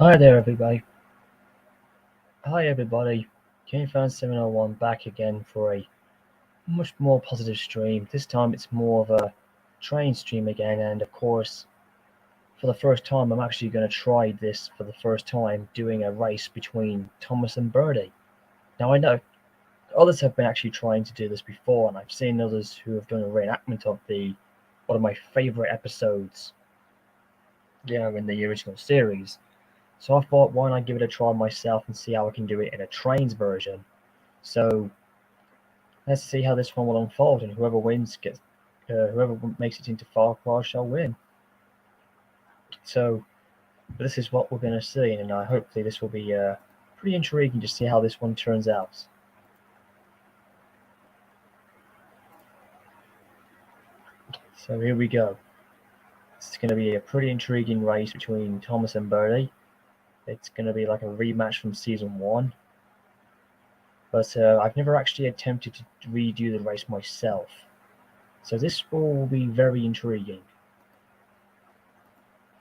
Hi there, everybody. Hi, everybody. KingFan701 back again for a much more positive stream. This time it's more of a train stream again, and of course, for the first time, I'm actually going to try this for the first time, doing a race between Thomas and Bertie. Now, I know others have been actually trying to do this before, and I've seen others who have done a reenactment of one of my favorite episodes, in the original series. So I thought, why not give it a try myself and see how I can do it in a Trainz version. So let's see how this one will unfold, and whoever wins whoever makes it into Farquhar shall win. So this is what we're going to see, and hopefully this will be pretty intriguing to see how this one turns out. So here we go. It's going to be a pretty intriguing race between Thomas and Bertie. It's going to be like a rematch from season 1. But I've never actually attempted to redo the race myself. So this will be very intriguing.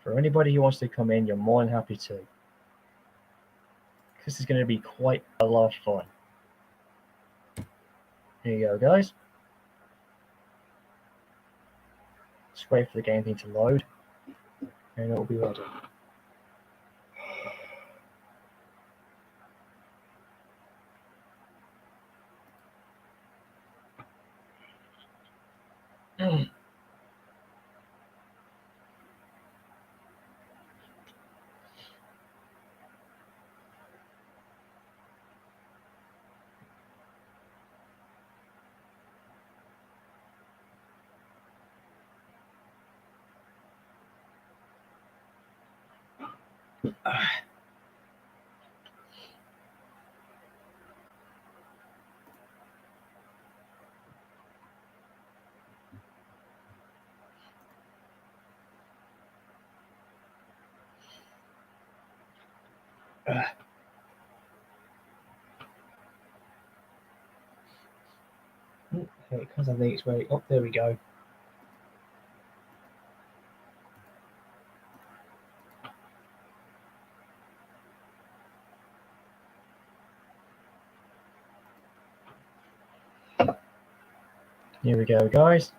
For anybody who wants to come in, you're more than happy to. This is going to be quite a lot of fun. Here you go, guys. Just wait for the game thing to load, and it will be ready. Here it comes. I think it's ready. Oh, there we go. Here we go, guys.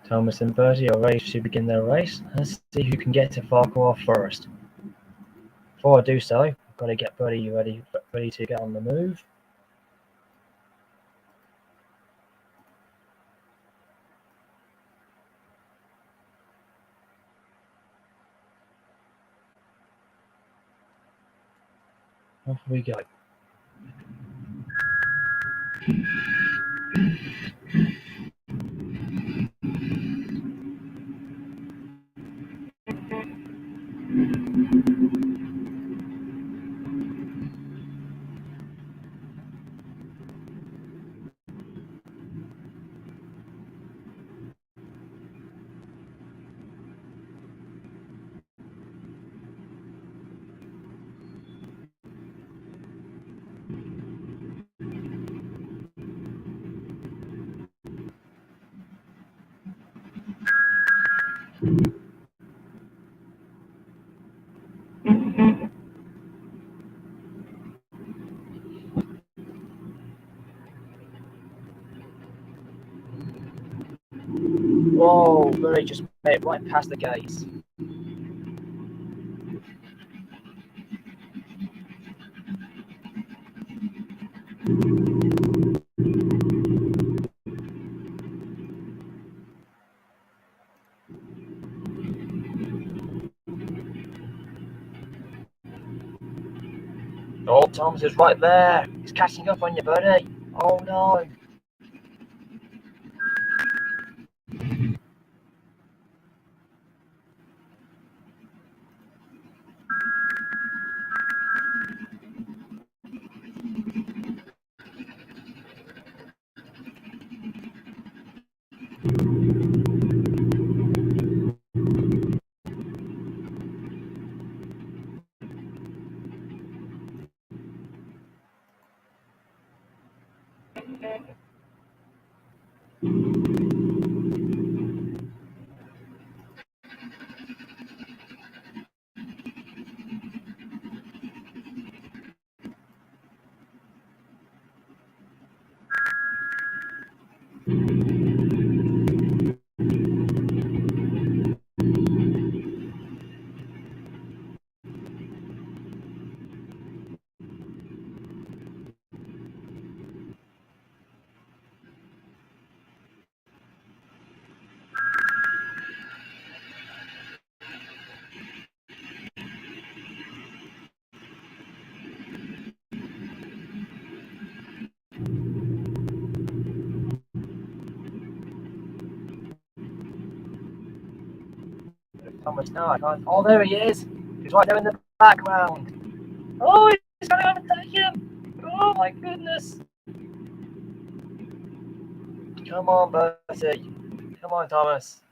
Thomas and Bertie are ready to begin their race. Let's see who can get to Farquhar first. Before I do so, I've got to get Bertie ready to get on the move. Off we go. Whoa, Bertie just made it right past the gates. Oh, Thomas is right there. He's catching up on you, Bertie. Oh no. Thomas, no, I can't. Oh, there he is. He's right there in the background. Oh, he's going to attack him. Oh my goodness. Come on, Bertie. Come on, Thomas.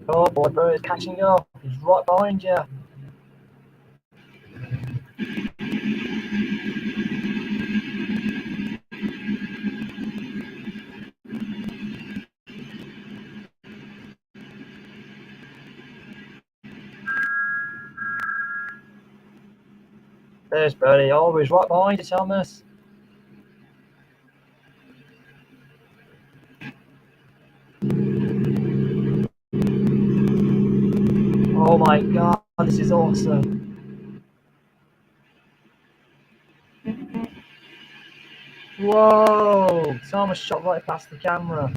Oh boy, Bertie's catching up. He's right behind you. There's Bertie. Oh, he's right behind you, Thomas. Oh my god, this is awesome. Whoa! Thomas shot right past the camera.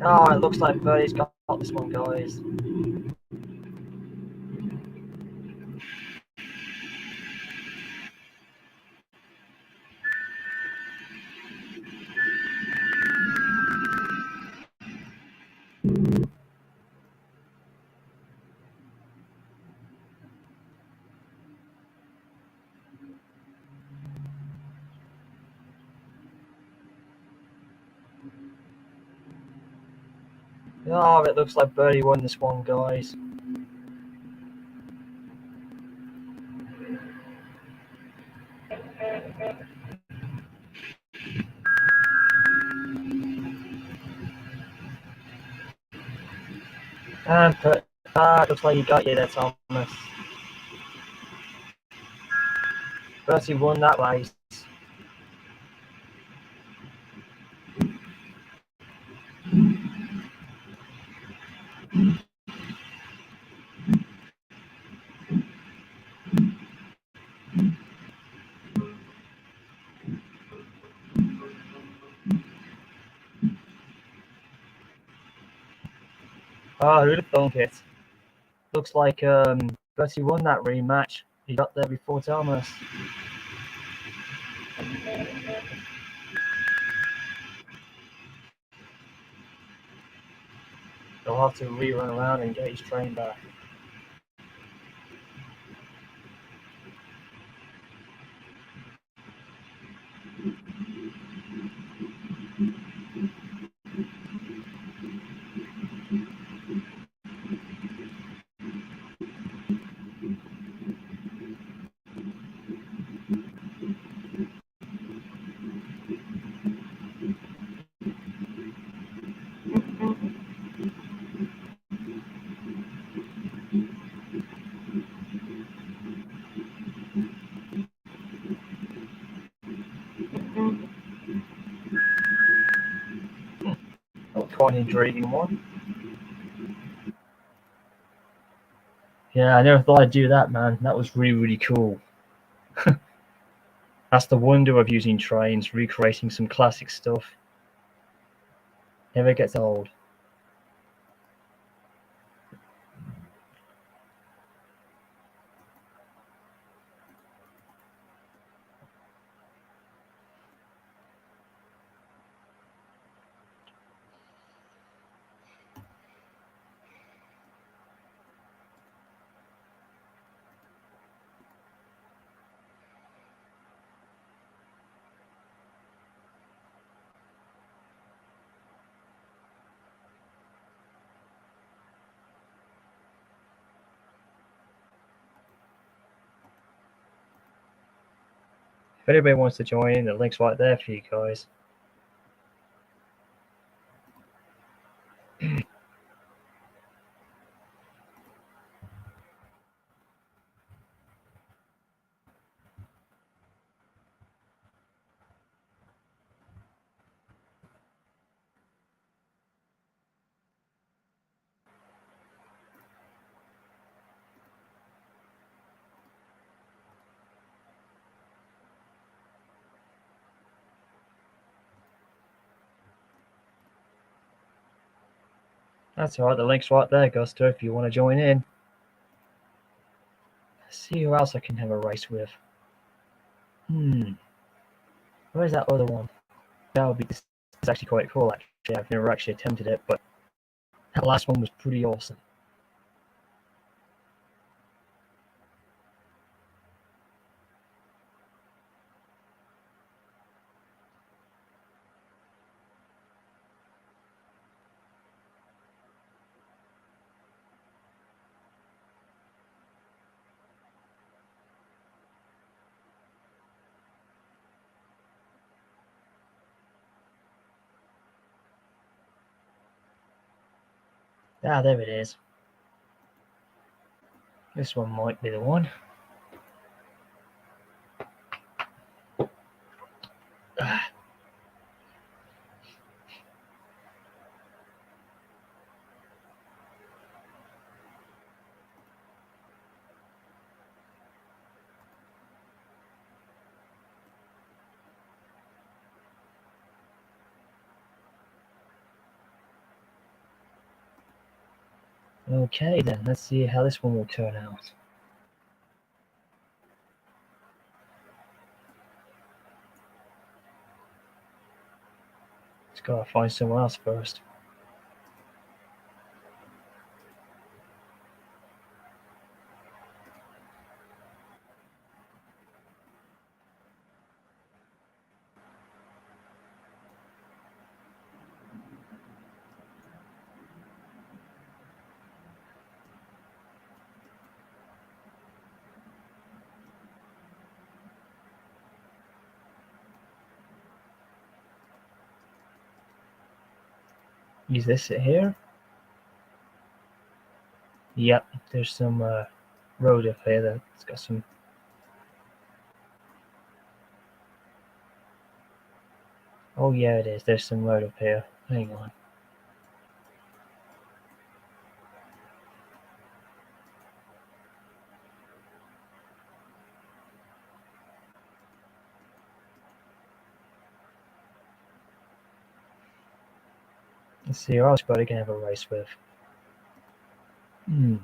Oh, it looks like Bertie's got this one, guys. Oh, it looks like Bertie won this one, guys. And looks like you got you there, Thomas. Bertie won that race. Ah, who'd have thunk it? Looks like Bertie won that rematch. He got there before Thomas. He'll have to rerun around and get his train back. Quite an intriguing one. Yeah, I never thought I'd do that, man. That was really, really cool. That's the wonder of using trains, recreating some classic stuff. Never gets old. If anybody wants to join in, the link's right there for you guys. That's alright, the link's right there, Gusto, if you want to join in. Let's see who else I can have a race with. Where's that other one? That would be this is actually quite cool, actually. I've never actually attempted it, but that last one was pretty awesome. Ah, there it is. This one might be the one. Okay, then, let's see how this one will turn out. Just gotta find someone else first. Is this it here? Yep, there's some road up here that's got some. Oh, yeah, it is. There's some road up here. Hang on. Let's see who else I can have a race with. Hmm.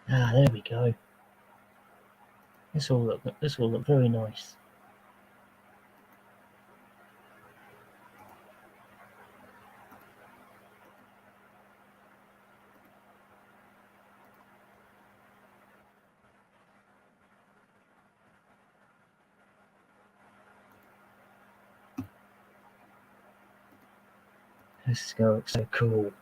Ah, there we go. This will look very nice. This is going to look so cool.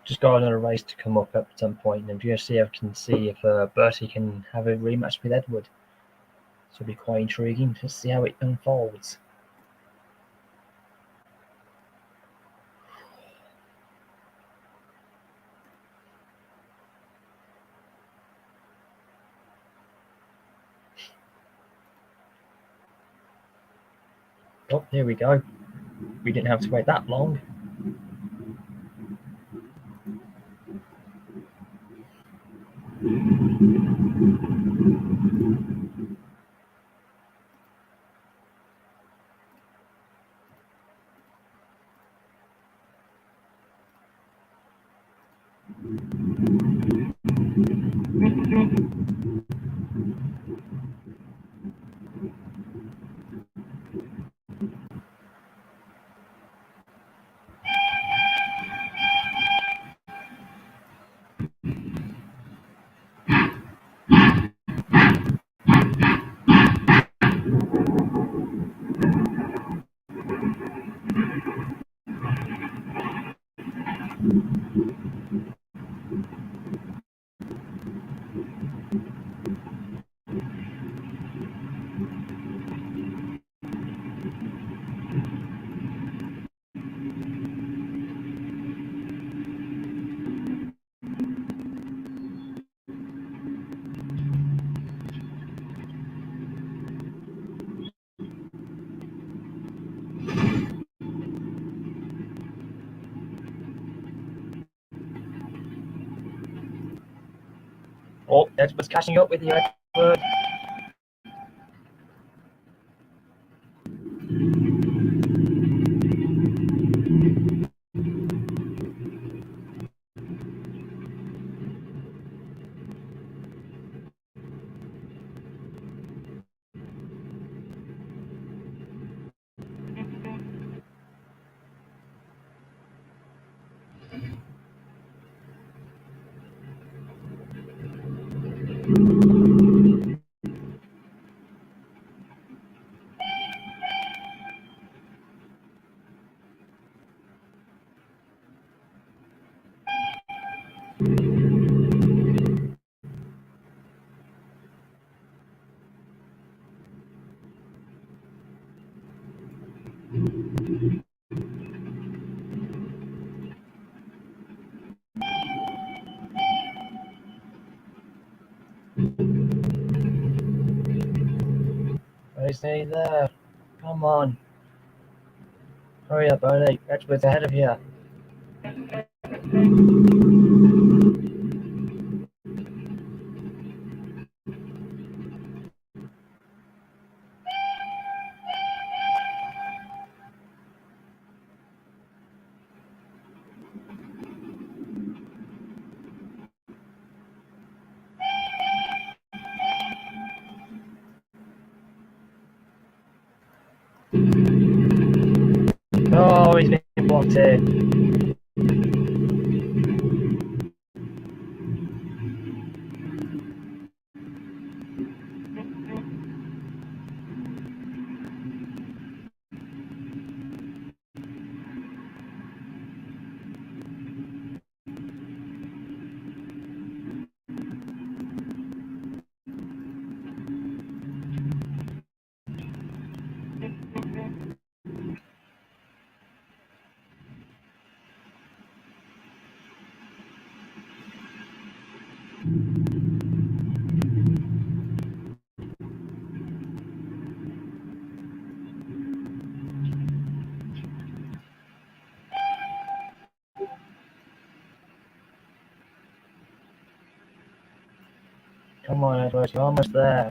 Just got another race to come up at some point, and just see if I can see if Bertie can have a rematch with Edward. So it'll be quite intriguing to see how it unfolds. Oh, here we go. We didn't have to wait that long. Oh, Edward's catching up with you, Edward. Stay there. Come on. Hurry up, Bertie. Edward's ahead of you. Oh, he's been blocked in. Come on, Edward, you're almost there.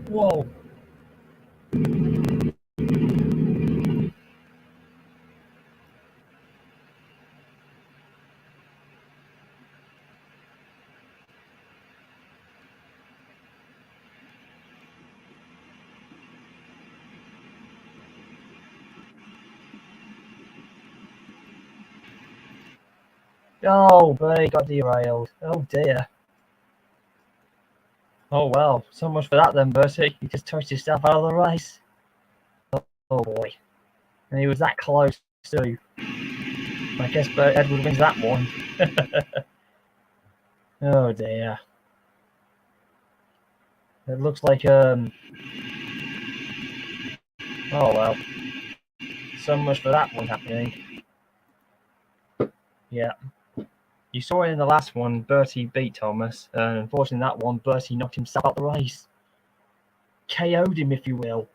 Whoa. Oh, Bertie got derailed. Oh dear. Oh well, so much for that then, Bertie. You just touched yourself out of the race. Oh boy. And he was that close too. I guess Edward wins that one. Oh dear. It looks like oh well. So much for that one happening. Yeah. You saw it in the last one, Bertie beat Thomas, and unfortunately that one, Bertie knocked himself out the race. KO'd him, if you will.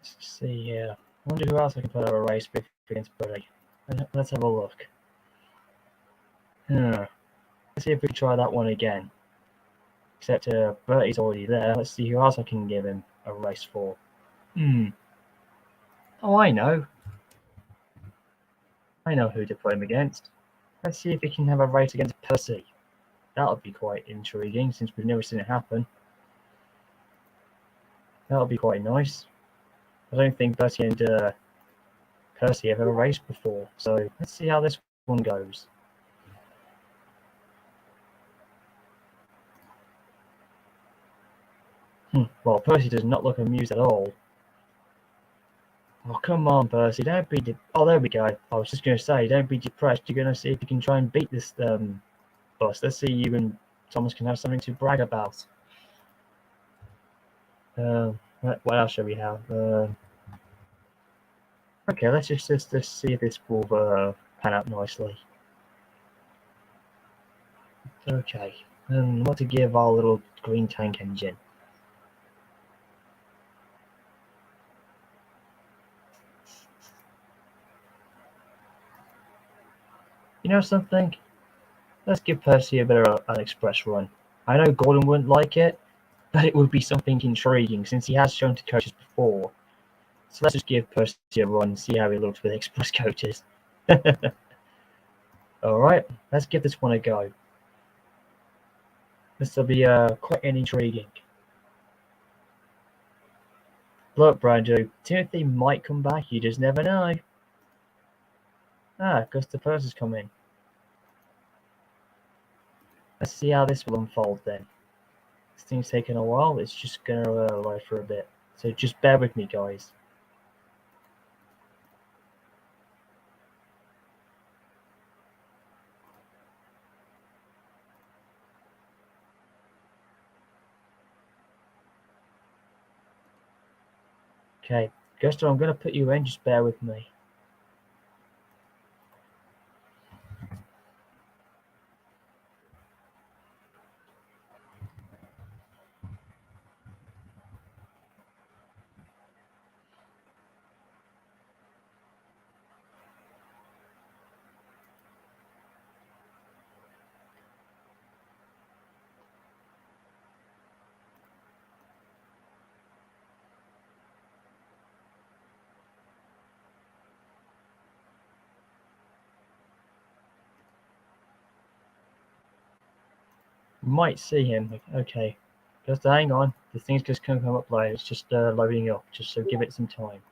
Let's see here. I wonder who else I can put out a race with against Bertie. Let's have a look. Let's see if we can try that one again. Except Bertie's already there. Let's see who else I can give him a race for. Oh, I know. I know who to put him against. Let's see if he can have a race against Percy. That would be quite intriguing since we've never seen it happen. That would be quite nice. I don't think Percy and Percy have ever raced before, so let's see how this one goes. Well, Percy does not look amused at all. Oh, come on, Percy, don't be oh, there we go. I was just going to say, don't be depressed. You're going to see if you can try and beat this bus. Let's see you and Thomas can have something to brag about. What else shall we have? Okay, let's just see if this will pan out nicely. Okay, what to give our little green tank engine? You know something? Let's give Percy a bit of an express run. I know Gordon wouldn't like it, but it would be something intriguing since he has shown to coaches before. So let's just give Percy a run and see how he looks with express coaches. Alright, let's give this one a go. This will be quite intriguing. Look, Brando, Timothy might come back, you just never know. Gustav Percy's come in. Let's see how this will unfold then. This thing's taking a while, it's just gonna lie for a bit. So just bear with me, guys. Okay, Gustav, I'm gonna put you in, just bear with me. Might see him. Okay. Just hang on. The thing's just gonna come up later. It's just loading up. Just so give it some time.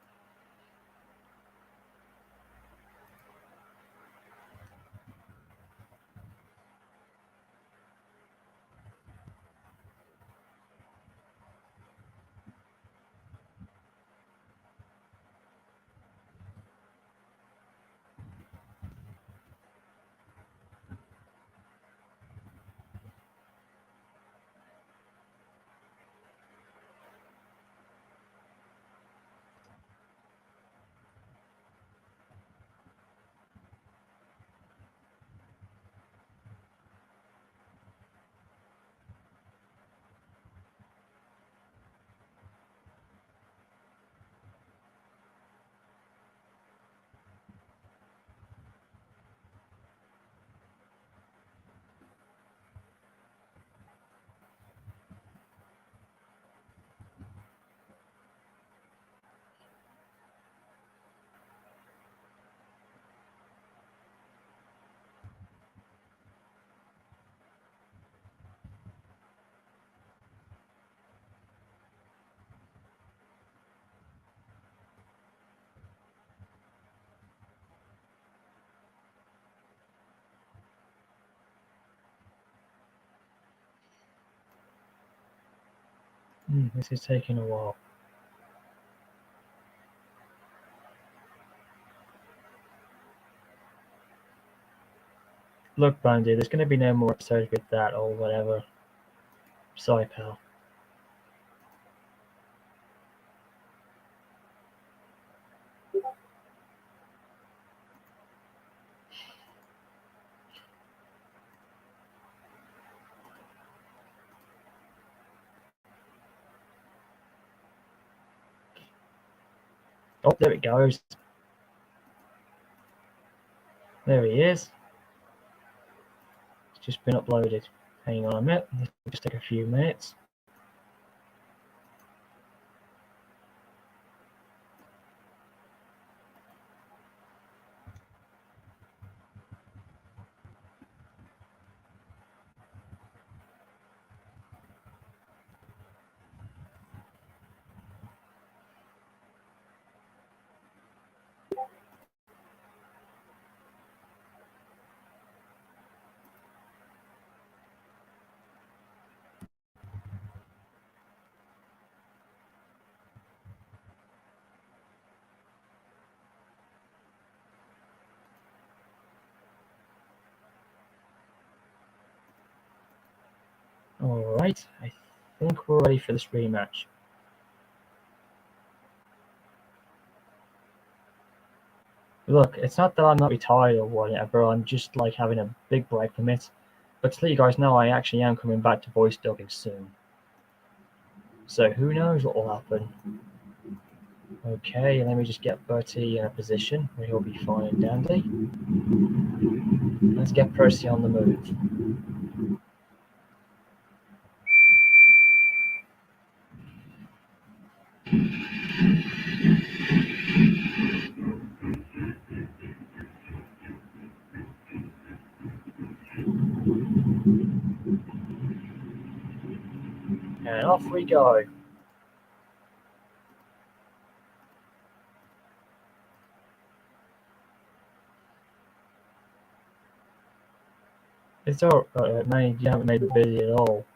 This is taking a while. Look, Brandy, there's gonna be no more episodes with that or whatever. Sorry, pal. Oh, there it goes. There he is. It's just been uploaded. Hang on a minute. It'll just take a few minutes. Alright, I think we're ready for this rematch. Look, it's not that I'm not retired or whatever, I'm just like having a big break from it. But to let you guys know, I actually am coming back to voice dubbing soon. So who knows what will happen. Okay, let me just get Bertie in a position where he'll be fine and dandy. Let's get Percy on the move. And off we go. It's alright, man, you haven't made me busy at all.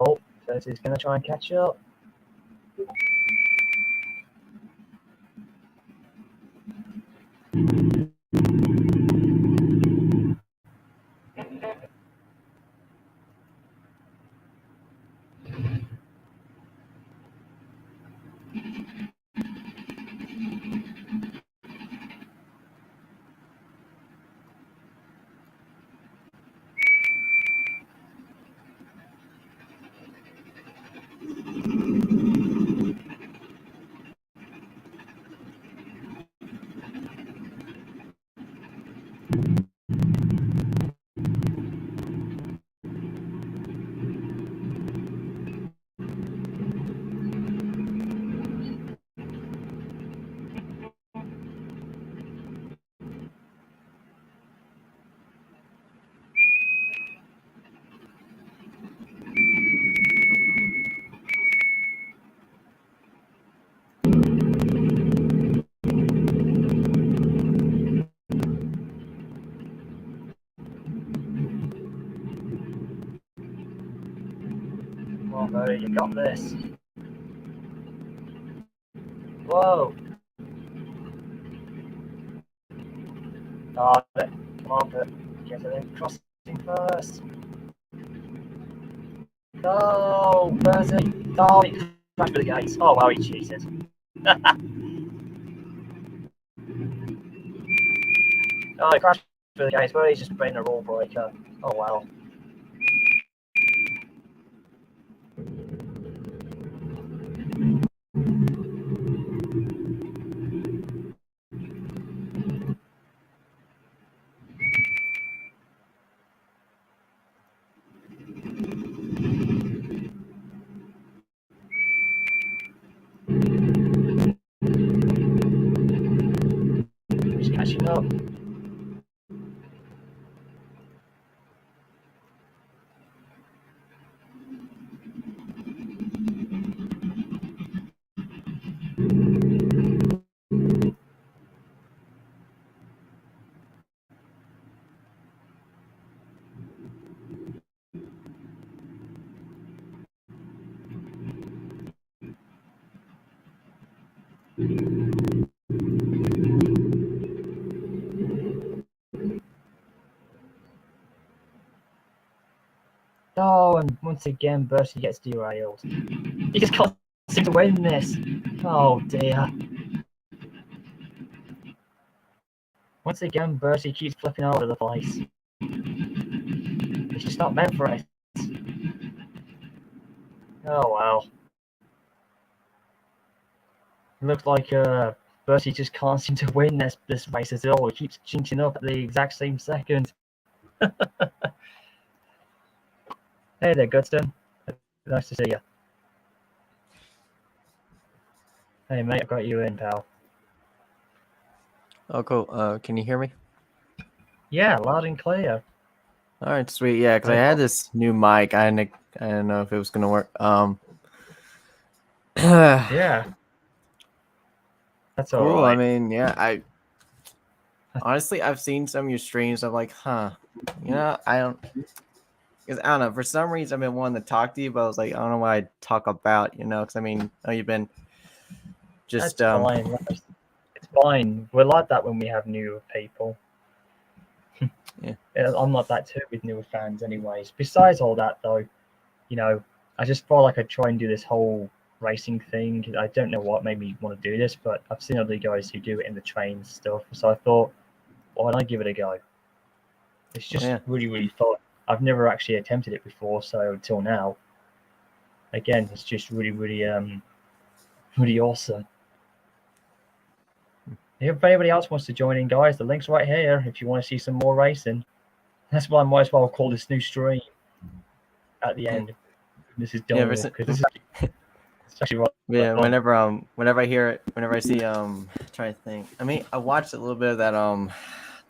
Oh, Percy's gonna try and catch up. Come on, Bertie, you got this. Whoa! Got it. Come on, Bertie. Get it in crossing first. No, Bertie. Oh, he crashed through the gates. Oh, wow, he cheated. Oh, he crashed through the gates, but he's just breaking a rule breaker. Oh, wow. He's catching up. Oh, and once again, Bertie gets derailed. He just can't seem to win this. Oh dear. Once again, Bertie keeps flipping all over the place. It's just not meant for it. Oh well. It looks like Bertie just can't seem to win this race at all. He keeps jinxing up at the exact same second. Hey there, Goodston. Nice to see you. Hey mate, I got you in, pal. Oh, cool. Can you hear me? Yeah, loud and clear. All right, sweet. Yeah, because I had this new mic. I didn't know if it was gonna work. Yeah. That's all cool. right. I mean, yeah. Honestly, I've seen some of your streams. I'm like, I don't. Because I don't know. For some reason, I've been wanting to talk to you, but I was like, I don't know what I'd talk about. Because I mean, you've been just That's fine. It's fine. We're like that when we have new people. Yeah. I'm not that too with newer fans, anyways. Besides all that, though, I just felt like I'd try and do this whole racing thing. I don't know what made me want to do this, but I've seen other guys who do it in the Trainz stuff, so I thought, why don't I give it a go? It's just really, really fun. I've never actually attempted it before, so until now, again, it's just really, really, really awesome. If anybody else wants to join in, guys, the link's right here. If you want to see some more racing, that's why I might as well call this new stream at the end. This is done with because this is actually right. Yeah, whenever I hear it, whenever I see trying to think. I mean, I watched a little bit of that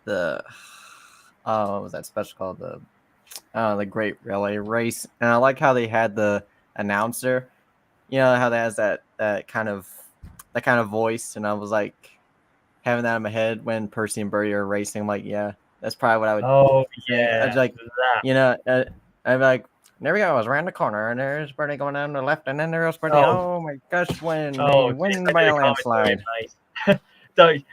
the what was that special called, the Great Relay Race, and I like how they had the announcer, how that has that kind of voice, and I was like having that in my head when Percy and Bertie are racing. I'm like, yeah, that's probably what I would. Oh think. yeah, I'd like I'd be like, there we go. I was around the corner, and there's Bertie going down the left, and then there's Bertie. Oh my gosh, win by a landslide. Don't.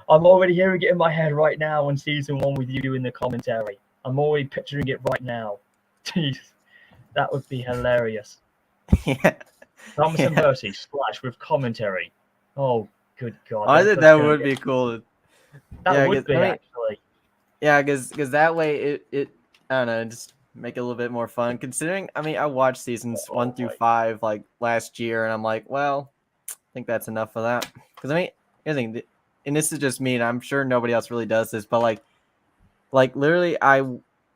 I'm already hearing it in my head right now on season 1 with you doing the commentary. I'm already picturing it right now. Jeez, that would be hilarious. Yeah. Thomas and Bertie / with commentary. Oh, good God. I think that would be cool. That would be, actually. Yeah, because that way it I don't know, just make it a little bit more fun. Considering, I mean, I watched seasons 1 through 5 like last year, and I'm like, well, I think that's enough of that. Because I mean, here's the thing, and this is just me, and I'm sure nobody else really does this, but like literally, I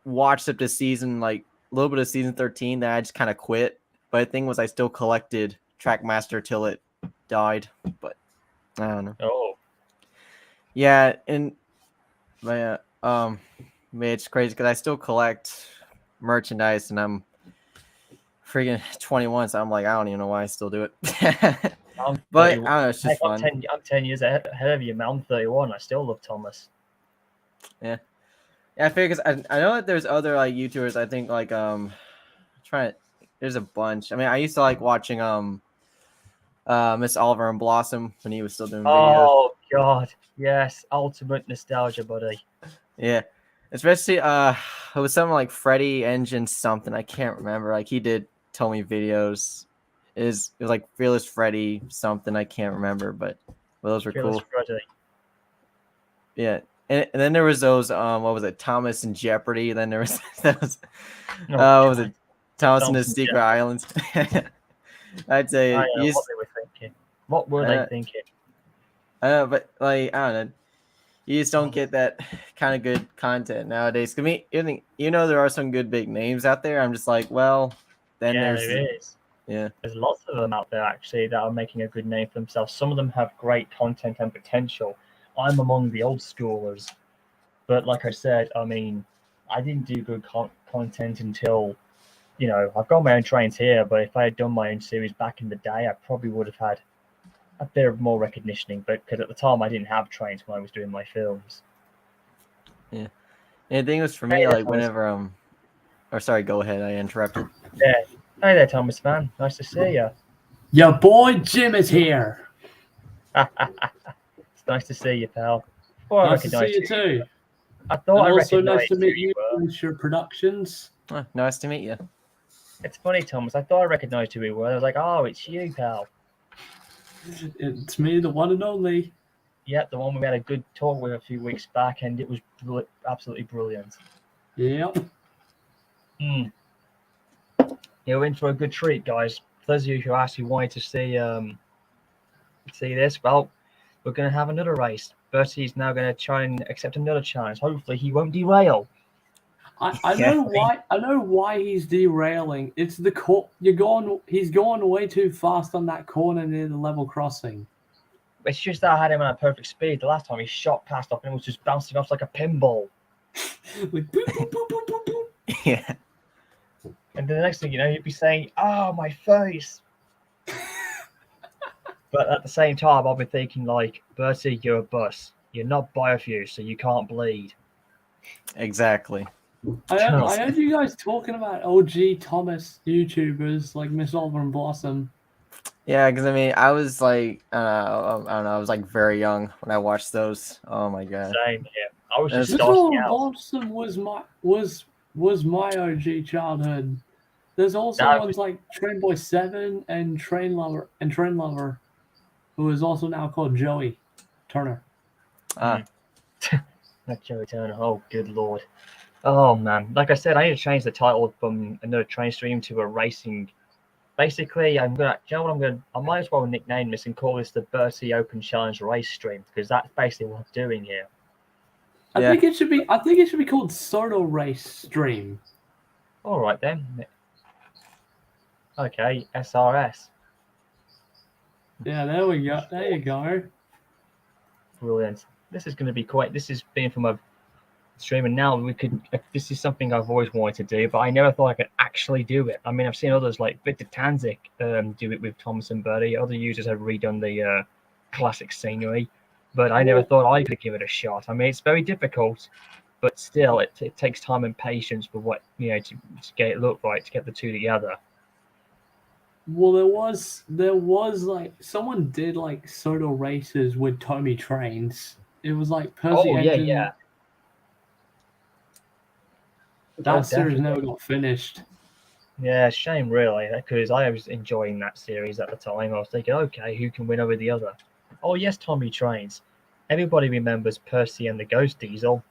watched up to season like a little bit of season 13, that I just kind of quit. But the thing was, I still collected Trackmaster till it died. But I don't know. Oh. Yeah, and it's crazy because I still collect merchandise, and I'm freaking 21, so I'm like, I don't even know why I still do it. But I don't know, it's just fun. I'm 10 years ahead of you, man. I'm 31. I still love Thomas. Yeah, I figure, because I know that there's other like YouTubers. I think like there's a bunch. I mean, I used to like watching Miss Oliver and Blossom when he was still doing videos. Oh God, yes, ultimate nostalgia, buddy. Yeah, especially it was something like Freddy Engine something. I can't remember. Like he did tell me videos. It was like Fearless Freddy something. I can't remember, but those were Fearless cool. Freddy. Yeah, and then there was those what was it, Thomas and Jeopardy. Then there was what was it, Thomas and his Secret Islands. I'd say I don't know what they were thinking. What were they thinking? But like, I don't know. You just don't get that kind of good content nowadays. I mean, there are some good big names out there. I'm just like, well, then there is. Yeah, there's lots of them out there actually that are making a good name for themselves. Some of them have great content and potential. I'm among the old schoolers, but like I said, I mean, I didn't do good content until, I've got my own Trainz here, but if I had done my own series back in the day, I probably would have had a bit of more recognition, but because at the time I didn't have Trainz when I was doing my films. Yeah, and the thing was for me, like whenever or sorry, go ahead, I interrupted. Yeah, hey there, Thomas man, nice to see you. Your boy Jim is here. It's nice to see you, pal. Thought I Nice to see recognised you who too. I thought And I also recognised nice to who meet you you, were. Ensure Productions. Nice to meet you. It's funny, Thomas. I thought I recognised who you were. I was like, oh, it's you, pal. It's me, the one and only. Yep, the one we had a good talk with a few weeks back, and it was absolutely brilliant. Yep. You're in for a good treat, guys. For those of you who actually wanted to see this, well, we're going to have another race. Bertie's now going to try and accept another challenge. Hopefully, he won't derail. I know why. I know why he's derailing. It's the He's going way too fast on that corner near the level crossing. It's just that I had him at perfect speed. The last time he shot past off and it was just bouncing off like a pinball. Like boop, boop, boop, boop, boop, boop. Yeah. And then the next thing you know, he'd be saying, "Oh, my face." But at the same time, I'll be thinking like, Bertie, you're a bus. You're not biofused, so you can't bleed. Exactly. I heard you guys talking about OG Thomas YouTubers like Miss Oliver and Blossom. Yeah, because I mean, I was like, I don't know, I was like very young when I watched those. Oh my god. Same here. I was just Miss starting Oliver and out. Blossom was my OG childhood. There's also No. ones like Train Boy 7 and Train Lover, who is also now called Joey Turner. Not Joey Turner. Oh, good lord. Oh man. Like I said, I need to change the title from another train stream to a racing. Basically, I might as well nickname this and call this the Bertie Open Challenge race stream because that's basically what I'm doing here. I think it should be called Solo Race Stream. All right then. Okay, SRS. Yeah, there we go. There you go. Brilliant. This is going to be quite. This is being from a stream, and now we could. This is something I've always wanted to do, but I never thought I could actually do it. I mean, I've seen others like Victor Tanzik do it with Thomas and Bertie. Other users have redone the classic scenery, but I never thought I could give it a shot. I mean, it's very difficult, but still, it takes time and patience for what to get it look right, to get the two together. Well, there was like someone did like solo races with Tommy Trainz. It was like Percy Engine. Yeah. That series never got finished. Yeah, shame really, because I was enjoying that series at the time. I was thinking, okay, who can win over the other? Oh yes, Tommy Trainz. Everybody remembers Percy and the Ghost Diesel.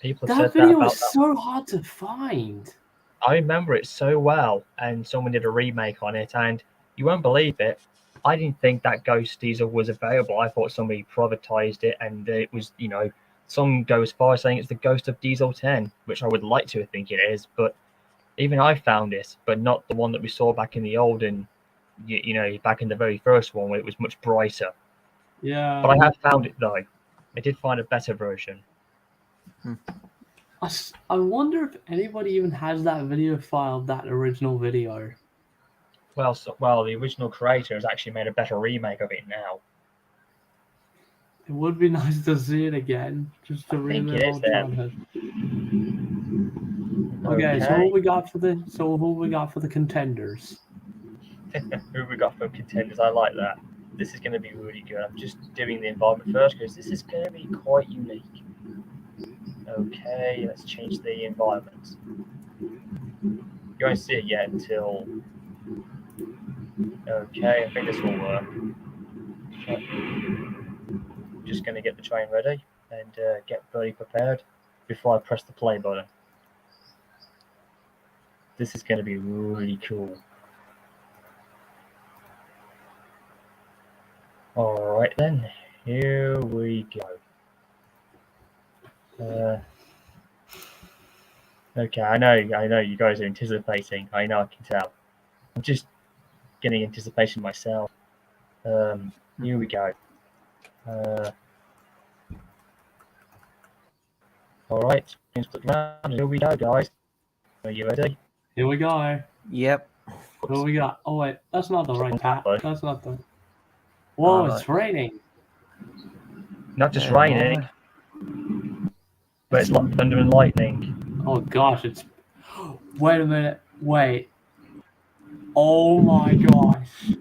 People have That said video that about was so hard to find. I remember it so well, and someone did a remake on it, and you won't believe it. I didn't think that Ghost Diesel was available. I thought somebody privatized it, and it was, some go as far as saying it's the Ghost of Diesel 10, which I would like to think it is, but even I found it, but not the one that we saw back in the old and, back in the very first one where it was much brighter. Yeah. But I have found it, though. I did find a better version. I wonder if anybody even has that video file, that original video. Well, the original creator has actually made a better remake of it now. It would be nice to see it again, just to relive old childhood. Okay, so who we got for the contenders? Who we got for contenders? I like that. This is going to be really good. I'm just doing the environment first because this is going to be quite unique. Okay, let's change the environment. You won't see it yet until. Okay, I think this will work. Just going to get the train ready and get Bertie prepared before I press the play button. This is going to be really cool. Alright then, here we go. Okay, I know you guys are anticipating. I know, I can tell. I'm just getting anticipation myself. Here we go. Alright, here we go, guys. Are you ready? Here we go. Yep. Who we got? Oh wait, that's not the right path. That's not the. Whoa, it's raining. Not just raining, but it's like thunder and lightning. Oh gosh, it's. Wait a minute. Wait. Oh my gosh.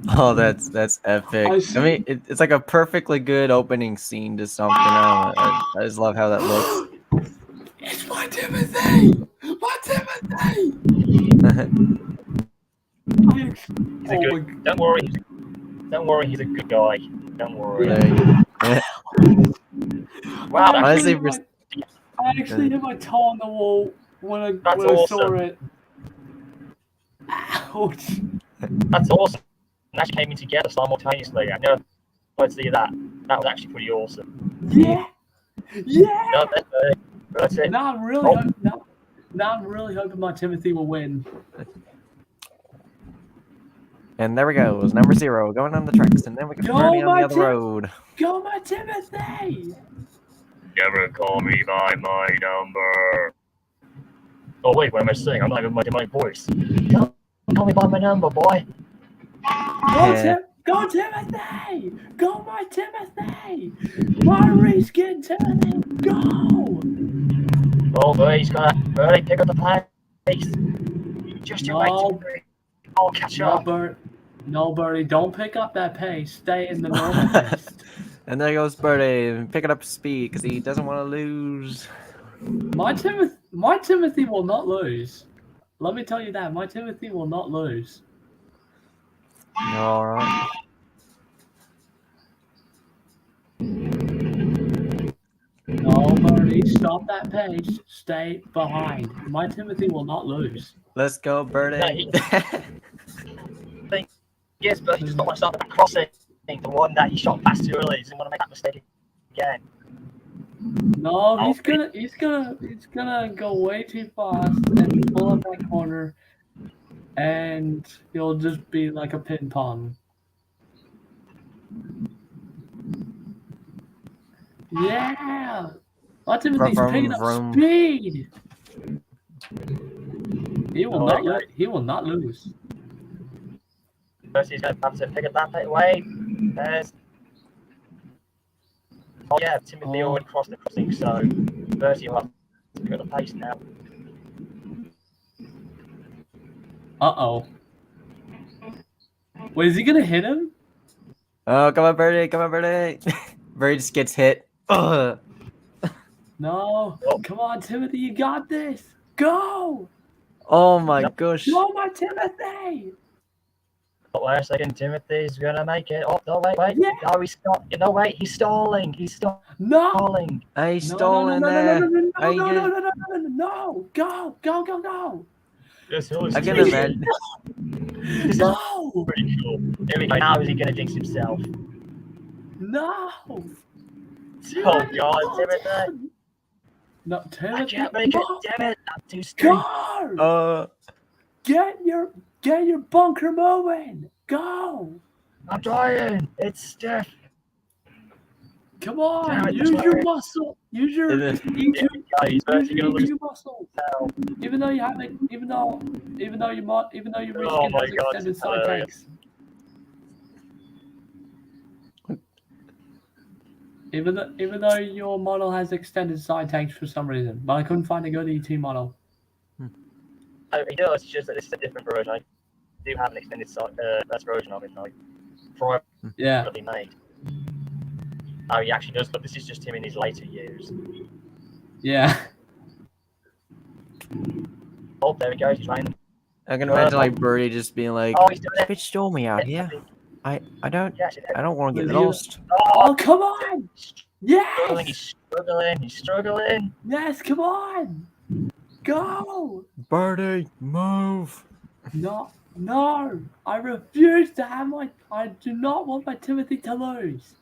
Oh, that's epic. I mean, it's like a perfectly good opening scene to something. I just love how that looks. It's my Timothy! My Timothy! He's a good. Don't worry. Don't worry. He's a good guy. Don't worry. Wow, I Honestly, actually hit my toe on the wall when I saw it. Ouch! That's awesome. And actually came in together simultaneously. I never thought to see that. That was actually pretty awesome. Yeah! Yeah! No, that's it. Now I'm really hoping my Timothy will win. And there we go. It was number 0 going on the tracks, and then we got Bertie on the other road. Go, my Timothy! Never call me by my number. Oh wait, what am I saying? I'm not even making my voice. Don't call me by my number, boy. Go Timothy! Go my Timothy! My reskin Timothy! Go! Oh, Bertie's gonna pick up the pace. Just you wait. I'll catch up. No, Bertie, don't pick up that pace. Stay in the normal pace. And there goes Bertie, picking up speed because he doesn't want to lose. My Timothy will not lose. Let me tell you that. My Timothy will not lose. All right. No, Bertie, stop that pace. Stay behind. My Timothy will not lose. Let's go, Bertie. Yes, but he just don't want to start that crossing. The one that he shot past too early. He doesn't want to make that mistake again. No, he's gonna go way too fast and pull up that corner, and he'll just be like a ping pong. Yeah, my Timothy's picking up speed. He will not lose. First, he's going to have to pick up that way. There's. Oh yeah, Timothy already crossed the crossing, so Bertie will have to pick up the pace now. Uh-oh. Wait, is he gonna hit him? Oh, come on, Bertie! Come on, Bertie! Bertie just gets hit. Ugh. No, come on, Timothy, you got this. Go! Oh my gosh! Go, my Timothy! Wait a second, Timothy's gonna make it. Oh, no, wait. Yeah. No, he's not. No, wait, he's stalling. He's stalling. No! He's stalling there. No! Go! I can imagine. No! Pretty cool. Here we go. Now is he gonna jinx himself? No! Oh God, Timothy! No, Timothy! I can't make it. Damn it! I'm too scared. Go! Get your bunker moving! Go! I'm trying. It's stiff. Come on! Damn it, use your muscle. Use your muscle. Even though you haven't, even though your reskin has extended side tanks. Even though your model has extended side tanks for some reason, but I couldn't find a good ET model. Oh, he does. It's just that this is a different version. I do have an extended best version of it, like privately made. Oh, he actually does, but this is just him in his later years. Yeah. Oh, there he goes. He's running. I can imagine like Bertie just being like, "Oh, he's doing it. Bitch stole me out here. I don't want to get Yeah. lost." Oh, come on! Yes! He's struggling. Yes, come on! Go! Bertie, move! No! I refuse to have I do not want my Timothy to lose.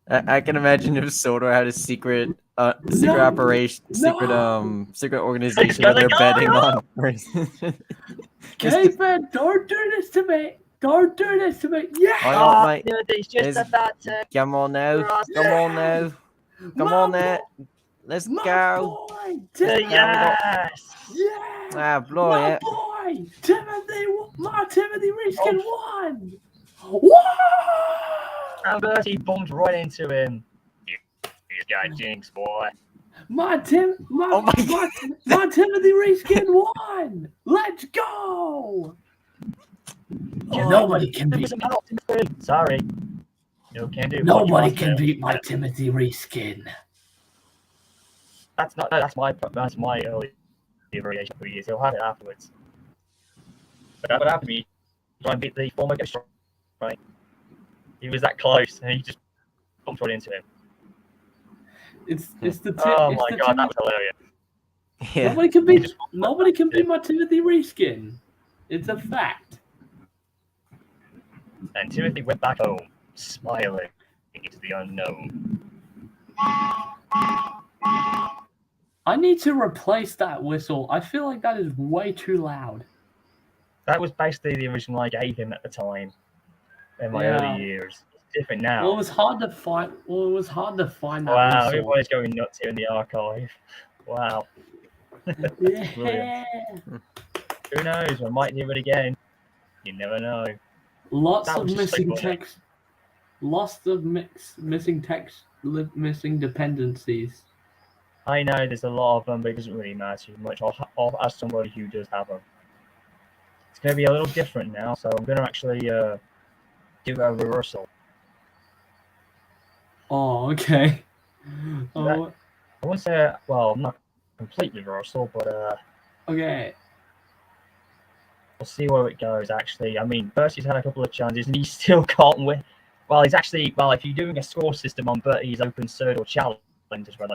I can imagine if Sodor had a secret operation, secret organization that they're betting on. Caveman, don't do this to me! Don't do this to me! Yeah! Oh, mate. He's just about to. Come on now. Come on now. Let's go. Boy, Yes! yeah! Blow it. Boy! My Timothy Reskin won! Whoa! And Bertie bumped right into him. You got jinx, boy. My Timothy Reskin won! Let's go! Nobody can There beat. was a medal, Timothy. Sorry. No, can't do much Nobody about can it. beat my Timothy reskin. That's my early variation for years. He'll have it afterwards. But that would happen to me. Try and beat the former Ghost right? He was that close, and he just bumped right into him. It's the Oh it's my the god, that Timothy. was hilarious. Yeah. Nobody can beat my Timothy reskin. It's a fact. And Timothy went back home, smiling into the unknown. I need to replace that whistle. I feel like that is way too loud. That was basically the original I gave him at the time, in my early years. It's different now. Well, it was hard to find. Well, it was hard to find that Wow, whistle. everybody's going nuts here in the archive. Wow. Yeah. Who knows? We might do it again. You never know. Lots That of was just so missing funny. text. Lots of missing text. Missing dependencies. I know there's a lot of them, but it doesn't really matter much. I'll ask somebody who does have them. It's going to be a little different now, so I'm going to actually do a reversal. Oh, okay. I won't say, well, not complete reversal, but Okay. we'll see where it goes, actually. I mean, Bertie's had a couple of challenges, and he still can't win. Well, he's actually, well, if you're doing a score system on Bertie's open third or challenge,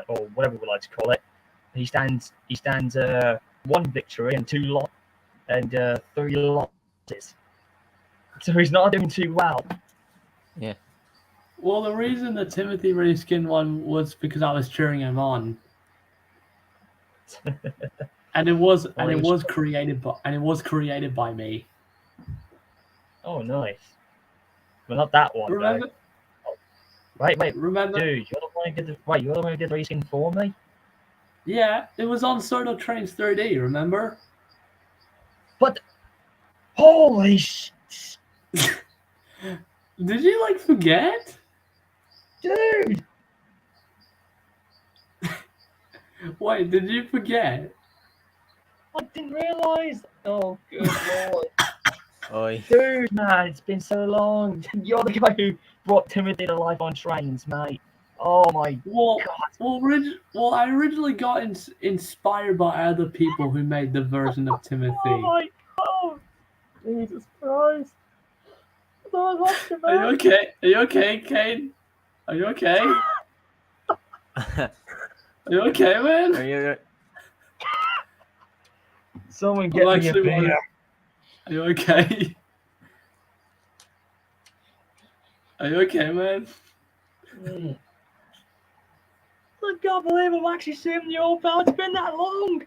or whatever we like to call it, he stands 1 victory and 3 losses. So he's not doing too well. Yeah. Well, the reason the Timothy reskin one was because I was cheering him on, and it was created by me. Oh, nice. But not that one. Remember? Wait, Remember? dude, you're the one who did the reskin for me. Yeah, it was on sort of Trainz 3D. Remember? But holy sh! Did you forget? Dude! Wait, did you forget? I didn't realise! Oh, good lord. Oi. Dude, man, it's been so long. You're the guy who brought Timothy to life on Trainz, mate. Oh my god. Well, I originally got inspired by other people who made the version of Timothy. Oh my god. Jesus Christ. Are you okay? Are you okay, Kane? Are you okay? Are you okay, man? Are you? Someone get me a beer. Are you okay? Are you okay, man? I can't believe I'm actually seeing the old pal. It's been that long.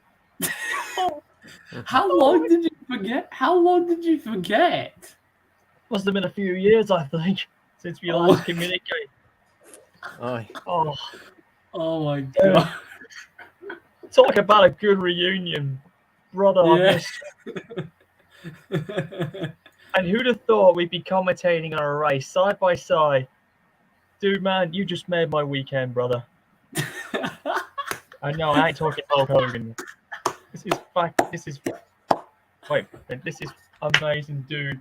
How long did you forget? How long did you forget? Must have been a few years, I think, since we last communicated. Oi. Oh my god. Talk about a good reunion. Brother, I missed you. And who'd have thought we'd be commentating on a race side by side? Dude, man, you just made my weekend, brother. I know, I ain't talking Hulk Hogan. This is amazing, dude.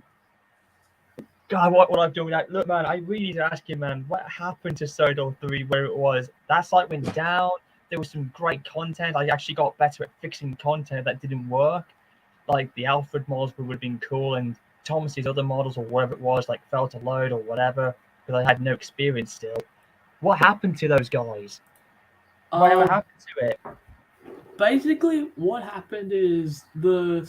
God, what I've done with that. Look, man, I really need to ask you, man, what happened to Sodo 3 where it was? That site went down. There was some great content. I actually got better at fixing content that didn't work. Like the Alfred models would have been cool, and Thomas's other models or whatever it was, failed to load or whatever, because I had no experience still. What happened to those guys? Whatever happened to it? Basically, what happened is the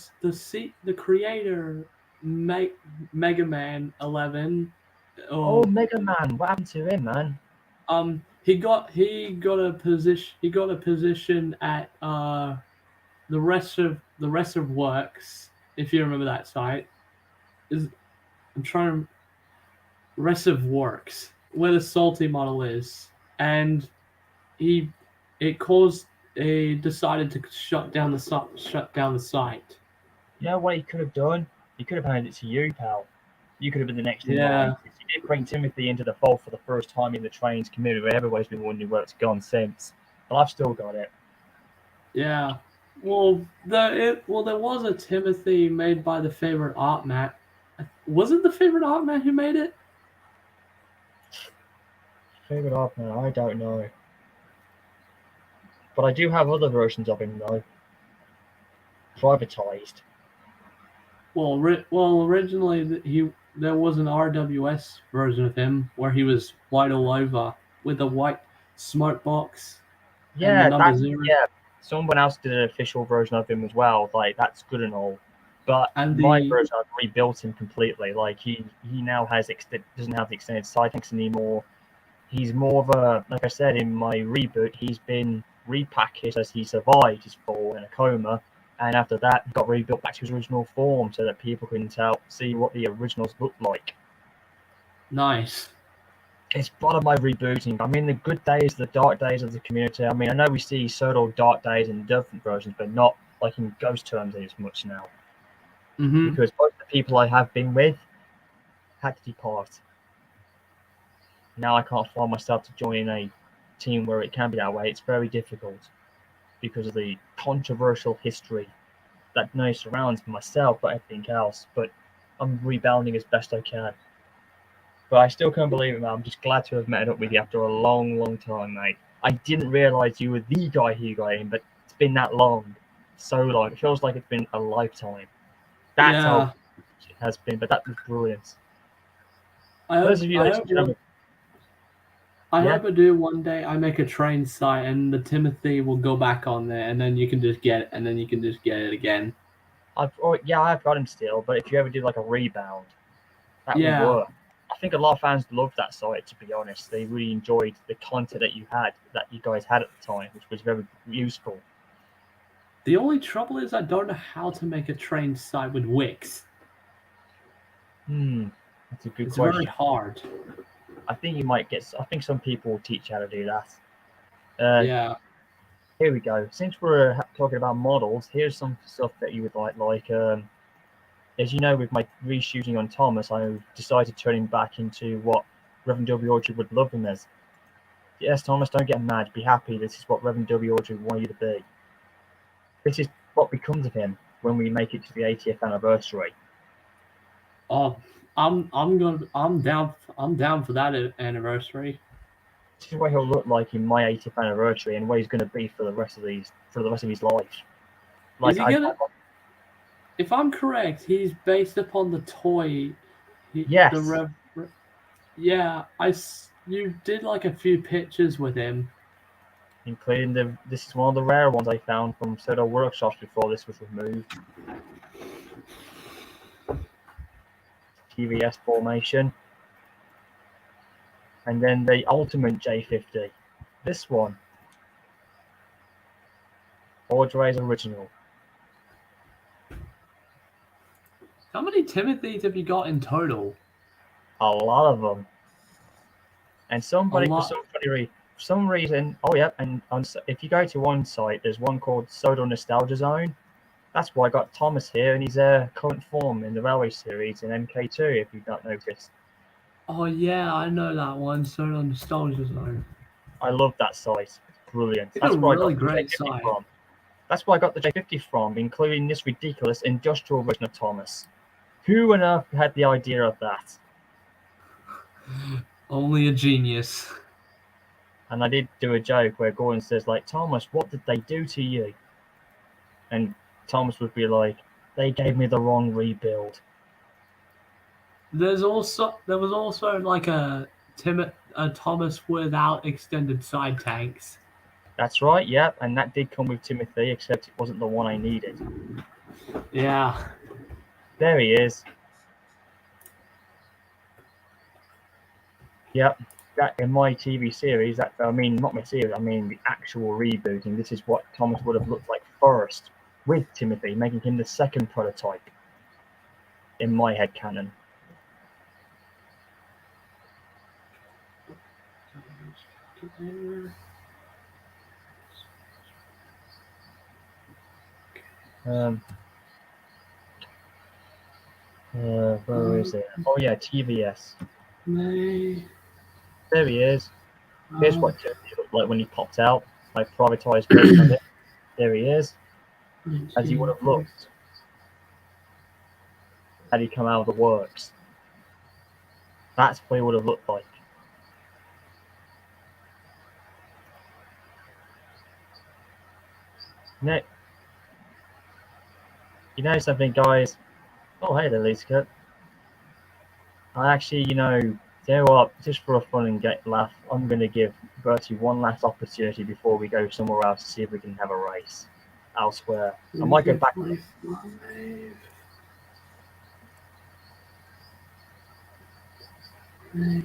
creator Mega Man 11. Oh, Mega Man! What happened to him, man? He got a position at the rest of Works, if you remember that site. Rest of Works, where the Salty model is, and he decided to shut down the site. You know what he could have done? He could have handed it to you, pal. You could have been the next in Yeah. line. He did bring Timothy into the fold for the first time in the Trainz community, where everybody's been wondering where it's gone since. But I've still got it. Yeah. Well, there was a Timothy made by the favorite art Matt. Was it the favorite art man who made it? Favorite art man? I don't know. But I do have other versions of him though. Privatized. Well, originally there was an RWS version of him where he was white all over with a white smoke box and the Yeah, number 0. yeah. Someone else did an official version of him as well. Like that's good and all. But And my the version, I've rebuilt him completely. Like he now doesn't have the extended side tanks anymore. He's more of a, like I said in my reboot, he's been repackaged as he survived his fall in a coma, and after that got rebuilt back to his original form so that people can see what the originals look like. nice. It's part of my rebooting. I mean, the good days, the dark days of the community. I mean, I know we see subtle dark days in different versions, but not like in ghost terms as much now. Mm-hmm. Because most of the people I have been with had to depart. Now I can't find myself to join a team where it can be that way. It's very difficult because of the controversial history that not only surrounds myself but everything else. But I'm rebounding as best I can. But I still can't believe it, man. I'm just glad to have met up with you after a long, long time, mate. I didn't realise you were the guy who got in, but it's been that long. So long. It feels like it's been a lifetime. That's how Yeah. it has been, but that was brilliant. I Those hope, of you, I ladies hope, and gentlemen, I yeah, hope I do one day. I make a train site and the Timothy will go back on there, and then you can just get it, and then you can just get it again. I've got him still, but if you ever do like a rebound, that would Yeah. work. I think a lot of fans loved that site, to be honest. They really enjoyed the content that you guys had at the time, which was very useful. The only trouble is I don't know how to make a train site with Wix. That's a good It's question. very hard. I think you might get. I think some people will teach you how to do that. Yeah. Here we go. Since we're talking about models, here's some stuff that you would like. As you know, with my reshooting on Thomas, I decided to turn him back into what Reverend W. Audrey would love him as. Yes, Thomas, don't get mad. Be happy. This is what Reverend W. Audrey wanted you to be. This is what becomes of him when we make it to the 80th anniversary. Oh, I'm down for that anniversary. This is what he'll look like in my 80th anniversary, and what he's going to be for the rest of his life. Is he gonna? If I'm correct, he's based upon the toy. Yes. Yeah, you did like a few pictures with him, including this is one of the rare ones I found from Pseudo Workshops before this was removed. TVS formation. And then the Ultimate J50. This one. Audrey's original. How many Timothys have you got in total? A lot of them. And somebody, A lot. for some reason, oh yeah, and if you go to one site, there's one called Soda Nostalgia Zone. That's why I got Thomas here in his current form in the Railway series in MK2, if you've not noticed. Oh yeah, I know that one. Soda Nostalgia Zone. I love that site. It's brilliant. It's a really great site. From. That's where I got the J50 from, including this ridiculous industrial version of Thomas. Who on earth had the idea of that? Only a genius. And I did do a joke where Gordon says, like, Thomas, what did they do to you? And Thomas would be like, they gave me the wrong rebuild. There was also like a Thomas without extended side tanks. That's right, yep, and that did come with Timothy, except it wasn't the one I needed. Yeah. There he is. Yep, that in my TV series, not my series, I mean the actual rebooting, this is what Thomas would have looked like first, with Timothy, making him the second prototype in my headcanon. Where is it? Oh yeah, TVS. There he is. Here's what Timothy looked like when he popped out. My privatized version of it. There he is. As he would have looked. had he come out of the works. That's what he would have looked like. You know something, guys? Oh, hey there, Lisa. I actually, you know what? Just for a fun and get laugh, I'm going to give Bertie one last opportunity before we go somewhere else to see if we can have a race elsewhere. I might go back. Okay, there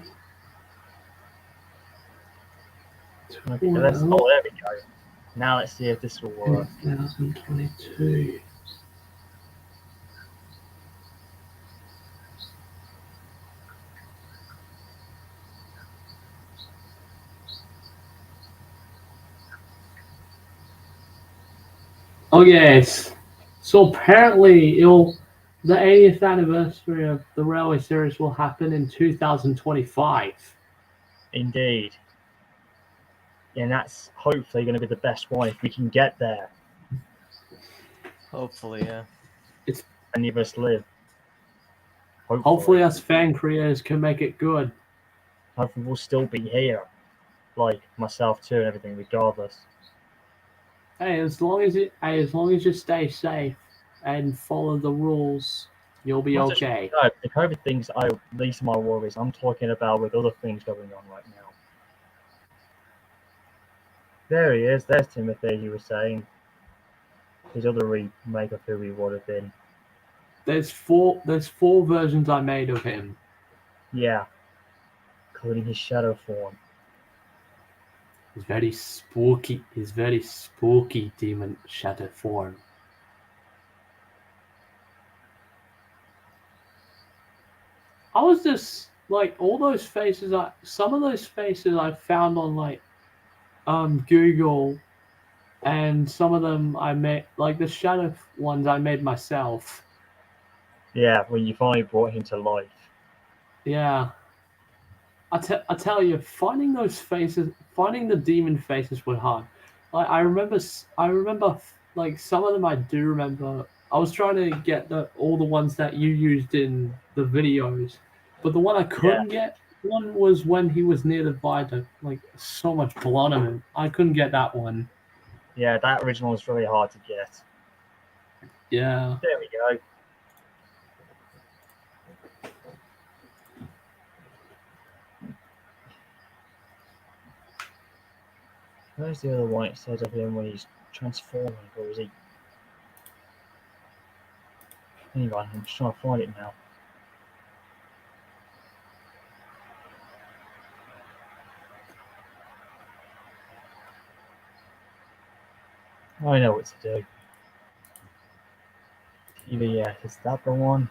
we go. Now let's see if this will work. 2022. Oh yes. So apparently the 80th anniversary of the Railway Series will happen in 2025. Indeed. And that's hopefully going to be the best one if we can get there. Hopefully, yeah. Any of us live. Hopefully us fan creators can make it good. Hopefully we'll still be here. Like myself too and everything, regardless. Hey, as long as you stay safe and follow the rules, you'll be okay. No, the COVID things are least of my worries. I'm talking about with other things going on right now. There he is. There's Timothy. He was saying his other remake of who he would have been. There's four versions I made of him. Yeah, including his shadow form. His very spooky demon shadow form. I was just like all those faces. Some of those faces I found on like Google, and some of them I made, like the shadow ones I made myself. Yeah, when you finally brought him to life. Yeah. I tell you, finding those faces, finding the demon faces was hard. Like I remember, like some of them I do remember. I was trying to get all the ones that you used in the videos, but the one I couldn't get, one was when he was near the viaduct, like so much blood on him. I couldn't get that one. Yeah, that original was really hard to get. Yeah. There we go. Where's the other one? It says of him when he's transforming, or is he? Anyway, I'm just trying to find it now. I know what to do. Yeah, is that the one?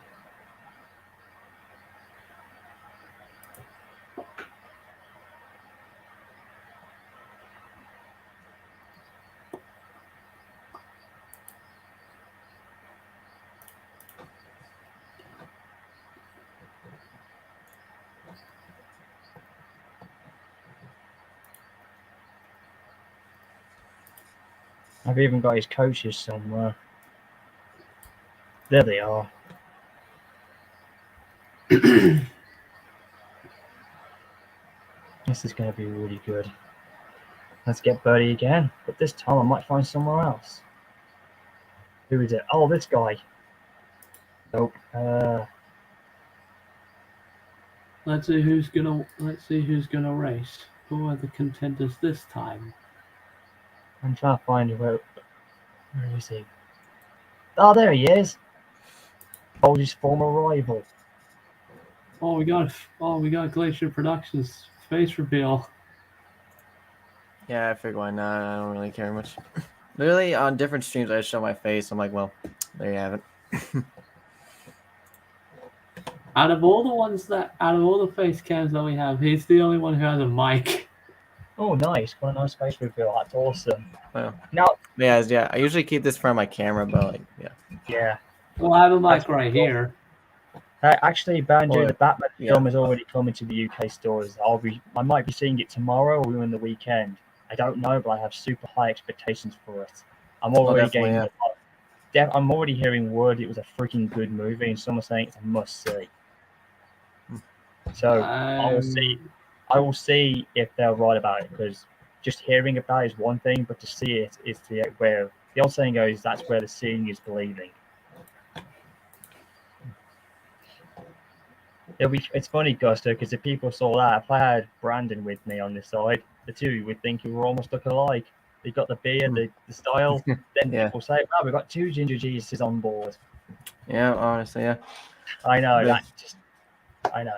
I've even got his coaches somewhere. There they are. This is going to be really good. Let's get Bertie again, but this time I might find somewhere else. Who is it? Oh, this guy. Nope. Let's see who's gonna race. Who are the contenders this time? I'm trying to find where is he? Oh, there he is. Oh, his former rival. Oh, we got Glacier Productions face reveal. Yeah, I figured why not. I don't really care much. Literally, on different streams, I show my face. I'm like, well, there you have it. Out of all the face cams that we have, he's the only one who has a mic. Oh, nice. What a nice face reveal. That's awesome. Well, now, yeah. I usually keep this from my camera, but like, yeah. Yeah. Well, I have a mic right here. Actually, Banjo, the Batman film yeah. is already coming to the UK stores. I might be seeing it tomorrow or even the weekend. I don't know, but I have super high expectations for it. I'm already getting I'm already hearing word it was a freaking good movie, and some are saying it's a must see. So I will see. I will see if they're right about it, because just hearing about it is one thing, but to see it is where the old saying goes. That's where the seeing is believing. It's funny, Gusto, because if people saw that, if I had Brandon with me on this side, the two would think we were almost look alike. They got the beard, the style. Then Yeah. people say, "Wow, we've got two Ginger Jesuses on board." Yeah, honestly, yeah. I know Yeah. I know.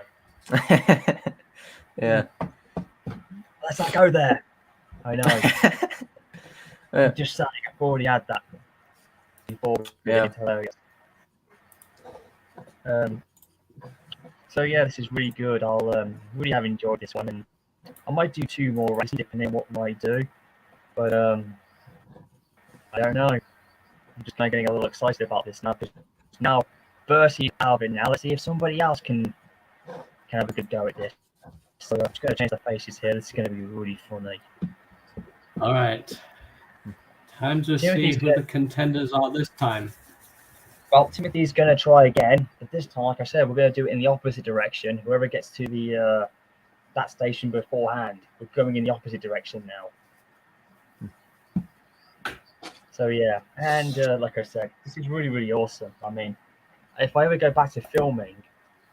Yeah. Let's not go there. I know. Yeah. Just saying, I've already had that before. Yeah. It's hilarious. So yeah, this is really good. I'll really have enjoyed this one, and I might do 2 more races depending on what I might do. But I don't know. I'm just kind of getting a little excited about this now, because now Bertie's out of it now. Let's see if somebody else can have a good go at this. So I'm just going to change the faces here. This is going to be really funny. All right. Time to see who the contenders are this time. Well, Timothy's going to try again, but this time, like I said, we're going to do it in the opposite direction. Whoever gets to the that station beforehand, we're going in the opposite direction now. So yeah, and like I said, this is really, really awesome. I mean, if I ever go back to filming,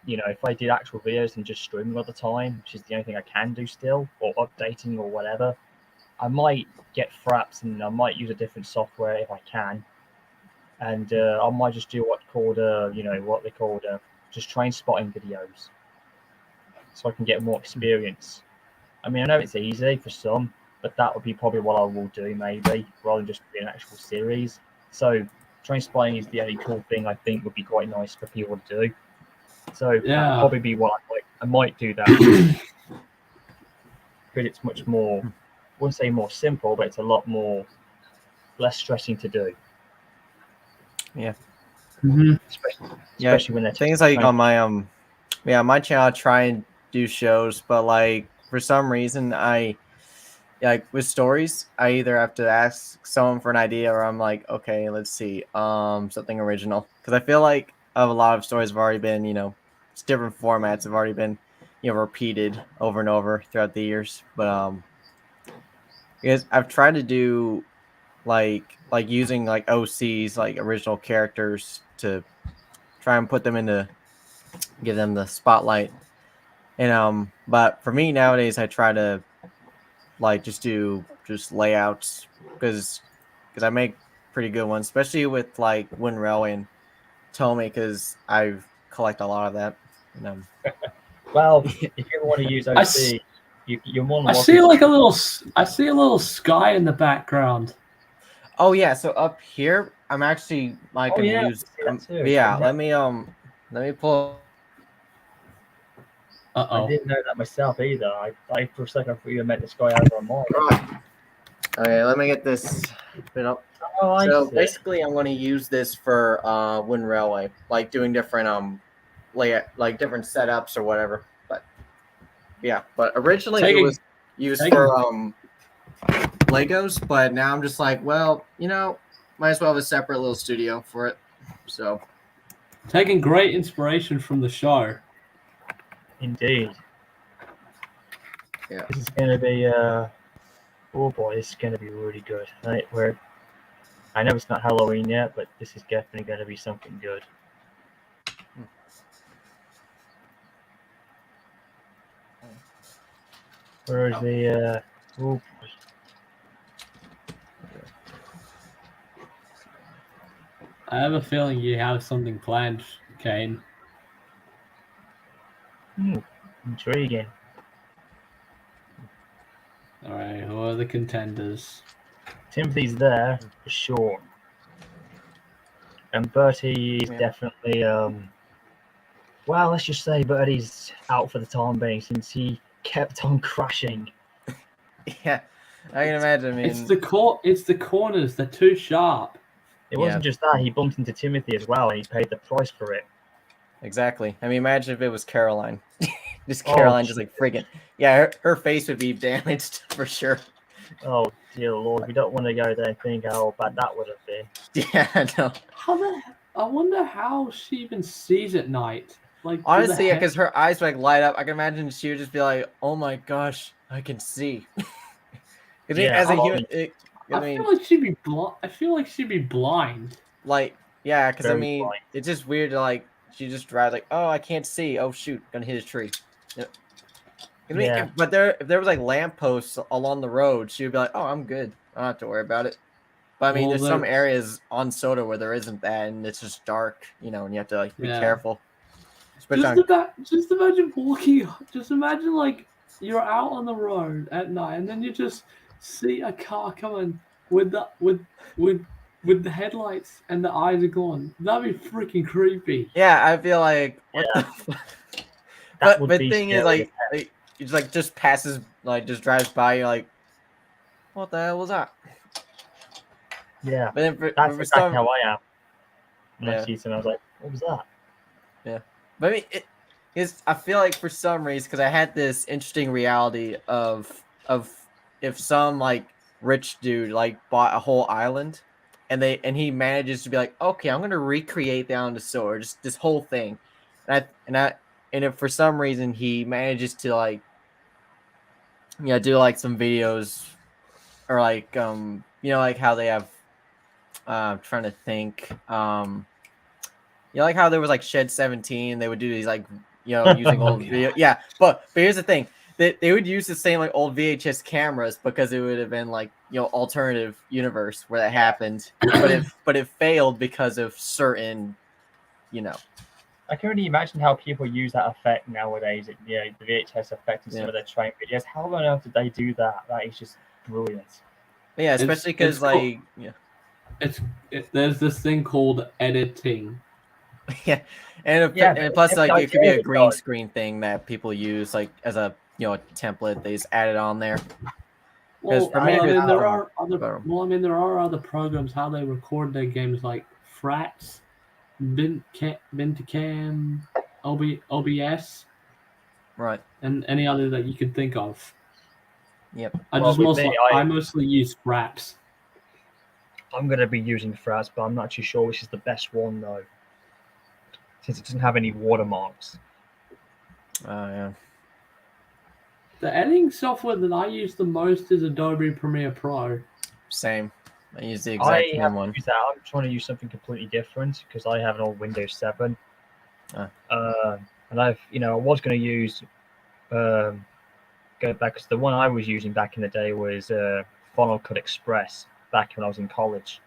if I did actual videos and just streaming all the time, which is the only thing I can do still, or updating or whatever, I might get fraps and I might use a different software if I can. And I might just do what they call just train spotting videos, so I can get more experience. I mean, I know it's easy for some, but that would be probably what I will do, maybe, rather than just do an actual series. So train spotting is the only cool thing I think would be quite nice for people to do. So that would probably be what I might do that. Because it's much more, I wouldn't say more simple, but it's a lot more less stressing to do. Yeah. Mm-hmm. Especially when they're things like on my my channel, I try and do shows, but like for some reason like with stories, I either have to ask someone for an idea, or I'm like, okay, let's see, something original, because I feel like a lot of stories have already been, it's different formats have already been, repeated over and over throughout the years. But because I've tried to do like using like OCs, like original characters, to try and give them the spotlight. And but for me nowadays, I try to like just do layouts, because I make pretty good ones, especially with like Wind Railway and Tomei, because I collect a lot of that. And, well, if you ever want to use OC, you're more than welcome. I see a little sky in the background. Oh yeah, so up here I'm actually like gonna use let me pull. I didn't know that myself either. I for a second thought you meant the sky over on Mars. Okay, let me get this bit up. So basically, I'm going to use this for Wind Railway, like doing different layout, like different setups or whatever. But yeah, but originally it was used for Legos, but now I'm just like, well, might as well have a separate little studio for it. So taking great inspiration from the show. Indeed. Yeah. This is going to be oh boy, this is going to be really good. I know it's not Halloween yet, but this is definitely going to be something good. Where is the oh boy. I have a feeling you have something planned, Kane. Intriguing. All right, who are the contenders? Timothy's there for sure, and Bertie is definitely well, let's just say Bertie's out for the time being, since he kept on crashing. Yeah, I can imagine. I mean, it's the corners; they're too sharp. It wasn't just that; he bumped into Timothy as well, and he paid the price for it. Exactly. I mean, imagine if it was Caroline. Just Caroline, just like friggin'. Yeah, her face would be damaged for sure. Oh dear lord, we don't want to go there and think how bad that would have been. Yeah, I know. I wonder how she even sees at night. Like do the Honestly, yeah, head- because her eyes like light up. I can imagine she would just be like, "Oh my gosh, I can see." Because Yeah, as a I human, mean, I I mean, feel like she'd be blind. I feel like she'd be blind. like, yeah, because I very mean, blind. it's just weird to like, she just drives like, "Oh, I can't see. Oh shoot, gonna hit a tree." Yep. I mean, Yeah. if there was like lampposts along the road, she would be like, "Oh, I'm good. I don't have to worry about it." But I mean, Well, there's some there- areas on Soda where there isn't that, and it's just dark, and you have to like be Yeah. careful. Especially on, Just imagine walking. Just imagine like you're out on the road at night, and then you just see a car coming with with the headlights and the eyes are gone. That'd be freaking creepy. yeah, I feel like what Yeah. the. Fuck? That would But be thing is, scary as like it's like just passes, like just drives by. You're like, what the hell was that? Yeah, But then that's for exactly some, how I am. When I yeah, see something, I was like, what was that? yeah. But I mean, I feel like for some reason, because I had this interesting reality of if some like rich dude like bought a whole island, and he manages to be like, okay, I'm gonna recreate the island of Sora, just this whole thing, and if for some reason he manages to like, do like some videos or like like how they have, I'm trying to think, like how there was like Shed 17, they would do these like using Oh, old video. Yeah, but here's the thing. They would use the same like old VHS cameras because it would have been like alternative universe where that happened, but it failed because of certain you know I can only imagine how people use that effect nowadays. The VHS effect in some yeah of their train videos. How on earth did they do that? That is just brilliant. yeah especially It's because cool. like There's this thing called editing. yeah and Yeah, and but plus like the it could idea be of a it green though. screen thing that people use like as a a template they just add it on there because Well, Premiere I did mean there some are other. better. Well, I mean there are other programs how they record their games like Frats, Bintacam, OBS, Right. and any other that you could think of. Yep. Well, with me, I mostly use Fraps. I'm going to be using Frats, but I'm not too sure which is the best one though, since it doesn't have any watermarks. Oh yeah. The editing software that I use the most is Adobe Premiere Pro. Same. I use the I exact same haven't one. used that. I'm trying to use something completely different because I have an old Windows 7. And I was going to use go back because the one I was using back in the day was Final Cut Express back when I was in college,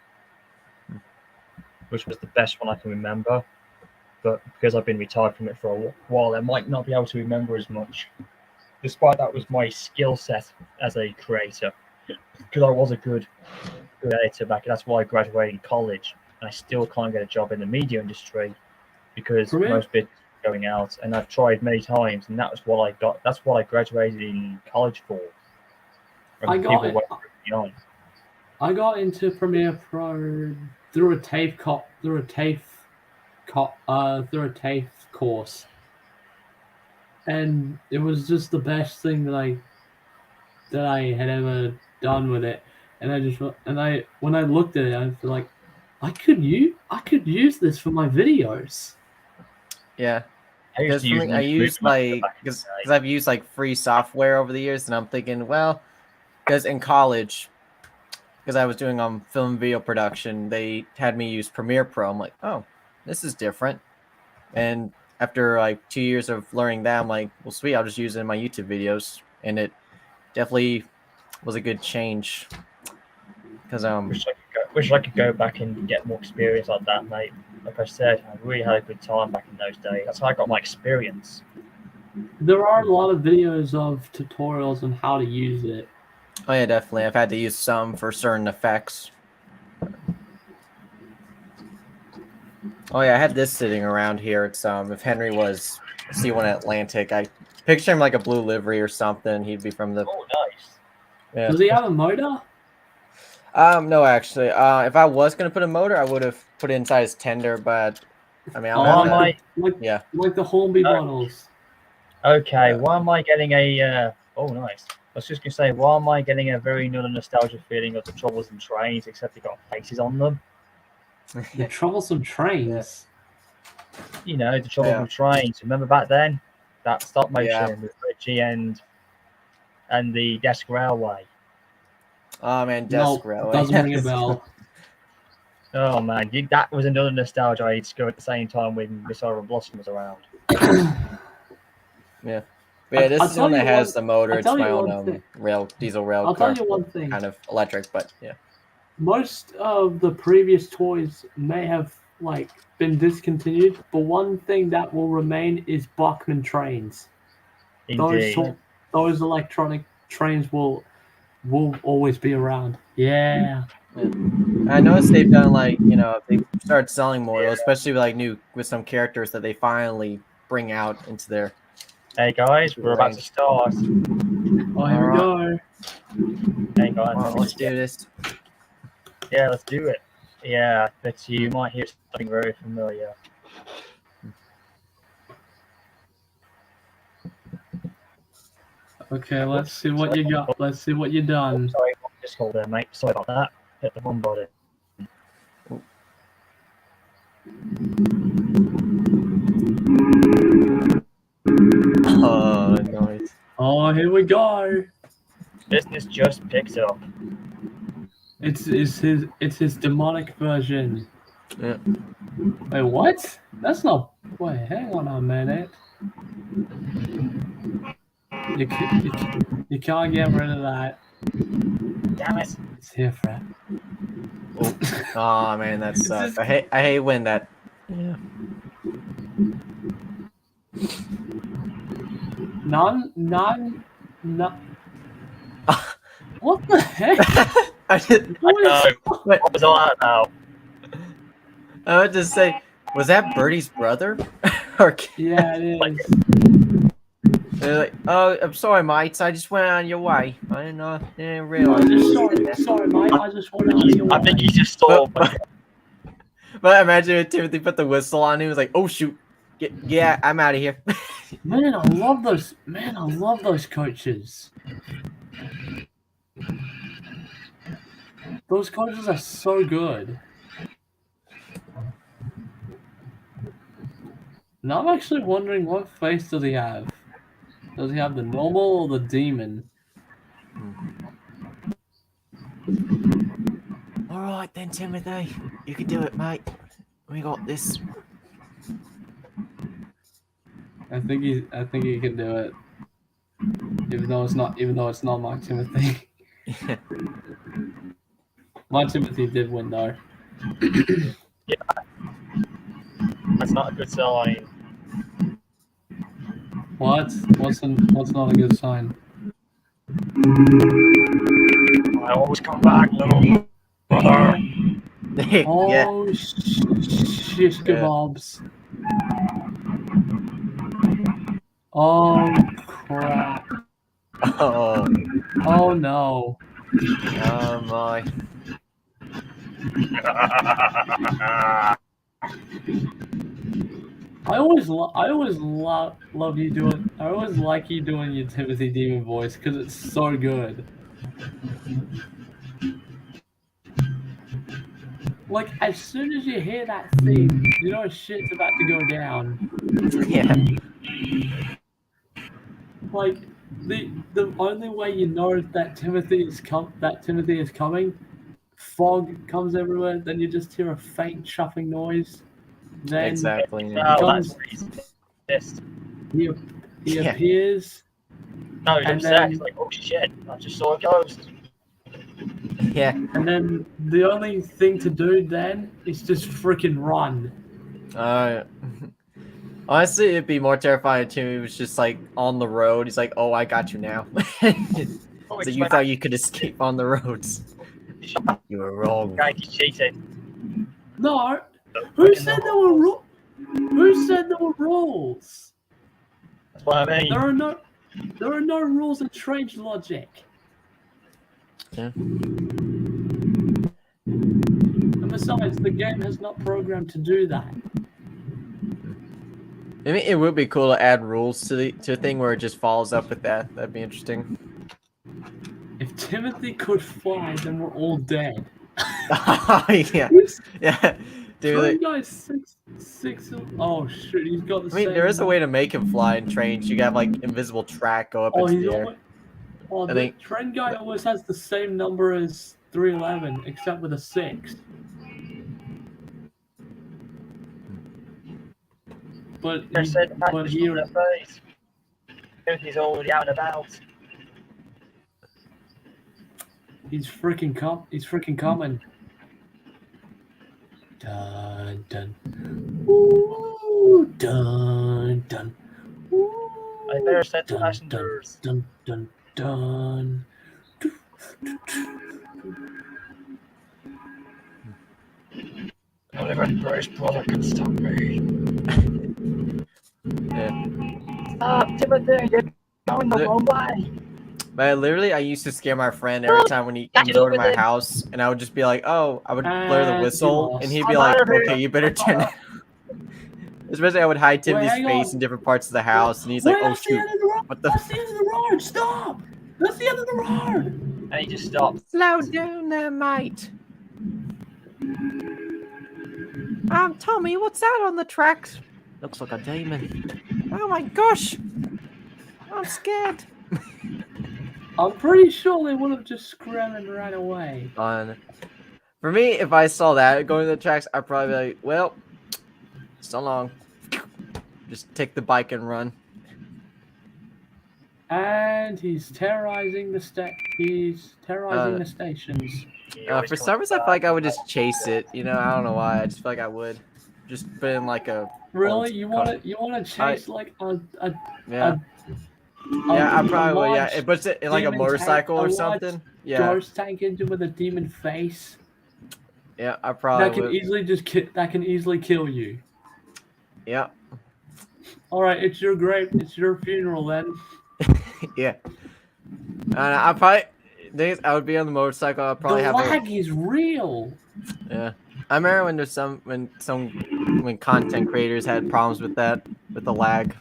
which was the best one I can remember. But because I've been retired from it for a while, I might not be able to remember as much. Despite that was my skill set as a creator, because I was a good editor back. That's why I graduated in college, and I still can't get a job in the media industry because Premiere? most bits are going out. And I've tried many times, and that was what I got. That's what I graduated in college for. I got it. On. I got into Premiere Pro through a TAFE course, and it was just the best thing that I had ever done with it. And when I looked at it, I was like, I could use this for my videos. Yeah. I used Because to for use me, I use like because I've used like free software over the years, and I'm thinking, well, because in college, because I was doing film and video production, they had me use Premiere Pro. I'm like, oh, this is different. And after like 2 years of learning that, I'm like, well, sweet, I'll just use it in my YouTube videos, and it definitely was a good change. Because wish I could go back and get more experience like that, mate. Like I said, I really had a good time back in those days. That's how I got my experience. There are a lot of videos of tutorials on how to use it. oh yeah, definitely. I've had to use some for certain effects. Oh yeah, I had this sitting around here. It's if Henry was C1 Atlantic, I picture him like a blue livery or something. He'd be from the. Oh, nice. Yeah. Does he have a motor? No, actually. If I was gonna put a motor, I would have put it inside his tender, but I mean, like yeah. the Hornby models. Okay, why am I getting a? Oh, nice. was just gonna say, why am I getting a very nostalgia feeling of the Troubles and Trains, except they got faces on them? The troublesome trains. You know, the Trouble with Trains. Remember back then? That stop motion with Richie and the Desk Railway. Oh man, No, Desk Railway. doesn't ring a bell. Oh man, that was another nostalgia I used to go at the same time when Miss Iron Blossom was around. Yeah. But yeah, this I'll is one tell that you has one- the motor. I'll It's tell my you own one thing. diesel rail I'll car. tell you one thing. Kind of electric, but yeah. Most of the previous toys may have like been discontinued, but one thing that will remain is Bachmann trains. Indeed. Those electronic trains will always be around. Yeah. I noticed they've done like, you know, they start selling more, especially with some characters that they finally bring out into their. Hey guys, we're about to start. Oh, here we go. Hang on, Well, let's do this. Yeah, let's do it. Yeah, but you might hear something very familiar. Okay, let's see what you got. Let's see what you done. Sorry, just hold there, mate. Sorry about that. Hit the wrong button. Oh, nice. Oh, here we go. Business just picks up. It's his demonic version. Yeah. Wait, what? That's not. Wait, hang on a minute. You can't get rid of that. Damn it! It's here, Fred. Oh man, that sucks. I hate when that. Yeah. None. What the heck? I did. I know. Wait, What was all that now? I would just say, was that Bertie's brother? Or Yeah, it is. they're like, oh, I'm sorry, mates. I just went on your way. I didn't know. Didn't I realize. just sorry, mate. I just want out of your I think way. he just saw. But imagine if Timothy put the whistle on. He was like, "Oh shoot, yeah, I'm out of here." Man, I love those. Man, I love those coaches. Those coaches are so good. Now I'm actually wondering what face does he have? Does he have the normal or the demon? All right then, Timothy, you can do it, mate. We got this. I think he can do it. Even though it's not my Timothy. My Timothy did win though. Yeah. That's not a good sign. What? What's not a good sign? I always come back, little brother. Yeah. Oh, shish kebabs. Oh, crap. Oh. Oh, no. Oh my. I always love you doing. I always like you doing your Timothy Demon voice because it's so good. Like as soon as you hear that theme, you know shit's about to go down. Yeah. Like the only way you know that Timothy is coming, fog comes everywhere. Then you just hear a faint chuffing noise. Then Exactly. No, comes- that's racist. he Yeah. appears. No, he's And upset. then- He's like, oh shit, I just saw a ghost. Yeah. And then the only thing to do then is just freaking run. Honestly, it'd be more terrifying too. He was just like on the road. He's like, "Oh, I got you now." Oh, So you thought you could escape on the roads? You were wrong. Guy, he's cheating. No, who said there were rules? Who said there were rules? That's what I mean. There are no rules in Trainz logic. Yeah. And besides, the game has not programmed to do that. I mean, it would be cool to add rules to a thing where it just follows up with that. That'd be interesting. Timothy could fly, then we're all dead. Yeah, yeah, dude. Train guy's six. Oh shit, he's got the I mean, same. there is a way to make him fly in Trainz. You got like invisible track go up Oh, into he's the air. almost. Oh, I the think. train guy almost has the same number as 311, except with a 6. But I he, said that but just he, on their face. Timothy's already out and about. he's freaking coming. Dun dun. Ooh, dun dun. Ooh, I better set the dun, passengers. Dun dun dun. Only my British brother can stop me. Yeah. Stop, Timothy! You're going the wrong way. But literally, I used to scare my friend every time when he comes over to my house, and I would just be like, "Oh," I would blare the And whistle, he and he'd lost. be I'm like, out of here. "Okay, you better turn." Especially, I would hide Timothy's hang face on. in different parts of the house, and he's Wait, like, "Oh that's the shoot, end of the road. what the?" That's the end of the road. Stop. That's the end of the road. And he just stopped. Slow down there, mate. Tommy, what's that on the tracks? Looks like a demon. Oh my gosh, I'm scared. I'm pretty sure they would have just screamed right away. For me, if I saw that going to the tracks, I'd probably be like, well, so long. Just take the bike and run. And he's terrorizing the He's terrorizing the stations. For some reason, I feel like I would just chase it. You know, I don't know why. I just feel like I would. Just put in like a. Really, you want to chase like a Yeah. a Yeah, I probably would. Yeah, large it puts it in like a demon motorcycle tank, or a large something. Yeah. ghost tank engine with a demon face Yeah, I that probably can would. easily kill you. Yeah. All right, it's your funeral then. Yeah. I probably. I would be on the motorcycle. I'd probably The have lag is real. Yeah. I remember when content creators had problems with that, with the lag.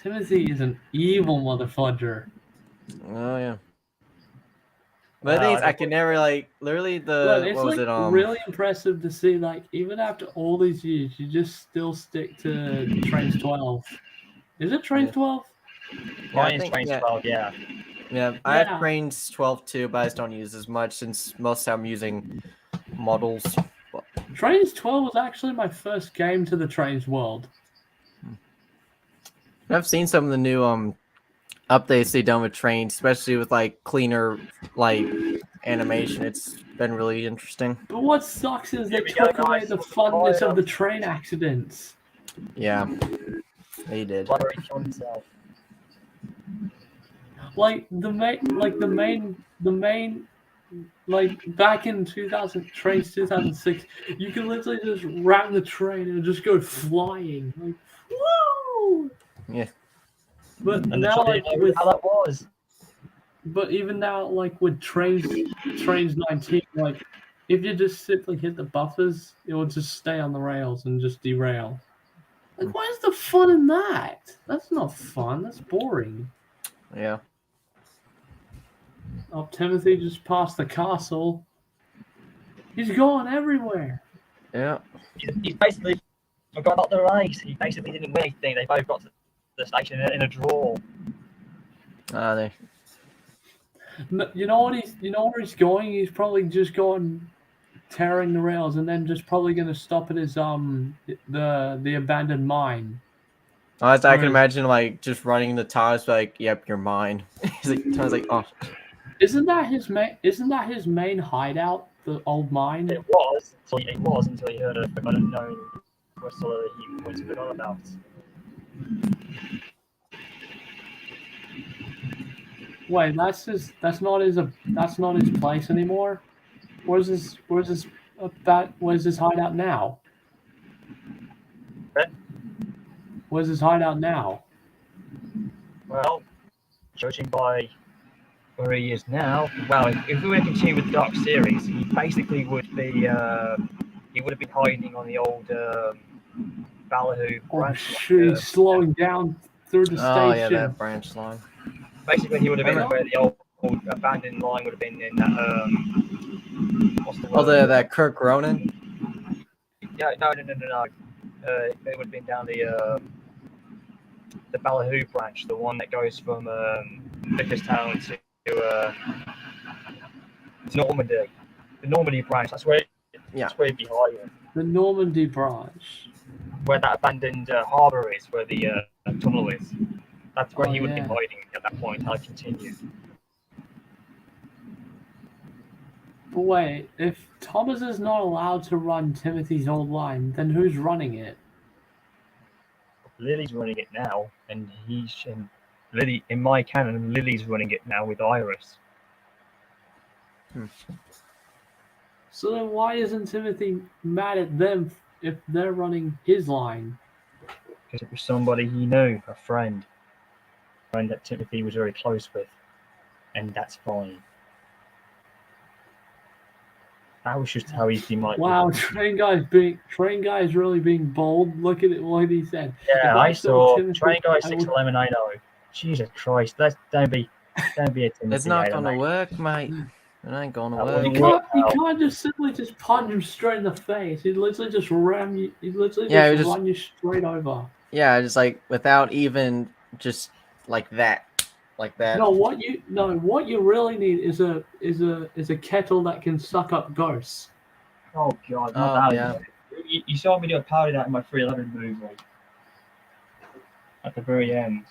Timothy is an evil motherfucker. Oh yeah. But the thing is, I can never like literally Look, it's what was like it? really impressive to see, like, even after all these years, you just still stick to Trainz 12. Is it Trainz 12? Mine's Trainz 12, yeah. Yeah, I have Trainz 12 too, but I just don't use as much since most of the time I'm using models. Trainz 12 was actually my first game to the Trainz world. I've seen some of the new updates they've done with Trainz, especially with like cleaner like animation. It's been really interesting. But what sucks is they took away the funness of the train accidents. Yeah, they did. Like the main, like back in Trainz 2006, you can literally just ram the train and just go flying. Like, woo! Yeah. But And now, like, with how that was. But even now, like with Trainz 19, like if you just simply hit the buffers, it will just stay on the rails and just derail. Like, where's the fun in that? That's not fun. That's boring. Yeah. Oh, Timothy just passed the castle. He's going everywhere. Yeah. He basically forgot about the race. He basically didn't win anything. They both got to the station in a draw. They. You know where he's going? He's probably just going tearing the rails and then just probably going to stop at his the abandoned mine. I can imagine like just running the tires like, yep, you're mine. He's like, oh. Isn't that his main hideout, the old mine? It was until he heard a forgotten known whistle that he was forgot about. Wait, that's not his place anymore. Where's his hideout now? What? Where's his hideout now? Well, judging by where he is now, well, if we were to continue with the Dark series, he basically would be he would have been hiding on the old Ballyhoo Oh branch. shoot, he's slowing down through the Oh yeah, station. that branch line. Basically, he would have been Remember- where the old abandoned line would have been in that. What's the word? Oh, that Kirk Ronan. Yeah, no. It would have been down the Ballyhoo branch, the one that goes from Vicarstown to Normandy. The Normandy branch. That's where. Yeah. That's where it'd be higher. The Normandy branch. Where that abandoned harbour is, where the tunnel is. That's where Oh, he would have been yeah. hiding at that point. I continue. But wait, if Thomas is not allowed to run Timothy's old line, then who's running it? Lily's running it now, and Lily, in my canon, Lily's running it now with Iris. So then why isn't Timothy mad at them if they're running his line? Because it was somebody he knew, a friend that Timothy was very close with, and that's fine. That was just how he might. Wow, Train Guy's really being bold. Look at it, what he said. Yeah, If I saw Timothy, Train Guy I 61180. Jesus Christ, don't be a Timothy. It's not hater, gonna mate. work, mate. It ain't gonna That work. wouldn't You can't just simply just punch him straight in the face. He literally just ram you. He literally Yeah, just he just- run you straight over. Yeah, just like without even just like that. No, what you really need is a kettle that can suck up ghosts. Oh God, Oh, not that. yeah. You saw me do a parody of that in my 311 movie. At the very end.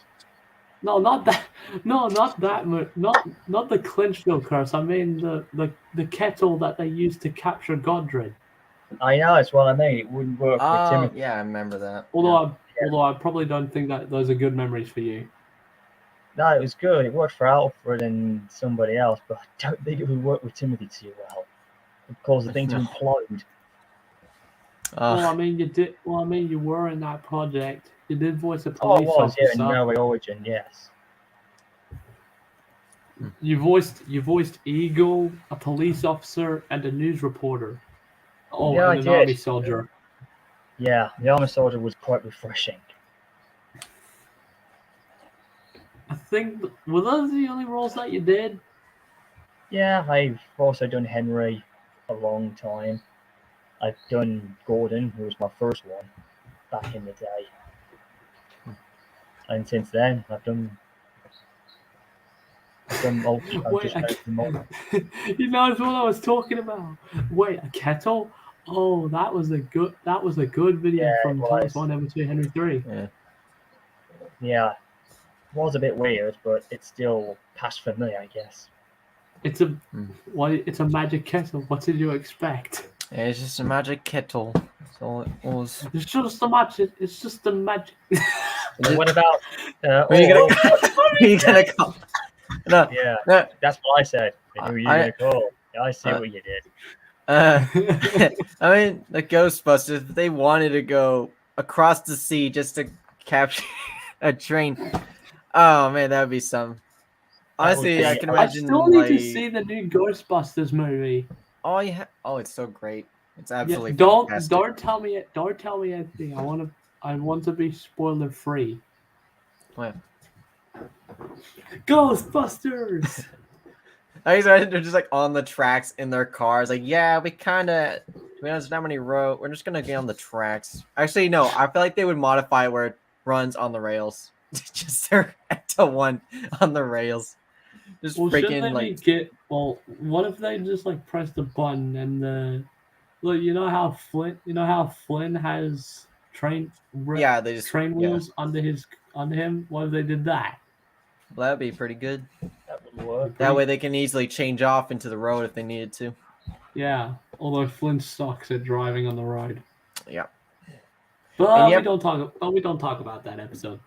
No, not that. No, not that. Not the Clinchville curse. I mean the kettle that they used to capture Godred. I know, it's what I mean. It wouldn't work with Oh, Timothy. yeah, I remember that. Although I probably don't think that those are good memories for you. No, it was good. It worked for Alfred and somebody else, but I don't think it would work with Timothy too well. It caused the thing to No. implode. Well, I mean, you did. Well, I mean, you were in that project. You did voice a Oh, it police was, yeah, officer. in Railway Origin, yes. You voiced Eagle, a police officer, and a news reporter. Oh, Yeah, and I an did. army soldier. Yeah, the Army Soldier was quite refreshing. I think were those the only roles that you did? Yeah, I've also done Henry a long time. I've done Gordon, who was my first one back in the day. And since then, I've done Wait, you know what I was talking about? Wait, a kettle? Oh, that was a good video Yeah, from it Thomas was. 1, Ever 2, Henry 3. Yeah, it was a bit weird, but it's still passed for me, I guess. It's a it's a magic kettle. What did you expect? Yeah, it's just a magic kettle. That's all it was. It's just a magic. It's just a magic. What about? Who are you gonna? Who are you gonna call? No, Yeah, no. that's what I said. Who are you gonna call? Yeah, I see what you did. I mean, the Ghostbusters, if they wanted to go across the sea just to capture a train. Oh man, that would be some. Honestly, I can I imagine. still need to see the new Ghostbusters movie. Oh yeah! Oh, it's so great. It's absolutely Don't tell me anything. I want to be spoiler free. What? Ghostbusters. They're just like on the tracks in their cars. Like, yeah, we kind of. To be honest, not many road. We're just gonna get on the tracks. Actually, no. I feel like they would modify it where it runs on the rails. Just they're to one on the rails. Just freaking like. What if they just like press the button and look? You know how Flynn has train wheels under him. What if they did that? Well, that'd be pretty good. That would work. That way they can easily change off into the road if they needed to. Yeah, although Flynn sucks at driving on the road. Yeah. But we don't talk about that episode.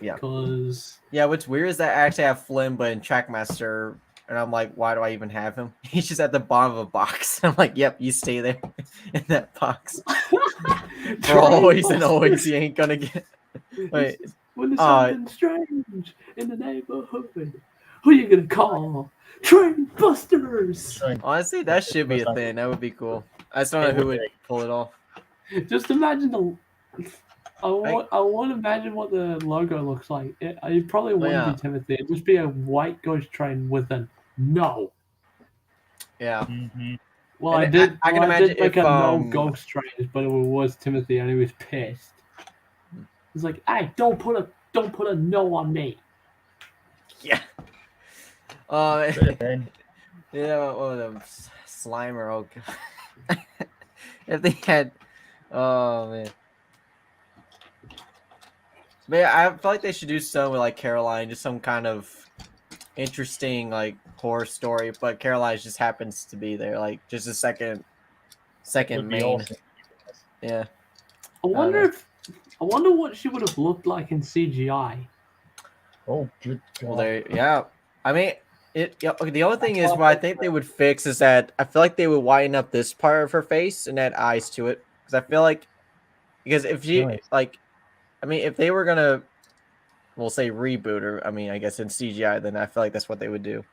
Yeah. Because what's weird is that I actually have Flynn, but in Trackmaster, and I'm like, why do I even have him? He's just at the bottom of a box. I'm like, yep, you stay there in that box. For always and always, you ain't gonna get. Wait. When there's something strange in the neighborhood, who are you gonna call? Train Busters. Honestly, that should be a thing. That would be cool. I just don't know who would pull it off. Just imagine I want to imagine what the logo looks like. It probably wouldn't yeah. be Timothy. It'd just be a white ghost train with a no. Yeah. Mm-hmm. Well, And I did. I can I imagine did make if a no ghost trains, but it was Timothy, and he was pissed. He's like, "Hey, don't put a no on me." yeah. Could have been. You know, one of them Slimer. Oh god. If they had, oh man. But yeah, I feel like they should do some with like Caroline, just some kind of interesting like horror story. But Caroline just happens to be there, like just a second Would be main. awesome. Yeah. I don't wonder know. I wonder what she would have looked like in CGI. Oh, good Well, God. there. Yeah. I mean, it. Yeah, okay, the only thing is, what I think they would fix is that I feel like they would widen up this part of her face and add eyes to it, because I feel like if she Nice. like, I mean, if they were gonna, we'll say reboot her. I mean, I guess in CGI, then I feel like that's what they would do.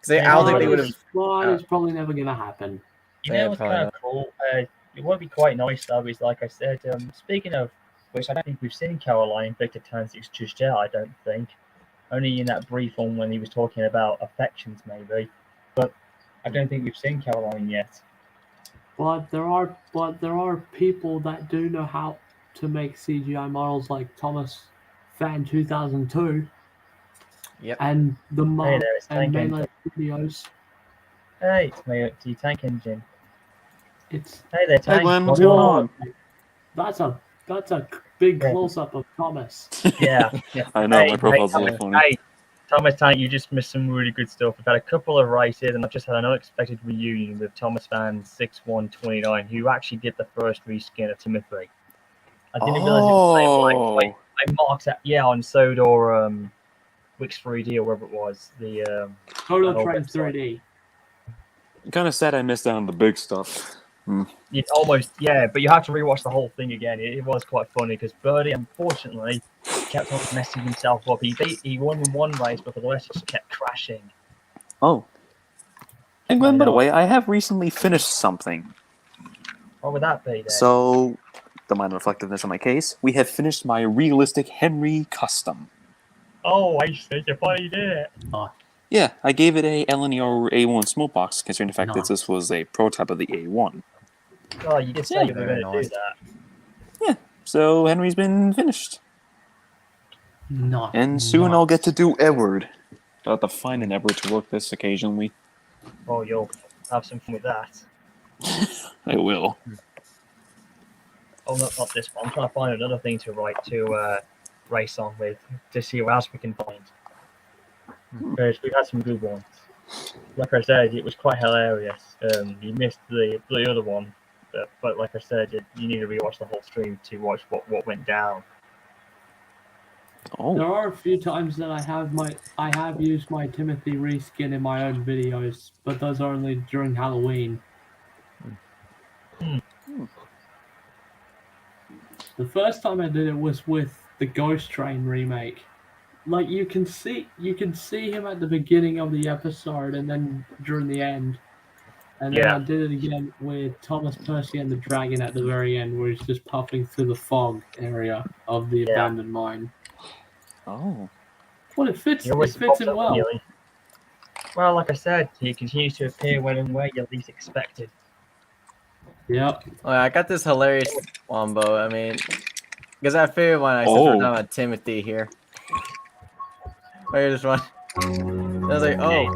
Because I don't think they would have. It's probably never gonna happen. You Yeah, know what's probably kind not. of cool? It would be quite nice though. Is like I said. Speaking of which, I don't think we've seen Caroline Victor Tanzik's just yet. I don't think. Only in that brief one when he was talking about affections, maybe. But I don't think we've seen Caroline yet. But there are people that do know how to make CGI models, like Thomas Fan 2002 Yep. and the Hey Mark there, it's and Tank Mainland Engine. Studios. Hey, it's me, the Tank Engine. It's Hey there, Tank. Hey Glenn, what's going on? That's a big Yeah. close up of Thomas. Yeah. I know, my Hey, profile's hey, really funny. Hey, Thomas Tank, you just missed some really good stuff. We've had a couple of races, and I've just had an unexpected reunion with Thomas Fan 6129, who actually did the first reskin of Timothy. I didn't realize it was the same. I marked that, yeah, on Sodor Wix 3D or wherever it was. The Total that old Trainz website. 3D. I'm kind of sad I missed out on the big stuff. It's almost, yeah, but you have to rewatch the whole thing again. It was quite funny because Bertie, unfortunately, kept on messing himself up. He won in one race, but for the rest, he just kept crashing. Oh. And Glenn, by the know. way, I have recently finished something. What would that be then? So, the minor reflectiveness on my case, we have finished my realistic Henry custom. Oh, I see. You finally did it. Yeah, I gave it a LNER A1 smokebox, considering the fact that Nice. this was a prototype of the A1. Oh, you did say Yeah, you were very going to nice. do that. Yeah, so Henry's been finished. Not. And soon I'll get to do Edward. I'll have to find an Edward to work this occasionally. Oh, you'll have some fun with that. I will. Oh, not this one. I'm trying to find another thing to write to race on with to see what else we can find. Because we've had some good ones. Like I said, it was quite hilarious. You missed the other one, but like I said, you need to rewatch the whole stream to watch what went down. Oh. There are a few times that I have used my Timothy reskin in my own videos, but those are only during Halloween. The first time I did it was with the Ghost Train remake. Like you can see him at the beginning of the episode and then during the end. And then Yeah. I did it again with Thomas, Percy and the Dragon at the very end, where he's just puffing through the fog area of the abandoned mine. Oh. Well, it fits He always him pops up well. really. Well, like I said, he continues to appear when and where you least expect it. Yep. Oh, I got this hilarious wombo. I mean, because I figured when I said we're talking about Timothy here. Here's one. I was like, oh,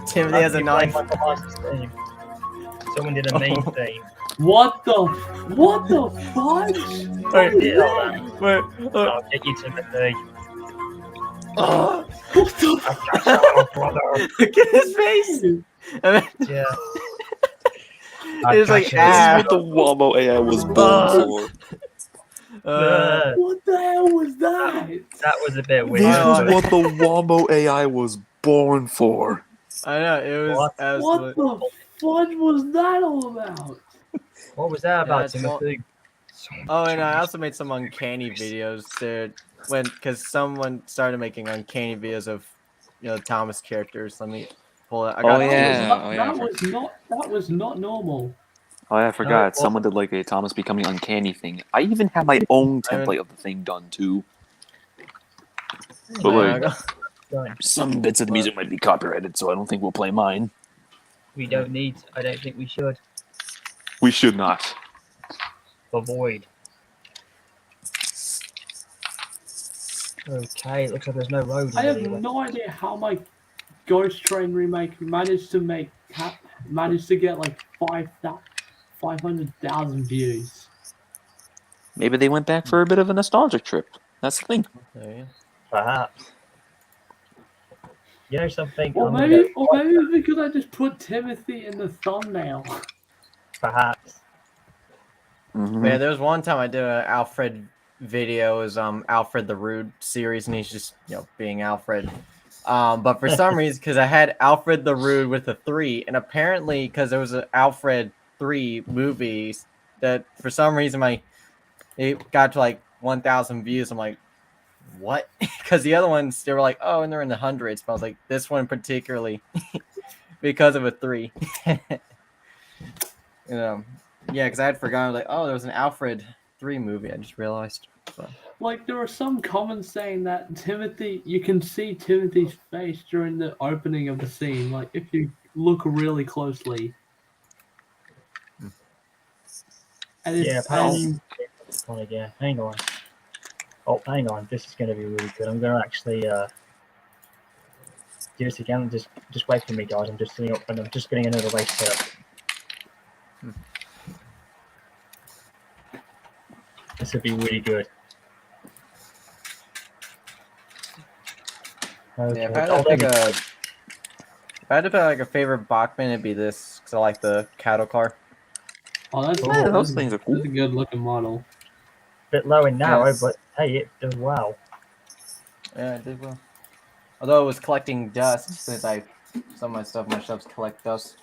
Timothy has a knife. Someone did a main thing. What the fudge? Wait, What is that? I'll get you Timothy. Oh, What the I got you, brother. look at his face. I mean, Yeah. it's like This is what the Wombo AI was born for. What the hell was that? That was a bit weird. This was but- what the Wombo AI was born for. I know it was What? absolutely. What the fudge was that all about? What was that about, it's Timothy? Oh, and I also made some uncanny videos there because someone started making uncanny videos of Thomas characters. Let me pull it. I got Oh, yeah. That was not normal. Oh, I forgot. well- Someone did like a Thomas Becoming Uncanny thing. I even have my own I mean- template of the thing done too. But Anyway, like, Fine. some bits of the music might be copyrighted, so I don't think we'll play mine. We don't need. I don't think we should We should not. avoid. Okay, it looks like there's no road. I have anywhere. no idea how my Ghost Train remake managed to get like 500,000 views. Maybe they went back for a bit of a nostalgic trip. That's the thing. There you go. Perhaps. You know something? Or I'm gonna maybe go- because I just put Timothy in the thumbnail. Perhaps. Mhm. Yeah, there was one time I did an Alfred video. It was Alfred the Rude series, and he's just being Alfred. But for some reason, because I had Alfred the Rude with a 3, and apparently because there was an Alfred 3 movie, that for some reason it got to like 1,000 views. I'm like, what? Because the other ones they were like, oh, and they're in the hundreds. But I was like, this one particularly because of a 3. Yeah, because I had forgotten. Like, oh, there was an Alfred 3 movie. I just realized. So. Like there were some comments saying that you can see Timothy's face during the opening of the scene. Like if you look really closely. And Yeah, it's apparently. Yeah, hang on. Oh, hang on. This is going to be really good. I'm going to actually do this again. Just wait for me, guys. I'm just setting up, and I'm just getting another race set up. This would be really good. Okay. Yeah, if I had to pick like a favorite Bachman, it'd be this because I like the cattle car. Oh, that's Yeah, those things are cool. That's a good looking model. Bit low and narrow, Yes. but hey, it does well. Yeah, it did well. Although it was collecting dust, since some of my stuffs collect dust.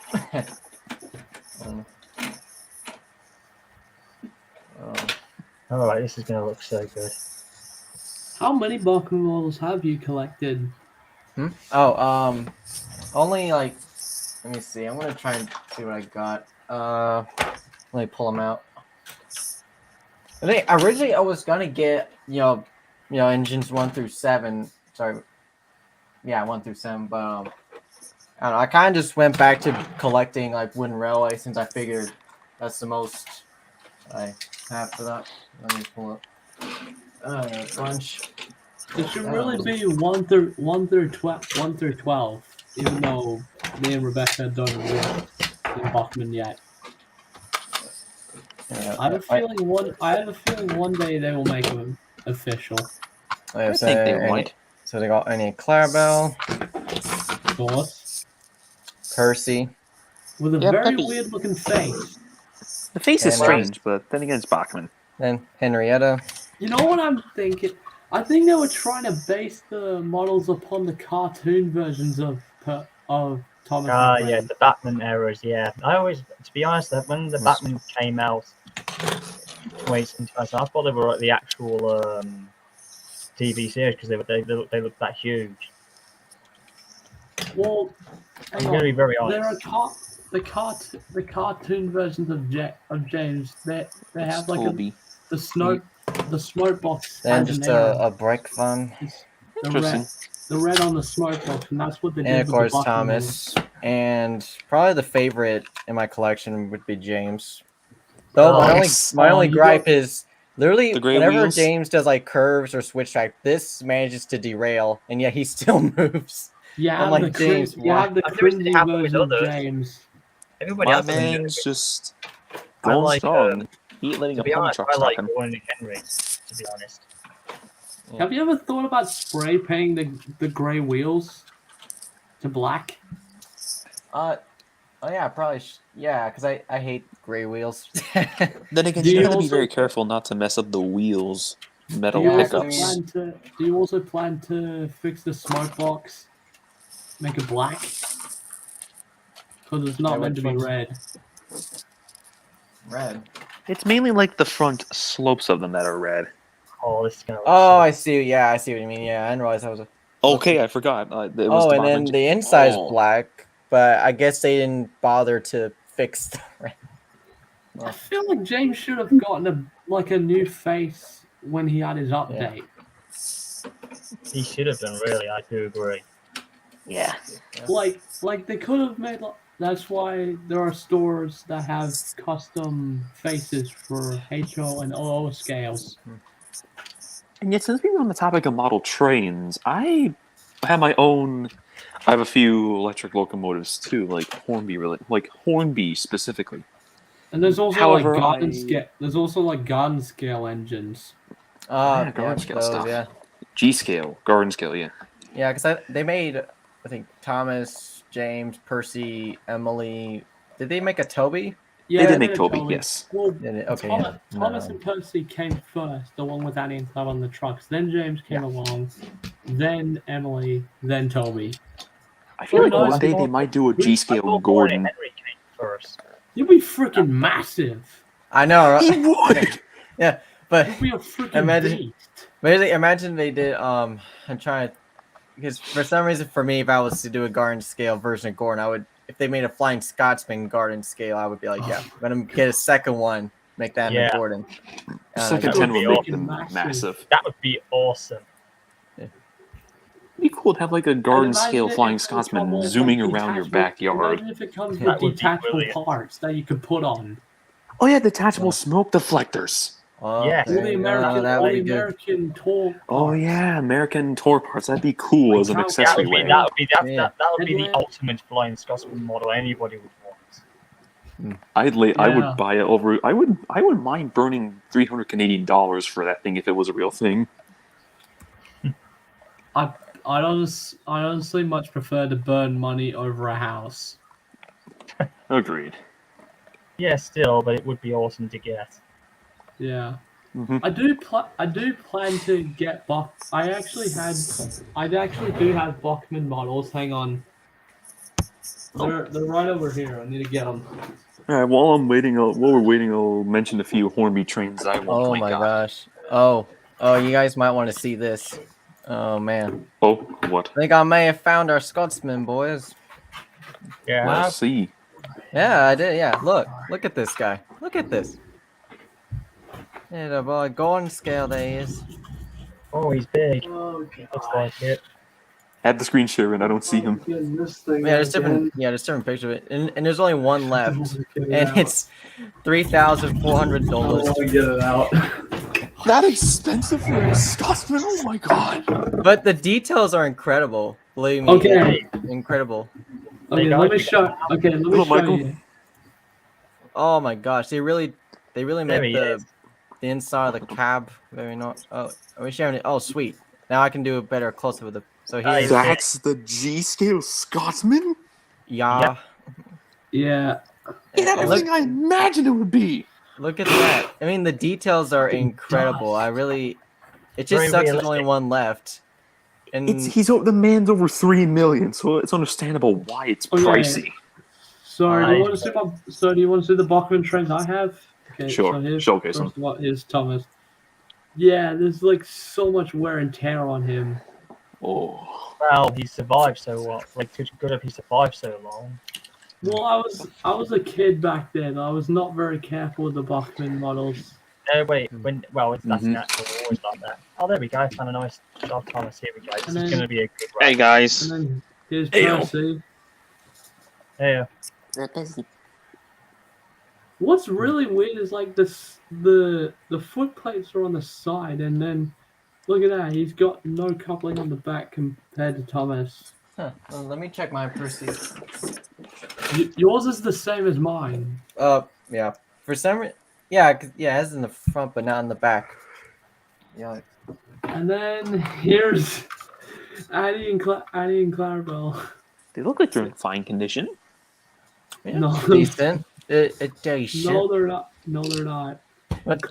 All right, this is going to look so good. How many Bachman models have you collected? Only like, let me see. I'm gonna try and see what I got. Let me pull them out. I think originally I was gonna get engines 1 through 7. Sorry, yeah, 1 through 7. But I don't know. I kind of just went back to collecting like wooden railway since I figured that's the most I have for that. Let me pull up. Bunch. It should really be 1 through 12, even though me and Rebecca don't agree in Bachman yet. Yeah, I have a feeling one day they will make them official. I I think they might. So they got any Clarabelle, Of course. Percy, With a Yeah, very Peppy. weird looking face. The face is And, strange, but then again, it's Bachman. then Henrietta. You know what I'm thinking? I think they were trying to base the models upon the cartoon versions of Thomas. Ah, and yeah, Friends. the Batman errors. Yeah, I always, to be honest, that when the Batman came out, I thought they were like the actual TV series because they look that huge. Well, I'm hang going to be on. very There honest. are the cartoon versions of James. They have like Colby. the smoke box. Then has just an arrow. a brick fun. Interesting. The red on the smoke box, and that's what they did. And of with course the Bachman model. Thomas. And probably the favorite in my collection would be James. Though Nice. my only You gripe got- is literally The gray whenever wheels? James does like curves or switch track, this manages to derail, and yet he still moves. You I'm have like, the James, you why? have the I've never seen it cringy happen with version of others. James. Everybody My else doesn't do man's it. just I going like, strong. He ain't letting To a be pony honest, truck I stop like him. Gordon and Henry. To be honest. Have you ever thought about spray painting the gray wheels to black? Oh yeah, probably. Yeah, because I hate gray wheels. Then again, Do you you gotta be also- very careful not to mess up the wheels' metal Do you, Yeah, also I mean- pickups. do you also plan to fix the smoke box? Make it black? Because it's not Yeah, meant to which be one's- red. Red. It's mainly like the front slopes of them that are red. Oh, this is gonna. Look Oh, so I see. Yeah, I see what you mean. Yeah, I didn't realize that was a. Okay, I forgot. It was Oh, the and then bottom- the inside's Oh. black, but I guess they didn't bother to fix the red. I feel like James should have gotten a new face when he had his update. He should have done, really. I do agree. Yeah. Like they could have made. That's why there are stores that have custom faces for HO and OO scales. And yet, since we're on the topic of model trains, I have my own. I have a few electric locomotives too, like Hornby specifically. And there's also However, like garden scale. There's also like garden scale engines. Garden scale those, stuff. Yeah, G scale, garden scale, yeah. yeah, because they made, I think, Thomas, James, Percy, Emily. Did they make a Toby? Yeah, They did make Toby, yes. Well, Did it? Okay, Thomas and Percy came first, the one with Annie and Clara on the trucks. Then James came along, then Emily, then Toby. I feel like no, one day they might do a G scale Gordon. Henry came first. You'd be freaking massive. I know, right? He would. Yeah, but You'd be a freaking Imagine- beast. imagine they did. I'm trying to, because for some reason, for me, if I was to do a garden scale version of Gordon, I would. If they made a Flying Scotsman garden scale, I would be like, yeah, I'm gonna get a second one, make that into Gordon. Second that would 10 be would make awesome. them massive. That would be awesome. It'd be cool to have like a garden And imagine scale if Flying it comes Scotsman with, zooming like, around your detachable- backyard. Imagine if it comes That with would be detachable brilliant. parts that you could put on. Oh yeah, detachable smoke deflectors. Oh, Yes. there All the you go. American, That all would the be good. American tour. Oh parts. yeah, American tour parts. That'd be cool as an Like, That accessory would be way. that would be that, Yeah. that would be the Headlamp. ultimate Flying Scotsman model anybody would want. I Yeah. would buy it over. I wouldn't mind burning $300 Canadian for that thing if it was a real thing. I honestly much prefer to burn money over a house. Agreed. Yeah, still, but it would be awesome to get. Yeah. Mhm. I do plan to get I actually do have Bachmann models. Hang on. They're right over here. I need to get them. All right. While we're waiting, I'll mention a few Hornby trains I want. Oh my gosh. Oh, you guys might want to see this. Oh man. Oh, what? I think I may have found our Scotsman, boys. Yeah. Let's see. Yeah, I did. Yeah, look at this guy. Look at this. Yeah, the boy, Gordon scale there he is. Oh, he's big. Oh, Looks like it. Add the screen share, and I don't see him. This thing Yeah, there's different pictures of it, and there's only one left, and it's $3,400. to get it out. That expensive for a Scotsman? Oh my god! But the details are incredible. Believe me. Okay. Incredible. Okay, let me show. Okay, let me Hello, show Michael. you. Oh my gosh, they really There made he is. the inside of the cab very nice. Oh, are we sharing it? Oh, sweet. Now I can do a better close up with the. So here's That's the G scale Scotsman? yeah. Yeah. It had Look- everything I imagined it would be. Look at that. I mean, the details are incredible. does. I really. It Very just sucks there's only realistic. one left. And The man's over 3 million, so it's understandable why it's Okay. pricey. Sorry, do you I- want to see do you want to see the Bachmann trains I have? Okay, Sure, so here's, showcase first of all, here's Thomas. Yeah, there's like so much wear and tear on him. Oh, Well, he survived so well. Like, too good if he survived so long. Well, I was a kid back then. I was not very careful with the Bachmann models. No, wait. That's Mhm. natural. Always like that. Oh, there we go. Found a nice shot, Thomas. Here we go. This And is then- going to be a good hey run. guys. And then here's Ew. Percy. Yeah. What's really weird is like the foot plates are on the side, and then look at that. He's got no coupling on the back compared to Thomas. Huh. Well, let me check my Percy. Yours is the same as mine. Yeah. For some reason, yeah, it has in the front, but not in the back. Yeah. And then here's Addie and Clarabelle. They look like they're in fine condition. Yeah, No. decent. Decent. No, they're not. No, they're not. But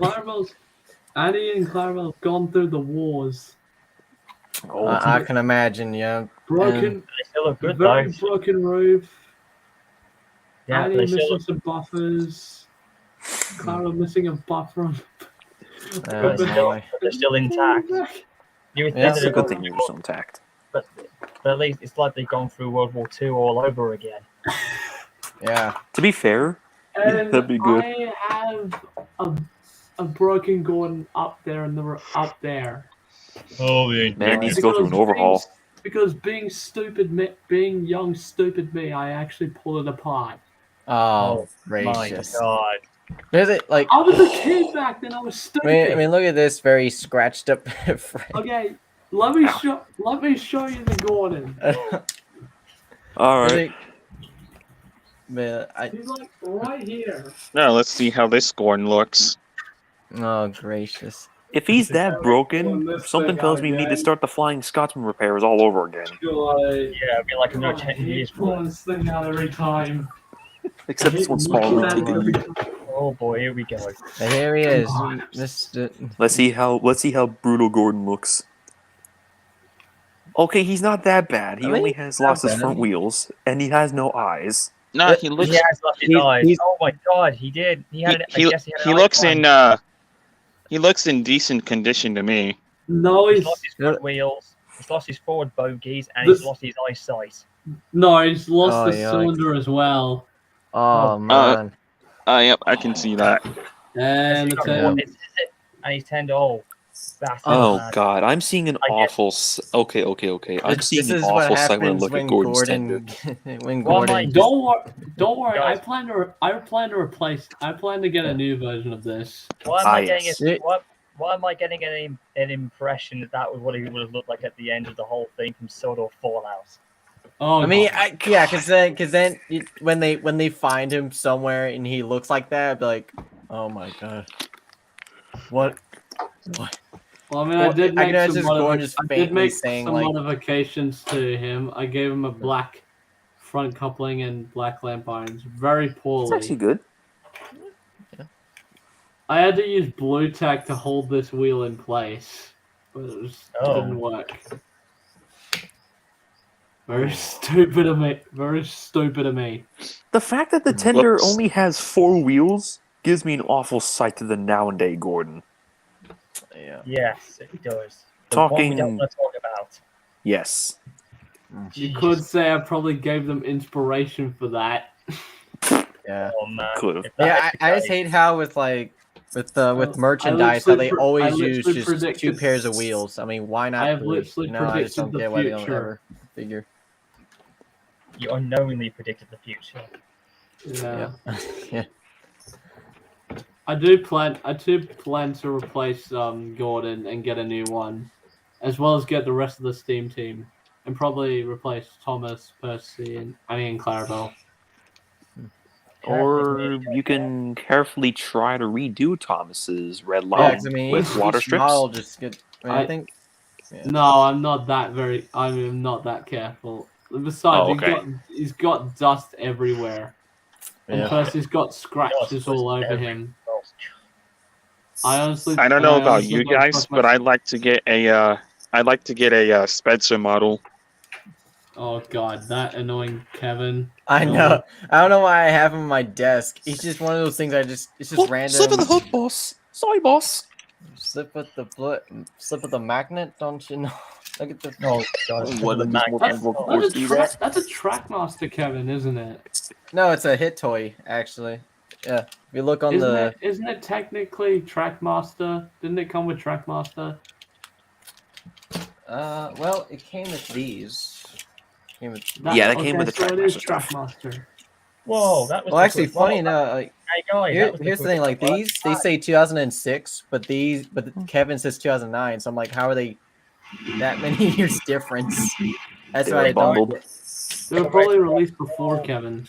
Addie and Clarabelle have gone through the wars. Oh, I can imagine. Yeah. Broken, They still look good, very though. broken roof. Yeah, Addie they still missing look some buffers. Clara missing a buffer on. good. They're still intact. You would think Yeah, that's that a it good would- thing you were so intact. but at least it's like they've gone through World War II all over again. Yeah. To be fair, And That'd be good. I have a broken Gordon up there up there. Oh, the Man needs to go through an overhaul. Because being young stupid me, I actually pulled it apart. Oh, my gracious. God. Is it like? I was a kid back then. I was stupid. I mean, look at this very scratched up. Friend. Okay, let me show you the Gordon. All Is right. it- Man, He's like right here. Now let's see how this Gordon looks. oh gracious. If he's that Pulling broken, this something thing tells out me we need to again. start the Flying Scotsman repairs all over again. Like, Yeah, it'd be like another 10 years. pulling this thing out every time. Except this one's smaller. We take it every time. Oh boy, here we go. And here he is. God. Let's see how brutal Gordon looks. Okay, he's not that bad. He I mean, only has not lost his bad. front wheels, and he has no eyes. No, he looks. He has lost his eyes. Oh my God, he did. He had. I guess he had. He an looks icon. in. He looks in decent condition to me. No, He's he's lost his front wheels. He's lost his forward bogies, and This- he's lost his eyesight. he's lost Oh, the yikes. cylinder as well. Oh man. Yep, I can see that. And He's got yeah. one- and he's turned old. Bastard, Oh man. God, I'm seeing an I get- awful. Okay. I'm This seeing an is what awful sight when I happens look when at Gordon's Gordon. tender. when Well, Gordon. my- Don't worry. I Guys. plan to replace. I plan to get a new version of this. Why am I yes. getting why am I getting an impression that was what he would have looked like at the end of the whole thing from Sodor Fallout? Oh, I mean, God. yeah, because then when they find him somewhere and he looks like that, I'd be like, oh my god, what? Well, I mean, I Well, did I can make imagine some, Gordon just I did faintly make saying, some like- modifications to him. I gave him a black front coupling and black lamp irons. Very It's poorly. actually good. I had to use blue tack to hold this wheel in place, but it didn't work. Very stupid of me. Very stupid of me. The fact that the tender Whoops. only has 4 wheels gives me an awful sight to the now-and-day Gordon. Yeah. Yes, it does. The one we Talking- don't want to talk about. Yes. You could say I probably gave them inspiration for that. Yeah. Oh man. Could've. If that Yeah, is the I just case- hate how with merchandise how they always use just 2 pairs of wheels. I mean, why I not have 3? literally I just don't predicted the get why they don't future. ever figure. You unknowingly predicted the future. Yeah. Yeah. I do plan to replace Gordon and get a new one, as well as get the rest of the Steam team, and probably replace Thomas, Percy, and Clarabelle. Or you can carefully try to redo Thomas's red Yeah, line 'cause I mean, with water each strips. model just get. I I- think. Yeah. No, I'm not that careful. Besides, Oh, okay. he's got dust everywhere, and Yeah. Percy's got scratches all over him. I honestly, I don't know and about honestly you don't guys, trust but my- I'd like to get a Spencer model. Oh God, that annoying Kevin. I know. I don't know why I have him on my desk. He's just one of those things. It's just random. Slip of the hook, boss. Sorry, boss. Slip with the magnet. Don't you know? Look at the. Oh god. What the is mag- more That's, Handbook oh, Force that's, a do track, that? that's a Trackmaster Kevin, isn't it? No, it's a hit toy actually. Yeah. If you look on Isn't it technically Trackmaster? Didn't it come with Trackmaster? well, it came with these. Came with. Yeah, that came with the so it is Trackmaster stuff. Trackmaster. Whoa, that was Well, actually, quick- funny well, enough, like Hey guys, that was here's the quick thing. Like one. these say 2006, but Kevin says 2009. So I'm like, how are they that many years difference? That's They why were I don't. bundled. They were probably released before Kevin.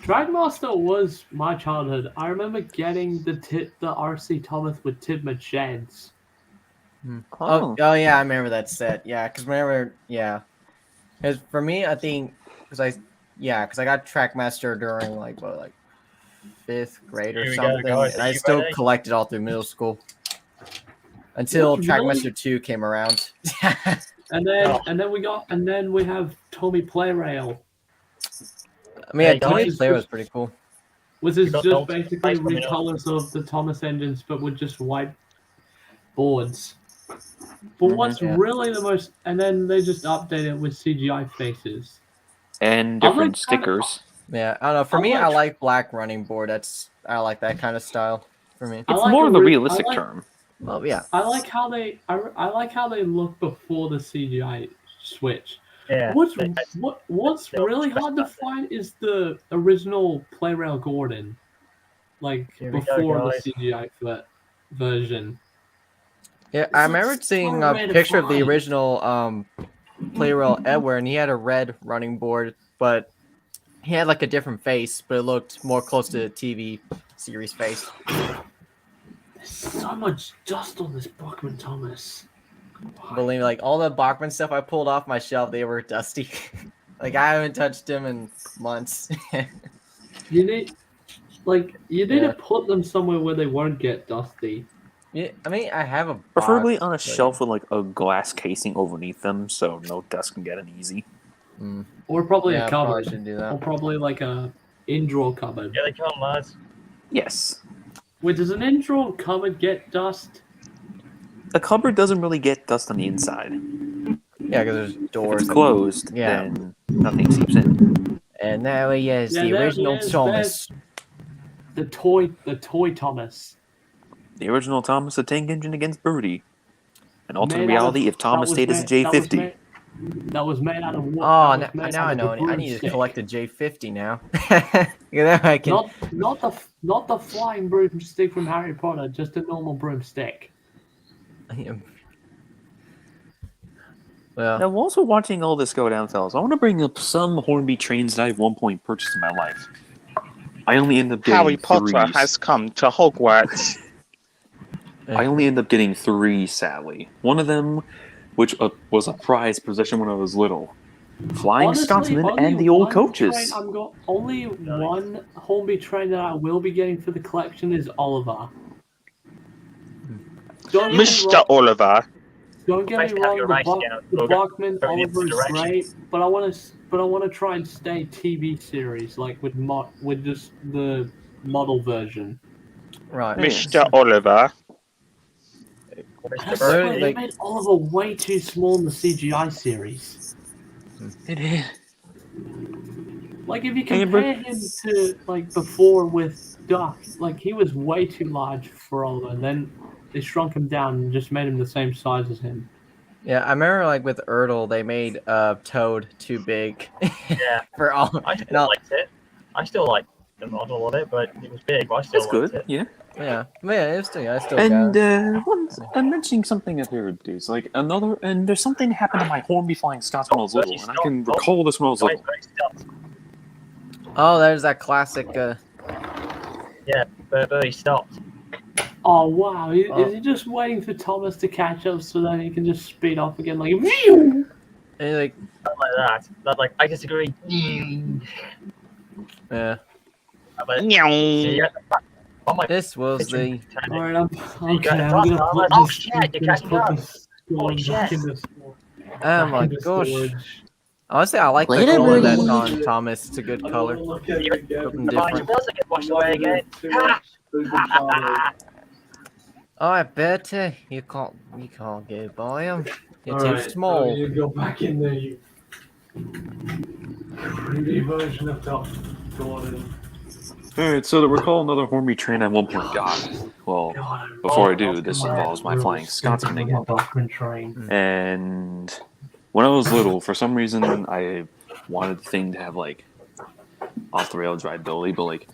Trackmaster was my childhood. I remember getting the RC Thomas with Tidman sheds. Oh yeah, I remember that set. Yeah, because because for me, I think because I got Trackmaster during like 5th grade or Here we go, something, guys. and Are I you still ready? collected all through middle school until What, Trackmaster really? 2 came around. And then we have Tommy Playrail, I mean, Hey, yeah, Tony guys, Player just- was pretty cool. which is We got just Dalton basically Price coming up. recolors of the Thomas engines, but with just white boards. But what's Yeah. really the most, and then they just update it with CGI faces. and I different like stickers. Yeah, I don't know. For I me, I like- like black running board. I like that kind of style. For me, I It's like more of the ori- I realistic like- term. well, yeah. I like how they look before the CGI switch. Yeah. What's they'll really stress hard to about it. find is the original Playrail Gordon, like Here we go, before the guys. CGI version. Yeah, I It's remember so seeing a rare to picture of the find. original Playrail Edward, and he had a red running board, but he had like a different face, but it looked more close to the TV series face. There's so much dust on this Bachman Thomas. Believe me, like all the Bachman stuff I pulled off my shelf, they were dusty. Like I haven't touched them in months. You need Yeah. to put them somewhere where they won't get dusty. Yeah, I mean, I have a Preferably box, on a but- shelf with like a glass casing underneath them, so no dust can get in easy. Mm. Or probably Yeah, a I probably cupboard. should do Or that. probably like a in-drawer cupboard. Here they come, lads. Yes. Wait, does an in-drawer cupboard get dust? A cupboard doesn't really get dust on the inside. Yeah, because there's If doors. it's closed, Yeah. then nothing seeps in. And there he is, Yeah, the there he original is, Thomas. The toy Thomas. The original Thomas the Tank Engine against Bertie. An alternate Made out of- reality if Thomas that was stayed as a made- that was J50. made- That was made out of wood. Oh, that was made now out I of know. a I need to broomstick. collect a J50 now. Yeah, I can. Not the flying broomstick from Harry Potter, just a normal broomstick. Well, Now, whilst we're watching all this go down, fellas, I want to bring up some Hornby trains that I at one point purchased in my life. I only end up getting Harry Potter three. has come to Hogwarts. I only end up getting three, sadly. One of them, which was a prized possession when I was little. Flying Honestly, Scotsman only and the old one coaches. train only one Hornby train that I will be getting for the collection is Oliver. Don't get me Mr. wrong- Oliver. Don't get Nice me to have wrong, your the, rice Bach- down. the Go- Bachman go in the Oliver is direction. great, but I want to try and stay TV series, like with just the model version. right. Yes. Mr. Oliver. I Mr. swear, Bertie, they like- made Oliver way too small in the CGI series. It is. Like if you Hey, compare him to like before with Duck, like he was way too large for Oliver, and then they shrunk him down and just made him the same size as him. Yeah, I remember like with Ertl, they made Toad too big. Yeah. For all. I and still all- liked it. I still like the model of it, but it was big. But I still That's liked good, it. yeah. Yeah, it's still, I still And got it. I'm mentioning something up here, dudes. Like another, and there's something that happened to my Hornby Flying Scots when I was little, and I can recall this when I was Right, little. right, stopped. Oh, there's that classic. Yeah, but he stopped. Oh wow! Oh. Is he just waiting for Thomas to catch up so that he can just speed off again? Like, phew! And like, Not like that. Not like I disagree. yeah, But Meow. see, you got the front- oh my this was the. turn it. All right, I'm You okay. got it I'm crossed, gonna put Thomas. Oh, this. shit, I'm you're gonna catching put up. this Holy back shit. in the- Oh back my in the gosh! storage. Honestly, I like the Later, color that's buddy. on Thomas. It's a good I don't color. wanna look at it again. Something The different. does get washed away again. Ha! Oh, I bet you can't go by him. You're too Alright, small. You go back in there, you 3D version of Gordon. Alright, so to recall another Hornby train I at one point got. Well, before I do, this involves my Flying Scotsman again. Bachman train. And when I was little, for some reason, I wanted the thing to have like off the rail drivability. But like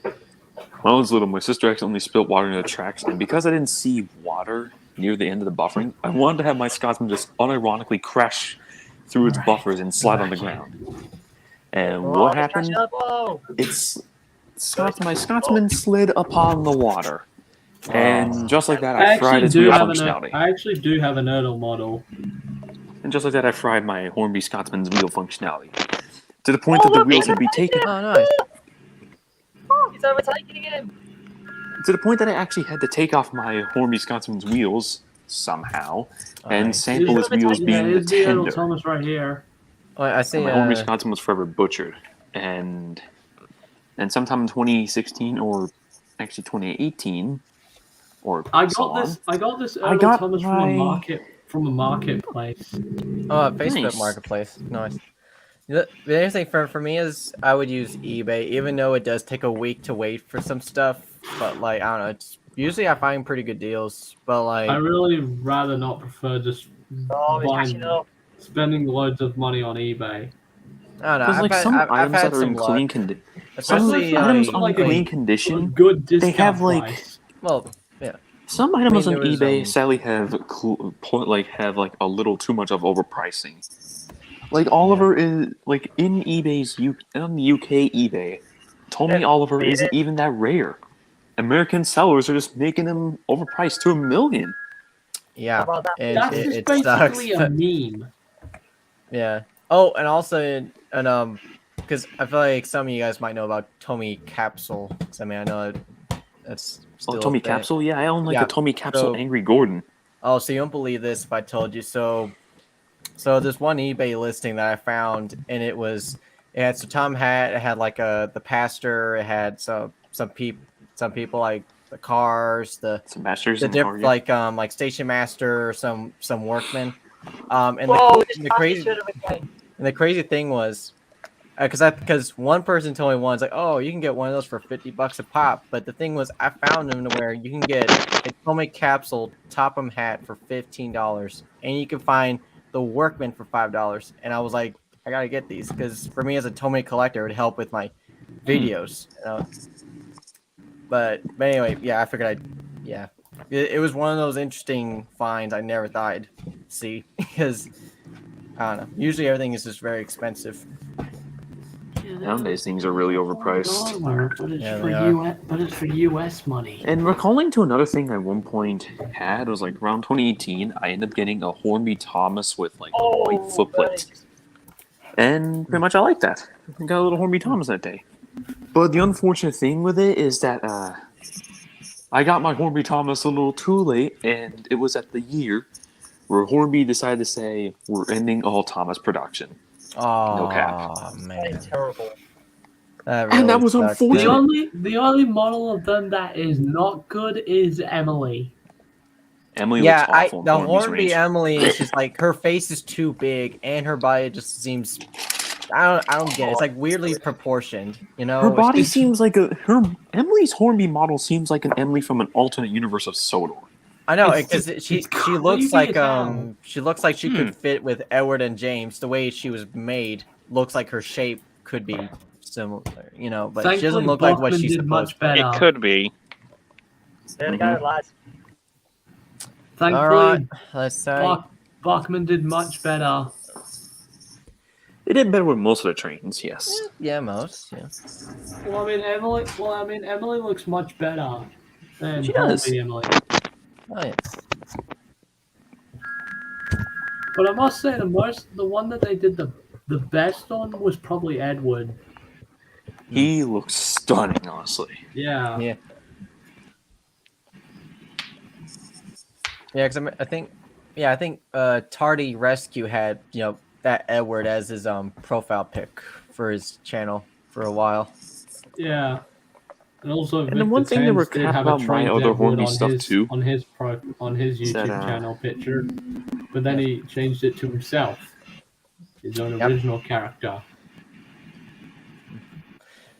when I was little, my sister accidentally spilled water into the tracks, and because I didn't see water near the end of the buffering, I wanted to have my Scotsman just unironically crash through its buffers and slide on the ground. And Oh, what they're happened? catching up. Whoa. My Scotsman slid upon the water. And just like that, I I fried actually its do wheel have functionality. I actually do have an Erdl model. And just like that, I fried my Hornby Scotsman's wheel functionality. To the point that the wheels would be taken. Oh, nice. He's overtaking him. To the point that I actually had to take off my Hornby Scotsman's wheels somehow and Nice. sample his wheels being the Here's the Erdl tender. Thomas right here. Oh, I see. My Hornby Scotsman was forever butchered. And sometime in 2016 or actually 2018 or I so got this. on, I got this I Erdl got Thomas my- from a marketplace. Oh, Facebook Nice. Marketplace. Nice. The interesting for me is I would use eBay, even though it does take a week to wait for some stuff. But like I don't know, usually I find pretty good deals. But like I really rather not prefer just Oh, it's catching up. spending loads of money on eBay. I don't know. Because like some I've items had that are in some luck, clean condition, some especially items like, on like clean a condition, good they discount have like price. well, yeah. some items there on was, eBay sadly have have like a little too much of overpricing. Like Oliver is like in on the UK eBay. Tommy Oliver beat isn't it. even that rare. American sellers are just making them overpriced to $1 million. Yeah, How about that? and That's just it sucks. basically a meme. Yeah. Oh, and also, because I feel like some of you guys might know about Tommy Capsule. 'Cause, I mean, I know that's still Oh, a Tommy thing. Capsule? Yeah, I own like Yeah, a Tommy Capsule so- Angry Gordon. Oh, so you don't believe this if I told you. So there's one eBay listing that I found, and it had so Tom had like the pastor. It had some people like the cars, Some masters the in the car. diff like station master, some workmen. And Whoa, the crazy and the crazy thing was, because one person told me once like, oh, you can get one of those for $50 a pop. But the thing was, I found them to where you can get a Tomy capsule Topham hat for $15, and you can find the Workman for $5. And I was like, I gotta get these because for me as a Tomy collector, it would help with my videos. You know? But anyway, yeah, I figured it was one of those interesting finds I never thought I'd see because I don't know. Usually everything is just very expensive. Nowadays things are really overpriced. But it's Yeah, for they are. but it's for US money. And recalling to another thing I at one point had was like around 2018, I ended up getting a Hornby Thomas with like a white footplate. And pretty much I like that. I got a little Hornby Thomas that day. But the unfortunate thing with it is that I got my Hornby Thomas a little too late, and it was at the year where Hornby decided to say, we're ending all Thomas production. Oh, No cap. man. Terrible. And that was sucks. unfortunate. The only model of them that is not good is Emily. Emily Yeah, looks awful in the Hornby's Hornby range. Emily is just like her face is too big and her body just seems I don't get it. It's like weirdly proportioned, you know? Her It's body just- seems like Emily's Hornby model seems like an Emily from an alternate universe of Sodor. I know It's because just- she it's looks creepy like as hell. she looks like she could fit with Edward and James. The way she was made looks like her shape could be similar, you know, but she doesn't Thankfully, look like what Bachman she's did supposed much to. better. It could be. There we go, lads. All Thankfully, right, let's say. Bachman did much better. They did better with most of the trains, yes. Yeah, most. Yeah. Well, I mean, Emily looks much better than She does. Hornby Emily. Oh yeah. But I must say, the one that they did the best on was probably Edward. He looks stunning, honestly. Yeah. Yeah. Yeah, because I think Tardy Rescue had that Edward as his profile pic for his channel for a while. Yeah. And also, And the one thing that we're did cap have a about my Trainz other Edward Hornby on stuff his, too on his is that, YouTube channel picture, but then he changed it to himself, his own Yep. original character.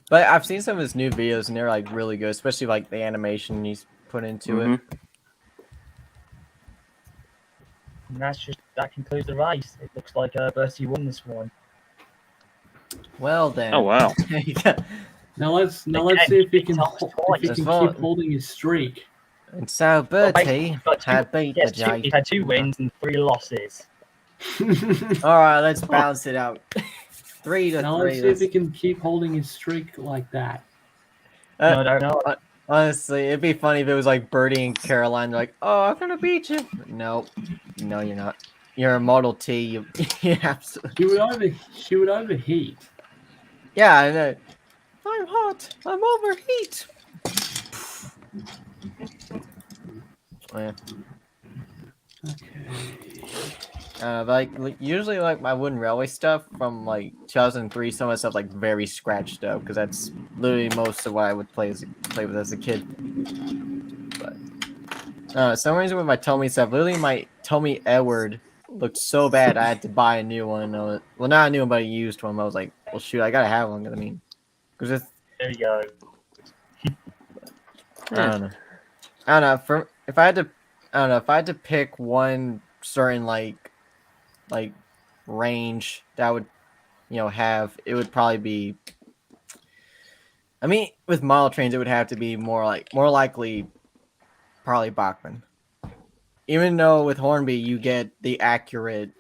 But I've seen some of his new videos and they're like really good, especially like the animation he's put into it. And that concludes the race. It looks like Bertie won this one. Well then. Oh wow. Now let's Again, see if he can Thomas if twice. he That's can fine. keep holding his streak. And so Bertie He's got had beat the He's Jay. had 2 wins and 3 losses. All right, let's balance it out. 3 to Now 3. let's see if he can keep holding his streak like that. No, I don't know. Honestly, it'd be funny if it was like Bertie and Caroline. They're like, "Oh, I'm gonna beat you." No, you're not. You're a Model T. You absolutely. She would overheat. Yeah, I know. I'm hot. I'm overheat. Oh, yeah. Okay. Like usually like my wooden railway stuff from like 2003, some of the stuff like very scratched up because that's literally most of what I would play with as a kid. But some reason with my Tommy stuff, literally my Tommy Edward looked so bad. I had to buy a new one. Well, not a new one, but a used one. I was like, well, shoot, I gotta have one. I mean, because There you go. I don't know. I don't know. If I had to, I don't know. If I had to pick one certain like range that I would, have, it would probably be. I mean, with model trains, it would have to be more likely, probably Bachman. Even though with Hornby you get the accurate,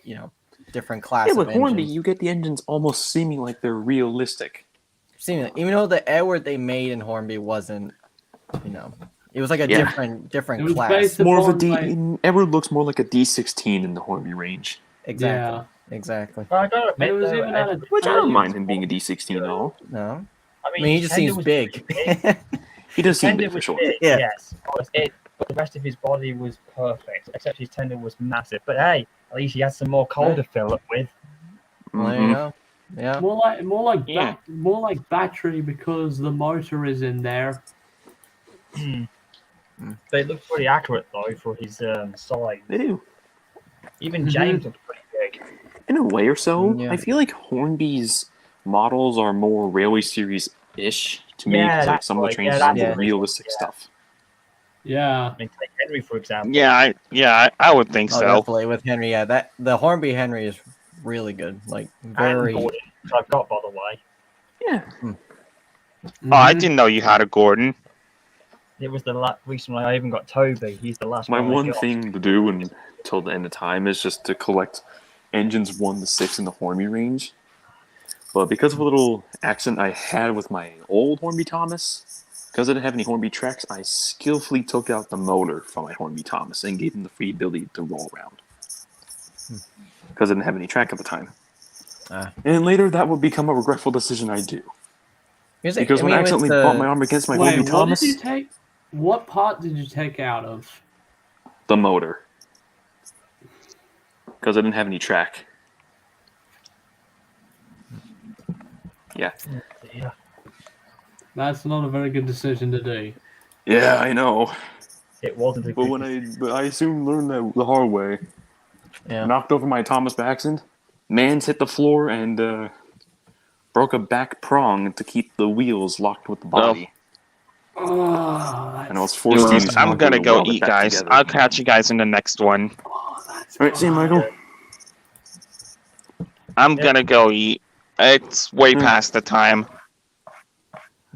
different class. Yeah, of with Hornby, engines. you get the engines almost seeming like they're realistic. Even though the Edward they made in Hornby wasn't, it was like a Yeah. different It was class. based More of a upon, D. like, Edward looks more like a D16 in the Hornby range, Exactly. Yeah. Exactly. But I gotta And admit, it was though, even at a which I don't time- mind him being a D16 at all. No. I I mean, he just Tender seems was big. big. He does seem Tender big for was sure. big, Yeah. yes. But the rest of his body was perfect, except his tender was massive. But hey, at least he had some more coal to fill up with. Well, there you go. Yeah. more like battery because the motor is in there. They look pretty accurate though for his size. They do. Even James looked pretty big. In a way or so, Yeah. I feel like Hornby's models are more Railway Series-ish to me. Yeah, 'Cause, like that's some of the right. trains Yeah, are that's more right. realistic Yeah. stuff. Yeah. I mean, take Henry for example. I would think Oh, so. definitely with Henry. Yeah, that the Hornby Henry is really good. Like very. And Gordon, which I've got by the way. Yeah. Oh, I didn't know you had a Gordon. It was the recently I even got Toby. He's the last My one I one got. thing to do until the end of time is just to collect engines 1 to 6 in the Hornby range. But because of a little accident I had with my old Hornby Thomas, because I didn't have any Hornby tracks, I skillfully took out the motor from my Hornby Thomas and gave him the free ability to roll around. Because I didn't have any track at the time. And later that would become a regretful decision I do. Because when I accidentally bumped my arm against my Hornby Thomas, Did you take? What part did you take out of? the motor. Because I didn't have any track. Yeah. Yeah. That's not a very good decision to do. Yeah, I know. It wasn't a good But I soon learned that the hard way. Yeah. Knocked over my Thomas by accident. Mans hit the floor and broke a back prong to keep the wheels locked with the body. Oh, And I was forced to use I'm Hawker gonna to go weld it eat, back guys. together. I'll catch you guys in the next one. Alright, see you, Michael. I'm gonna go eat. It's way past the time.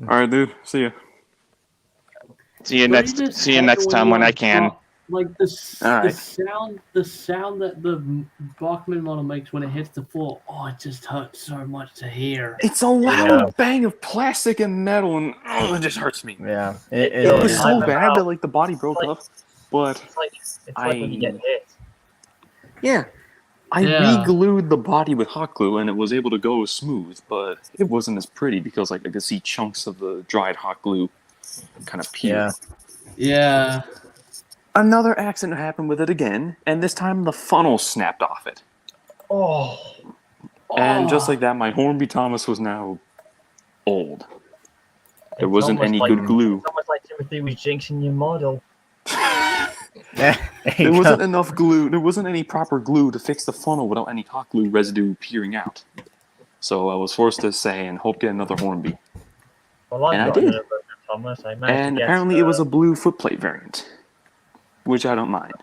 Alright, dude. See ya. See you next time when I can. Like the Alright. sound that the Bachman model makes when it hits the floor. Oh, it just hurts so much to hear. It's a loud Yeah. bang of plastic and metal, and it just hurts me. Yeah. It was is. so bad that like the body broke up, but It's like when you get hit. yeah, I Yeah. re-glued the body with hot glue, and it was able to go smooth, but it wasn't as pretty because like I could see chunks of the dried hot glue kind of peel. Yeah. Yeah. Another accident happened with it again, and this time the funnel snapped off it. Oh, And just like that, my Hornby Thomas was now old. There it's wasn't almost any like- good glue. It's almost like Timothy was jinxing your model. There wasn't enough glue. There wasn't any proper glue to fix the funnel without any hot glue residue peering out. So I was forced to say and hope get another Hornby. Well, I And I got did. another version of Thomas. I managed And to get, apparently it was a blue footplate variant, which I don't mind.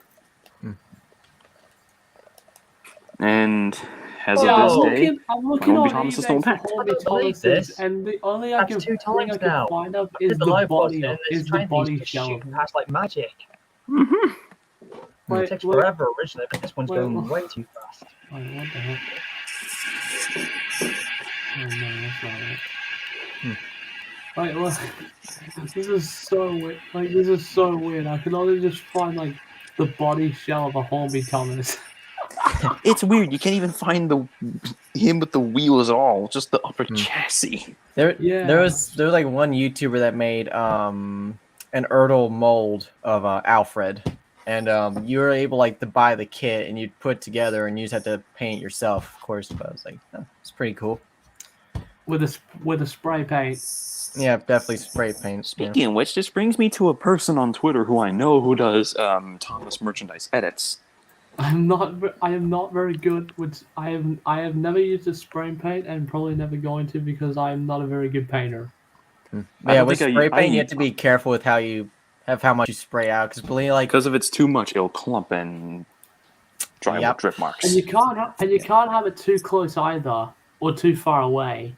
And as Yeah, of this day, I'm looking Hornby on Thomas is eBay still for intact. Hornby I don't believe Thomases, this. and the only That's thing 2 I times can now. find of I did is the the live post body, and is this the train body used to shell. shoot past like magic. Mhm. Wait, It takes wait, forever originally, but this one's wait, going wait. way too fast. wait, what the heck? Oh no, that's not it. Wait, look. This is so weird. Like, this is so weird. I can only just find, like, the body shell of a Hornby Thomas. It's weird. You can't even find him with the wheels at all. Just the upper chassis. There Yeah. was like one YouTuber that made an Ertl mold of Alfred, and you were able like to buy the kit and you'd put it together and you just had to paint it yourself, of course. But I was like, oh, it's pretty cool. with a spray paint. Yeah, definitely spray paint. Speaking of which, this brings me to a person on Twitter who I know who does Thomas merchandise edits. I am not very good with. I have never used a spray paint and probably never going to because I am not a very good painter. Yeah, don't with think spray paint, you have to be careful with how much you spray out. Because believe like, because if it's too much, it'll clump and dry Yep. drip marks. And you can't have it too close either or too far away.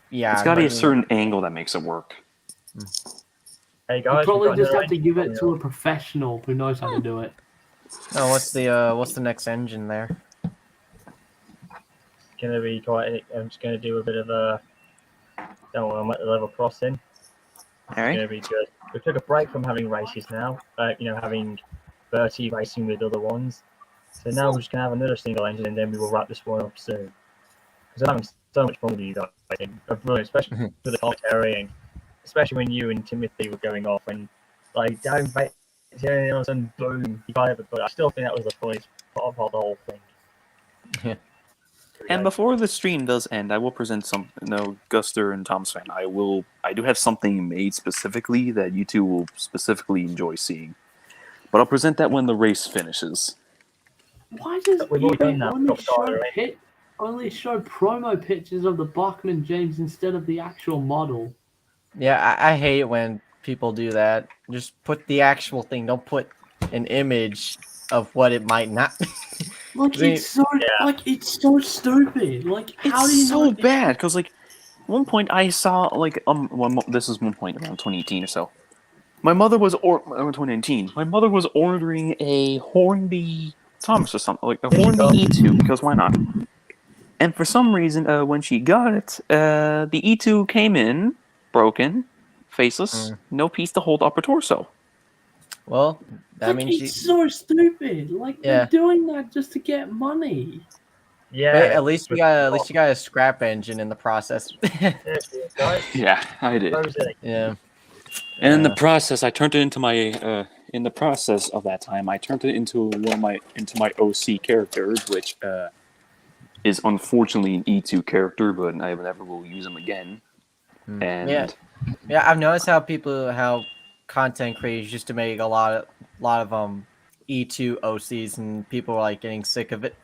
yeah, It's got to be a but- certain angle that makes it work. Hey You guys, we've probably got just another have to engine give coming it to up. a professional who knows how to do it. Oh, what's the next engine there? It's gonna be quite. I'm just gonna do a bit of a. Don't worry, I'm at the level crossing. All It's right. gonna be good. We took a break from having races now. Having Bertie racing with other ones. So now we're just gonna have another single engine, and then we will wrap this one up soon. Because I'm having so much fun with you guys. Brilliant, especially with the commentary, and especially when you and Timothy were going off and like down back, and all of a sudden, boom, you got it. But I still think that was the funniest part of the whole thing. Yeah. And before the stream does end, I will present some. No, Guster and Tom's fan. I do have something made specifically that you two will specifically enjoy seeing. But I'll present that when the race finishes. Why does We've already done eBay that. only Top starter, only show promo pictures of the Bachman James instead of the actual model? Yeah, I hate it when people do that. Just put the actual thing. Don't put an image of what it might not be. Like They- it's so stupid. Like how do you It's so not- bad because like one point I saw like this is one point around 2018 or so. My mother was 2019. My mother was ordering a Hornby Thomas or something like a Hornby E2 because why not? And for some reason, when she got it, the E2 came in broken, faceless, no piece to hold upper torso. Well, that Like, means it's so stupid. Like Yeah. they're doing that just to get money. Yeah. But at least you got a scrap engine in the process. Seriously, guys. Yeah, I did. Rosie. Yeah. And in the process, I turned it into my. In the process of that time, I turned it into my OC characters, which is unfortunately an E2 character, but I never will use him again. And Yeah, I've noticed how content creators used to make a lot of E2 OCs, and people are like getting sick of it.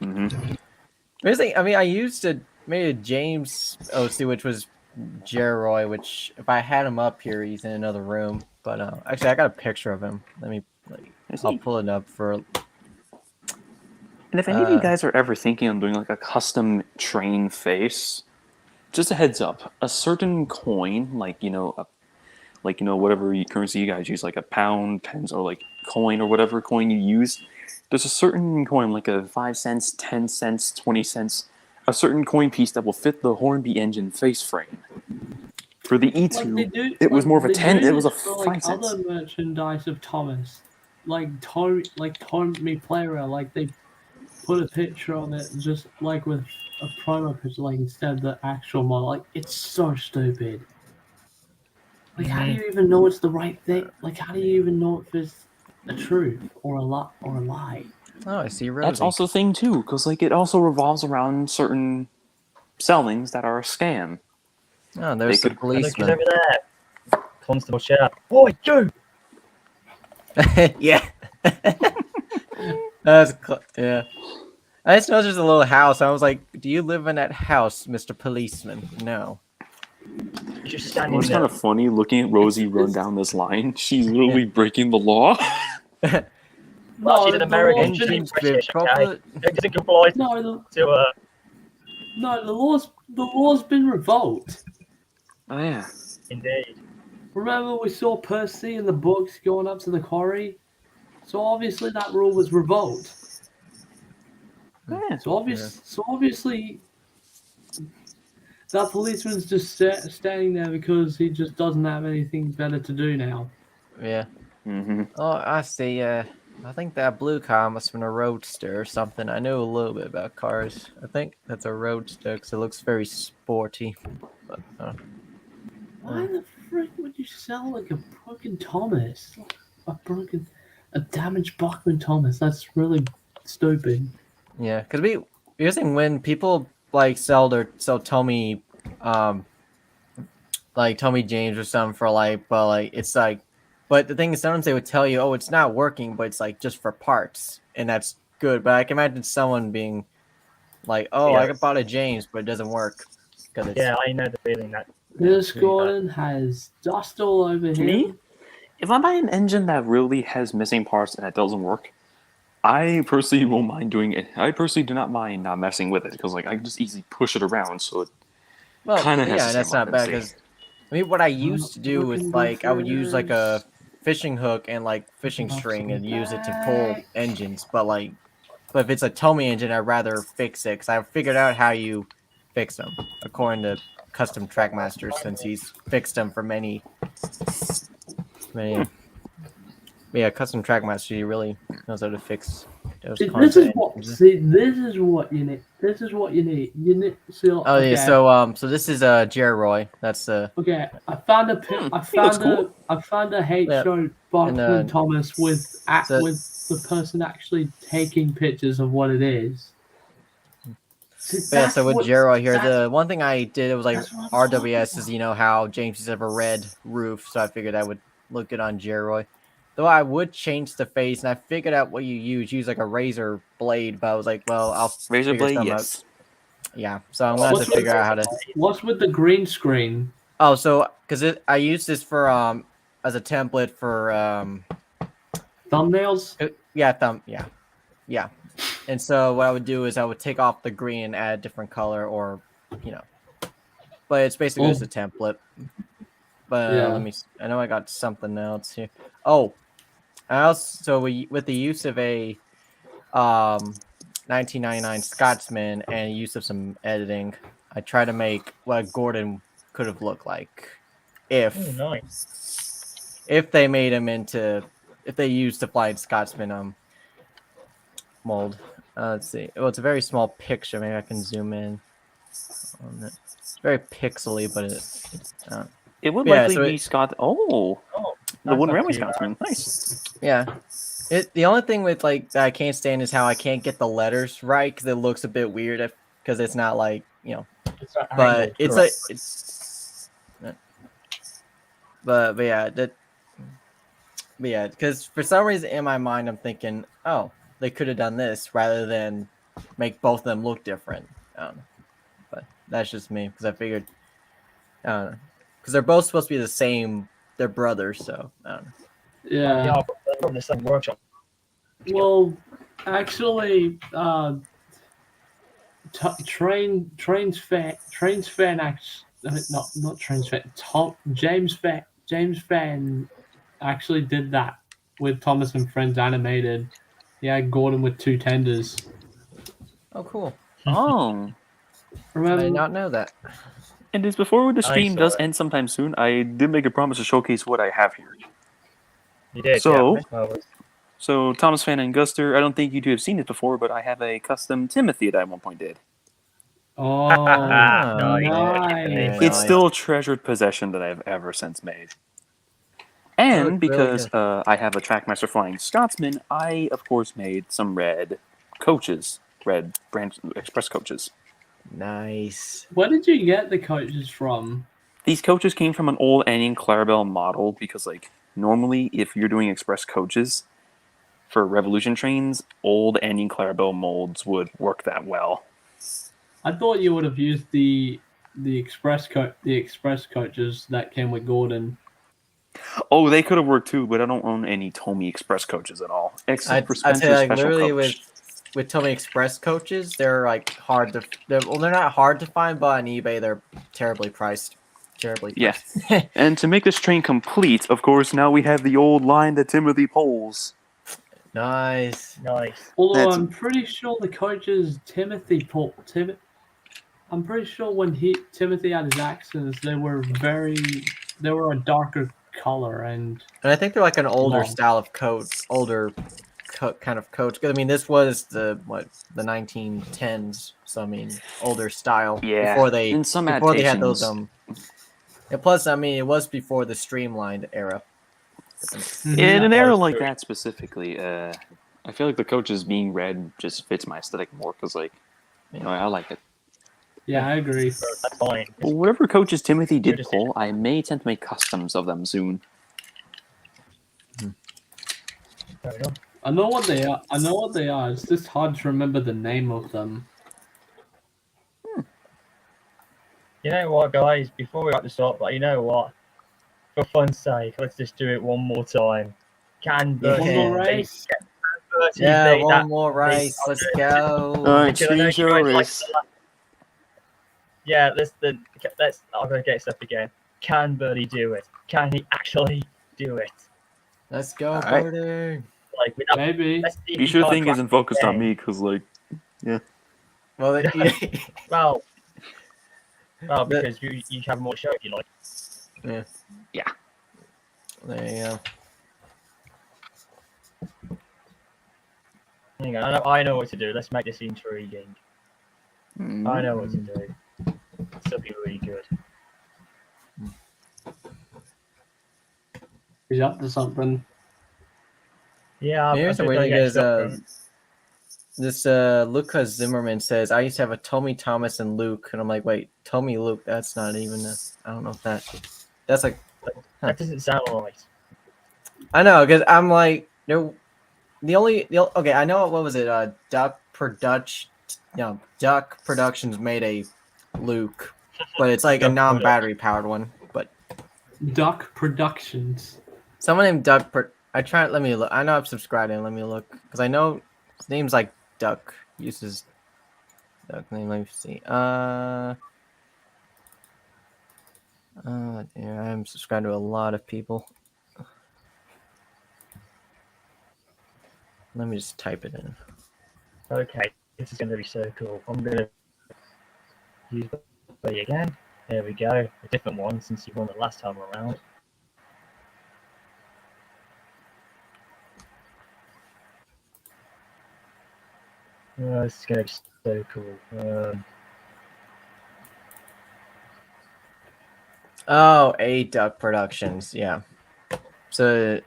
mhm. I used to made a James OC, which was Jeroy, which if I had him up here, he's in another room. But actually, I got a picture of him. I'll pull it up for. And if any of you guys are ever thinking of doing like a custom train face, just a heads up: a certain coin, whatever currency you guys use, like a pound, pence, or like coin or whatever coin you use. There's a certain coin, like a 5 cents, 10 cents, 20 cents, a certain coin piece that will fit the Hornby engine face frame. For the E2, it was more of a 10. It was a 5 cents. Other merchandise of Thomas, like Tommy Player, like they put a picture on it just like with a promo picture, like instead of the actual model. Like it's so stupid. Like how do you even know it's the right thing? Like how do you even know if it's a truth or a lie? Oh, I see Rosie. That's also a thing too, because like it also revolves around certain sellings that are a scam. Oh, there's They the could- Look, he's policeman. over there. Constable shout, "Boy, you!" Yeah. Yeah. I just noticed there's a little house. I was like, "Do you live in that house, Mr. Policeman?" No. He's just standing It's there. kind of funny looking at Rosie run down this line. She's literally breaking the law. Well, she's an the American. law's She's been- British, proper- okay? It doesn't comply No, to the law's been revoked. Oh yeah. indeed. Remember we saw Percy in the books going up to the quarry? So obviously that rule was revoked. Yeah. So obviously that policeman's just standing there because he just doesn't have anything better to do now. Yeah. Mm-hmm. Oh, I see. I think that blue car must have been a roadster or something. I know a little bit about cars. I think that's a roadster because it looks very sporty. But, Why the frick would you sell like a broken Thomas? A damaged Bachman Thomas? That's really stupid. yeah, because using when people like sell Tommy, like Tommy James or something for like, but like it's like But the thing is, sometimes they would tell you, "Oh, it's not working," but it's like just for parts, and that's good. But I can imagine someone being like, "Oh, I Yes. bought a James, but it doesn't work because it's Yeah, I know the feeling that. This really bad. Gordon has dust all over him. Me? If I buy an engine that really has missing parts and it doesn't work, I personally won't mind doing it. I personally do not mind not messing with it because like I can just easily push it around, so it well, kind of has yeah, the and that's same not bad relevancy. because I mean, what I used to do is like I would use like a fishing hook and like fishing string and use it to pull engines. But if it's a Tomy engine, I'd rather fix it because I figured out how you fix them according to Custom Trackmaster since he's fixed them for many. Yeah, Custom Trackmaster, he really knows how to fix those See, kinds this of is what. engines. See, this is what you need. This is what you need. You need. See, Oh okay. yeah, so this is Jerry Roy. That's Okay, I found a he looks cool. I found a hate Yeah. show Bachman Thomas with so- with the person actually taking pictures of what it is. See, yeah, so with Jerry Roy here, that's- the one thing I did it was like that's what I'm talking RWS is how James used to have a red roof, so I figured that would look good on Jerry Roy. Though I would change the face, and I figured out what you use like a razor blade, but I was like, well, I'll Razor figure blade, something out. yes. Yeah, so I'm gonna have What's to figure out how to. What's with the green screen? Oh, so because I used this for as a template for Thumbnails? yeah. And so what I would do is I would take off the green and add a different color, or but it's basically just a template. But Yeah. let me. I know I got something else here. Oh, I also with the use of a 1999 Scotsman and use of some editing, I try to make what Gordon could have looked like if Oh, nice. if they made him into if they used the Flying Scotsman mold. Let's see. Well, it's a very small picture. Maybe I can zoom in on it. It's very pixely, but It would Yeah, likely so be Scott. Oh, Oh, the that's Wooden not Railway too bad. Scotsman. Nice. yeah. The only thing with that I can't stand is how I can't get the letters right because it looks a bit weird because it's not like It's not but angled, it's correct. like it's but yeah because for some reason in my mind I'm thinking, oh, they could have done this rather than make both of them look different. I don't know. But that's just me because I figured I don't know because they're both supposed to be the same. They're brothers, so I don't know. Yeah. Yeah, they're from the same workshop. Well, actually, Trainz fan not Trainz fan. James fan actually did that with Thomas and Friends animated. He had Gordon with two tenders. Oh, cool! Oh, I Remember? did not know that. and as before the stream saw does it. end sometime soon, I did make a promise to showcase what I have here. You did, So- yeah. Well, So, Thomas Fan and Guster, I don't think you two have seen it before, but I have a custom Timothy that I at one point did. Oh, nice. nice. It's still a treasured possession that I've ever since made. And really because I have a Trackmaster Flying Scotsman, I, of course, made some red coaches, red branch express coaches. Nice. Where did you get the coaches from? These coaches came from an old Annie and Clarabelle model because, like, normally if you're doing express coaches for Revolution trains, old Annie and Clarabelle molds would work that well. I thought you would have used the express coaches that came with Gordon. Oh, they could have worked too, but I don't own any Tomy Express coaches at all, except for I'd say Spencer's like special literally coach. with Tomy Express coaches, they're like hard to. They're not hard to find, but on eBay they're terribly priced. Yeah. And to make this train complete, of course, now we have the old line that Timothy pulls. Nice. nice. Although That's- I'm pretty sure the coaches I'm pretty sure when Timothy had his accents, they were a darker color and And I think they're like an older Long. style of coat, kind of coach. 'Cause, I mean, this was the 1910s, so I mean, older style. Yeah, Before they in some before they had those adaptations. And plus, I mean, it was before the streamlined era. In an That era was like true. that specifically, I feel like the coaches being red just fits my aesthetic more because, like, I like it. yeah, I agree. So that's fine. But whatever coaches Timothy did just- pull, I may attempt to make customs of them soon. Fair enough. I know what they are. I know what they are. It's just hard to remember the name of them. You know what, guys? Before we wrap this up, but you know what? For fun's sake, let's just do it one more time. Can Yeah. Bertie One more beat- race. can Bertie Yeah, beat one that more big race. Let's hundred? go. Alright, Because I know choose you your guys like race. the last- Yeah, let's. I'm gonna get stuff again. Can Bertie do it? Can he actually do it? Let's go, Alright. Birdie. Like, without, Maybe. let's see if Be he sure can't thing crack isn't focused on the me, because like, Well, Well, The- because you have more show if you like. there you go. Hang on, I know what to do. Let's make this intriguing. I know what to do. This will be really good. He's up to something. Yeah, Here's the I'm way gonna to get get stuff from- this Lucas Zimmerman says, I used to have a Tommy Thomas and Luke, and I'm like, wait, Tommy Luke, that's not even I don't know if that's like That doesn't sound right. I know, because I'm like okay, I know what was it, Duck Productions made a Luke, but it's like a Duck non-battery powered one. But Duck Productions. someone named let me look. I know I'm subscribed and let me look. Because I know his name's like Duck. Uses Duck name. Let me see. Yeah, I'm subscribed to a lot of people. Let me just type it in. Okay, this is gonna be so cool. I'm gonna use Buddy again. There we go. A different one since you won the last time around. This is gonna be so cool. Oh, A Duck Productions. Yeah. So,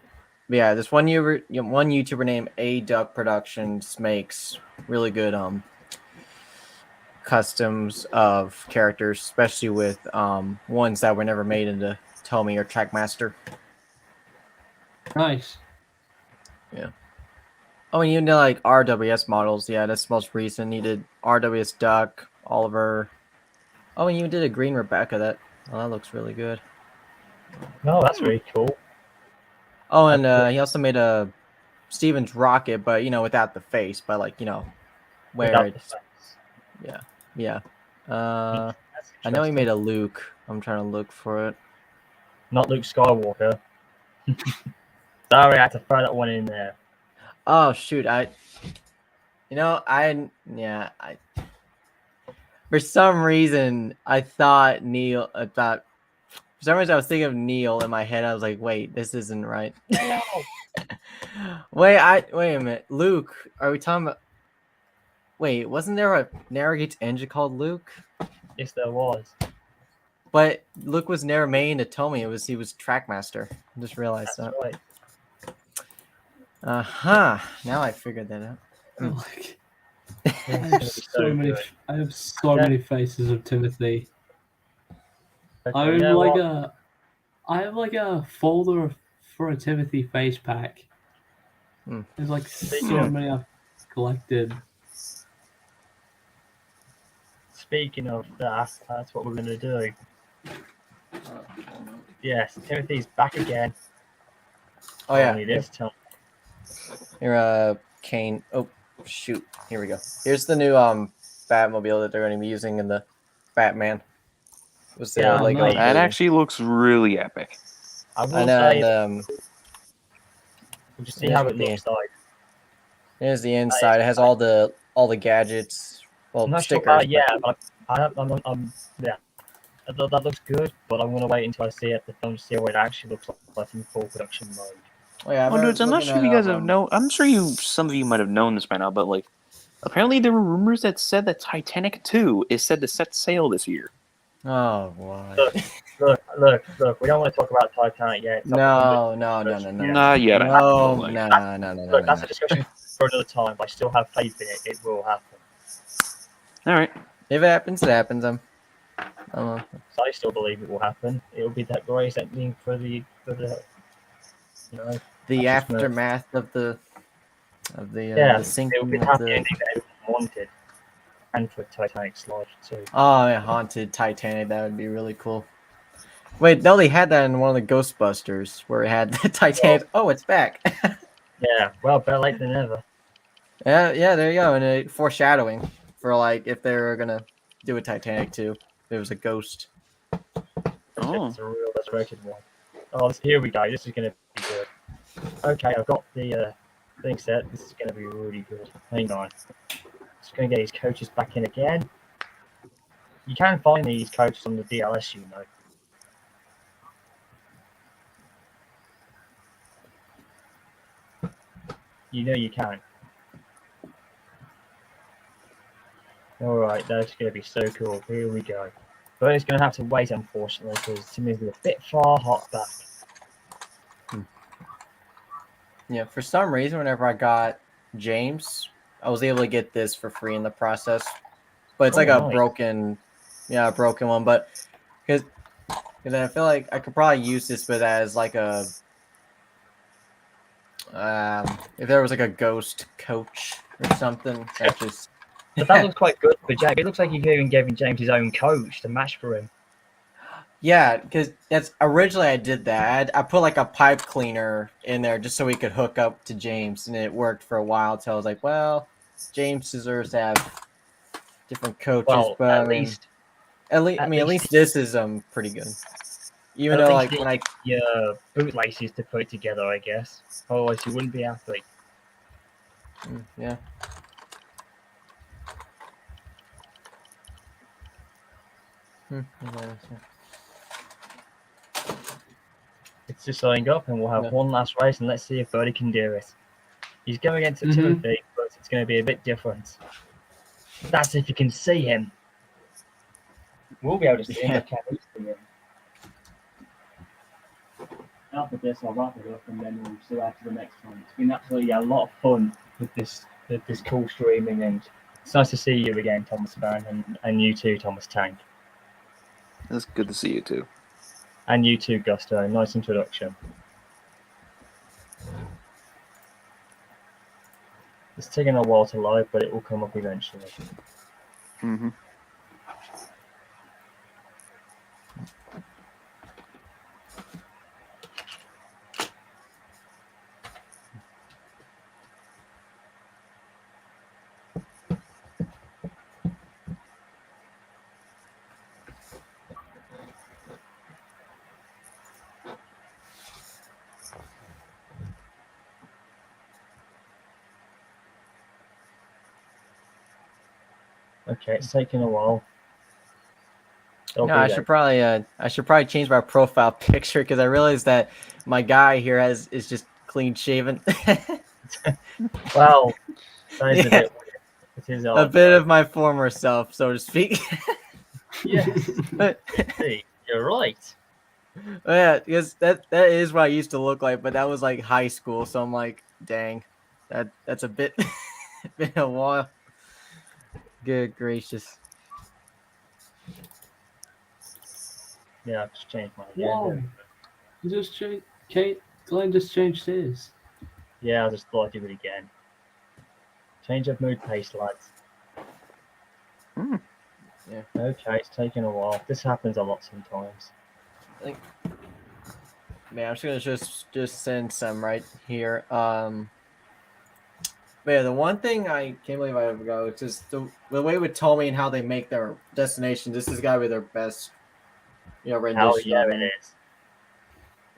yeah, this one YouTuber named A Duck Productions makes really good customs of characters, especially with ones that were never made into Tomy or Trackmaster. Nice. Oh, and you know, like RWS models. Yeah, that's the most recent. He did RWS Duck, Oliver. Oh, and you did a green Rebecca. That looks really good. No, that's really cool. Oh, and he also made a Steven's rocket, but without the face, but like where Without the it's face. yeah. That's I know he interesting. made a Luke. I'm trying to look for it. Not Luke Skywalker. Sorry, I had to throw that one in there. Oh shoot, for some reason I thought for some reason I was thinking of Neil in my head. I was like, wait, this isn't right. wait a minute. Luke, are we talking about wait, wasn't there a Narragate's engine called Luke? Yes, there was. But Luke was never made into Tomy. He was Trackmaster. I just realized That's that. right. Now I figured that out. Like, This I is gonna have be so many. good. I have so Yeah. many faces of Timothy. Okay, I you have know like what? I have like a folder for a Timothy face pack. Hmm. There's like Speaking so of- many I've collected. Speaking of that, that's what we're gonna do. Yes, Timothy's back again. Oh yeah. Only this time. Here, Kane. Oh shoot. Here we go. Here's the new Batmobile that they're going to be using in the Batman. It was the Yeah, Lego. nice. that version. actually looks really epic. I will I know. say, And we'll just see here's how what it the- looks like. here's the inside. It has all the gadgets. Well, I'm not sure stickers. about but yeah. That looks good, but I'm gonna wait until I see it the film to see what it actually looks like in full production mode. Oh yeah. Oh, dudes, I'm not sure if you guys have known. I'm sure some of you might have known this by now, but like, apparently there were rumors that said that Titanic 2 is said to set sail this year. Oh, why? Look. We don't want to talk about Titanic yet. It's No. Yeah. Not yet. I No, feel like. no. Look, that's a discussion for another time. But I still have faith in it. It will happen. All right. If it happens, it happens. So I still believe it will happen. It will be that glorious ending for the the That's just aftermath of the of the Yeah, it would sinking be of happy the. ending that everyone wanted, and for Titanic's life too. Oh, yeah, haunted Titanic. That would be really cool. Wait, no, they had that in one of the Ghostbusters where it had the Titanic. Oh, it's back. Yeah, well, better late than never. Yeah, there you go. And foreshadowing for like if they're gonna do a Titanic too. If it was a ghost. Oh, It's a real resurrected one. Oh, here we go. This is going to be good. Okay, I've got the thing set. This is going to be really good. Hang on. Just going to get these coaches back in again. You can find these coaches on the DLS, you know. You know you can. Alright, that's going to be so cool. Here we go. But it's going to have to wait, unfortunately, because Timmy's a bit far hot back. Yeah, for some reason, whenever I got James, I was able to get this for free in the process. But it's like a nice. broken one. But because I feel like I could probably use this, but as like a if there was like a ghost coach or something, that just. But that looks quite good for James. It looks like you even gave James his own coach to match for him. Yeah, because that's originally I did that. I put like a pipe cleaner in there just so we could hook up to James, and it worked for a while. Until I was like, well, James deserves to have different coaches. Well, but at least at least this is pretty good. Even though like when I bootlaces to put it together, I guess. Otherwise, you wouldn't be happy. Yeah. It's just setting up, and we'll have one last race, and let's see if Bertie can do it. He's going against Timothy, but it's going to be a bit different. That's if you can see him. We'll be able to see him, but can we see him? After this, I'll wrap it up, and then we'll see after the next one. It's been absolutely a lot of fun with this cool streaming, and it's nice to see you again, Thomas Van, and you too, Thomas Tank. it's good to see you too. And you too, Gusto. Nice introduction. It's taking a while to load, but it will come up eventually. Mm-hmm. Okay, it's taking a while. No, I should probably change my profile picture because I realized that my guy here is just clean shaven. Well, that is a bit weird. It is a bit of my former self, so to speak. Yes, you're right. Yeah, because that is what I used to look like, but that was like high school, so I'm like, dang, that's a bit been a while. Good gracious. Yeah, I've just changed my Whoa. agenda. You just changed. Glenn just changed his. Yeah, I just thought I'd do it again. Change of mood pace, lads. Yeah. Okay, it's taking a while. This happens a lot sometimes. Man, I'm just gonna just send some right here. But yeah, the one thing I can't believe I forgot, it's just the way with Tommy and how they make their destination. This has got to be their best, rendition. Hell yeah, it is.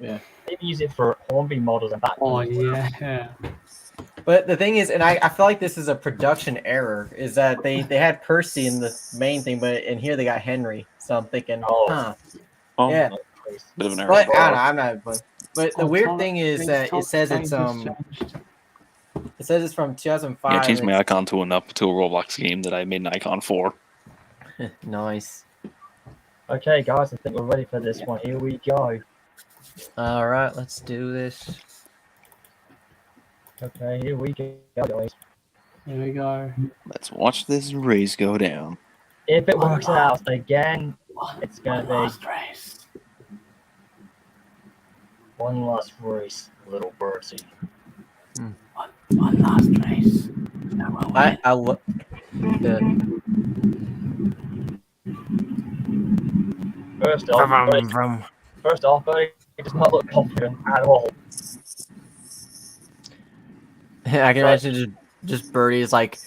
Yeah. Maybe use it for Hornby models and back. Oh yeah. But the thing is, and I feel like this is a production error, is that they had Percy in the main thing, but in here they got Henry. So I'm thinking, Oh, yeah. Bit of an error. But I don't know, I'm not. But the weird thing is that it says it's It says it's from 2005. Yeah, I changed my icon to a Roblox game that I made an icon for. Nice. Okay, guys, I think we're ready for this one. Here we go. All right, let's do this. Okay, here we go, guys. Here we go. Let's watch this race go down. If it works out again, it's going to be last race. One last race, little Bertie. One One last race. No, I look. Yeah. First off, Bertie does not look confident at all. I can imagine just Birdie's like,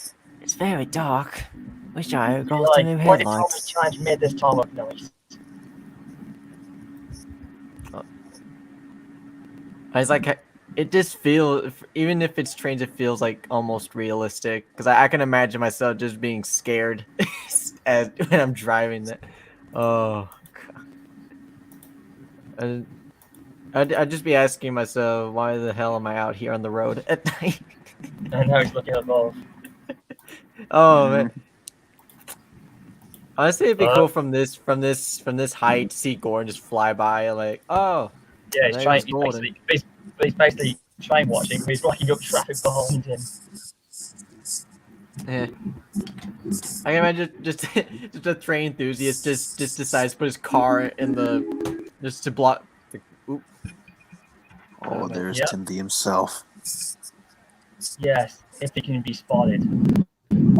it's very dark. Wish I got the new Why did Tommy headlights. Trainz made this time look nice? I was like, it just feels, even if it's Trainz, it feels like almost realistic. Because I can imagine myself just being scared when I'm driving that. Oh, God. I'd just be asking myself, why the hell am I out here on the road at night? And now he's looking above. Oh man. Honestly, it'd be cool from this height to see Gordon just fly by, like, oh, Yeah, he's there trying. goes Gordon. He's basically train watching. He's rocking up traffic behind him. Yeah. I can imagine just a train enthusiast just decides to put his car in the just to block. Oop. Oh, there's Yep. Timothy himself. Yes, if he can be spotted.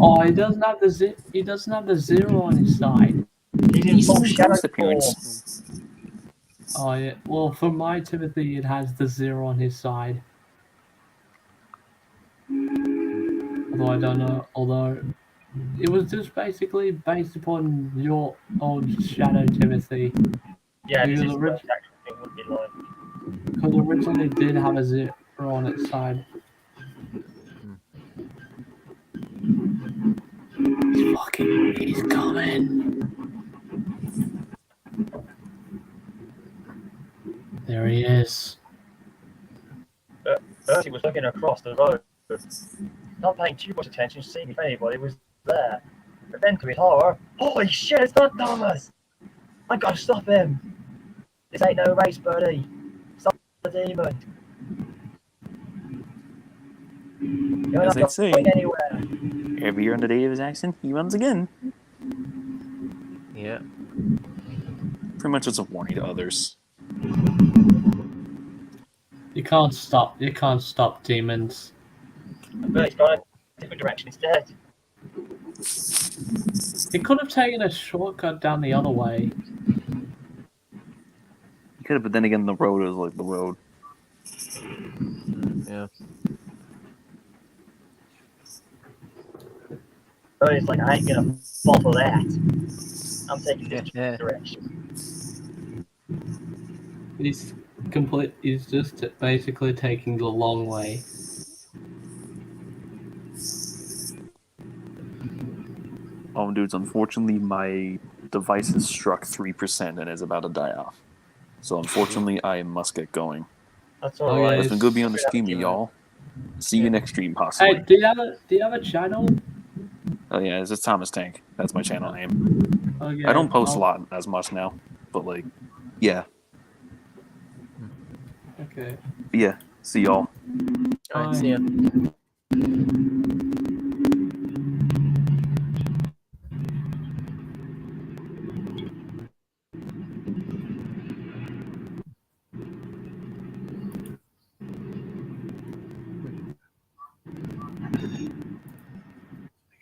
Oh, he doesn't have the zero on his side. He's in full shadow ghost form. appearance. Oh yeah. Well, for my Timothy, it has the zero on his side. Although I don't know. Although it was just basically based upon your old Shadow Timothy. Yeah, this Because is what the actual thing would be like. Because originally it did have a zero on its side. He's coming. There he is. Bertie was looking across the road, not paying too much attention to see if anybody was there. But then to his horror, holy shit, it's not Thomas! I gotta stop him! This ain't no race, Bertie. Stop the demon. You're As not they say. going anywhere. Every year on the day of his accident, he runs again. Yeah. Pretty much as a warning to others. You can't stop demons. Bertie's gone a different direction instead. He could have taken a shortcut down the other way. He could have, but then again, the road is like the road. Yeah. Bertie's like, I ain't gonna fall for that. I'm taking this Yeah. direction. He's just basically taking the long way. Oh, dudes, unfortunately, my device has struck 3% and is about to die off. So, unfortunately, I must get going. That's alright. It's been good being on the stream with y'all. See you next stream, possibly. Hey, do you have a channel? Oh, yeah, it's Thomas Tank. That's my channel name. Okay, I don't post a lot as much now, but, like, yeah. Okay. But yeah, see y'all. Alright, see ya.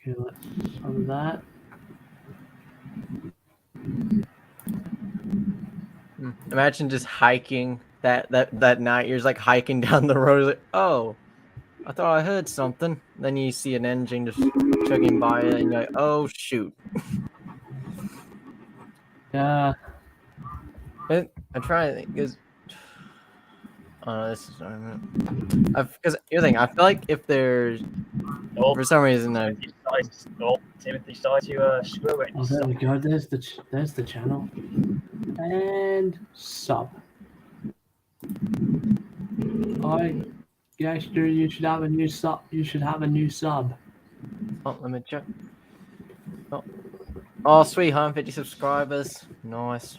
Okay, let's on that. Imagine just hiking that night. You're just like hiking down the road. Like, oh, I thought I heard something. Then you see an engine just chugging by, and you're like, oh shoot. Yeah. I'm trying to think because. Oh, this is. Because you're thinking, I feel like if there's for some reason Timothy decides to screw it. Oh, there we go. There's the channel. And sub. Yes, you should have a new sub. You should have a new sub. Oh, let me check. Oh, sweet, 150 subscribers. Nice.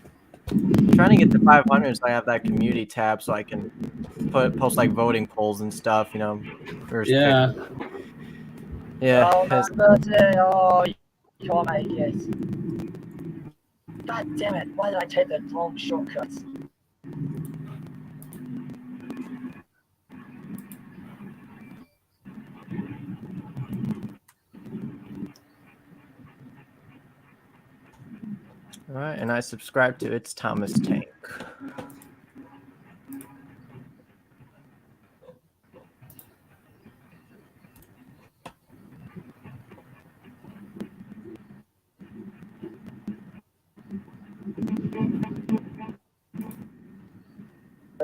I'm trying to get to 500 so I have that community tab so I can post like voting polls and stuff, you know. Yeah. Yeah. Oh, Bertie, you can't make it. God damn it, why did I take the wrong shortcuts? All right, and I subscribe to It's Thomas Tank.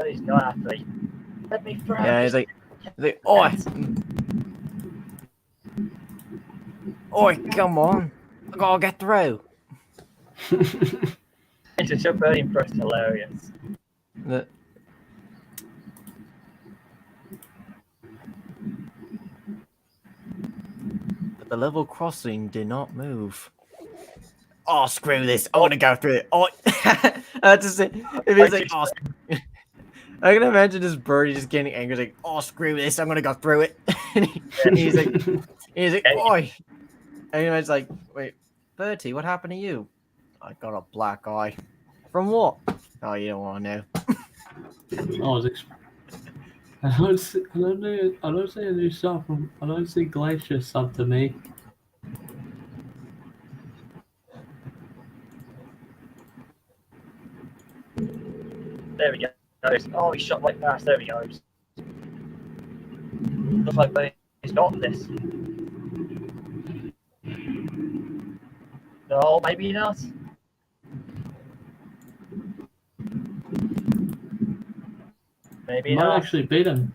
He's not happy. Let me throw. Yeah, he's like, oi, oi, come on, I gotta get through. It's a Bertie impressed hilarious. The- But the level crossing did not move. Oh, screw this! I want to go through it. Oh, that's just it. If he's like, oh, I can imagine this birdie just getting angry, like, oh, screw this! I'm gonna go through it. And he's like, oi! And he's like, wait, Bertie, what happened to you? I got a black eye. From what? Oh, you don't want to know. I don't see a new sub from. I don't see Glacier sub to me. There we go. Oh, he shot like fast. There he goes. Looks like he's got this. No, maybe not. Maybe Might not. actually beat him.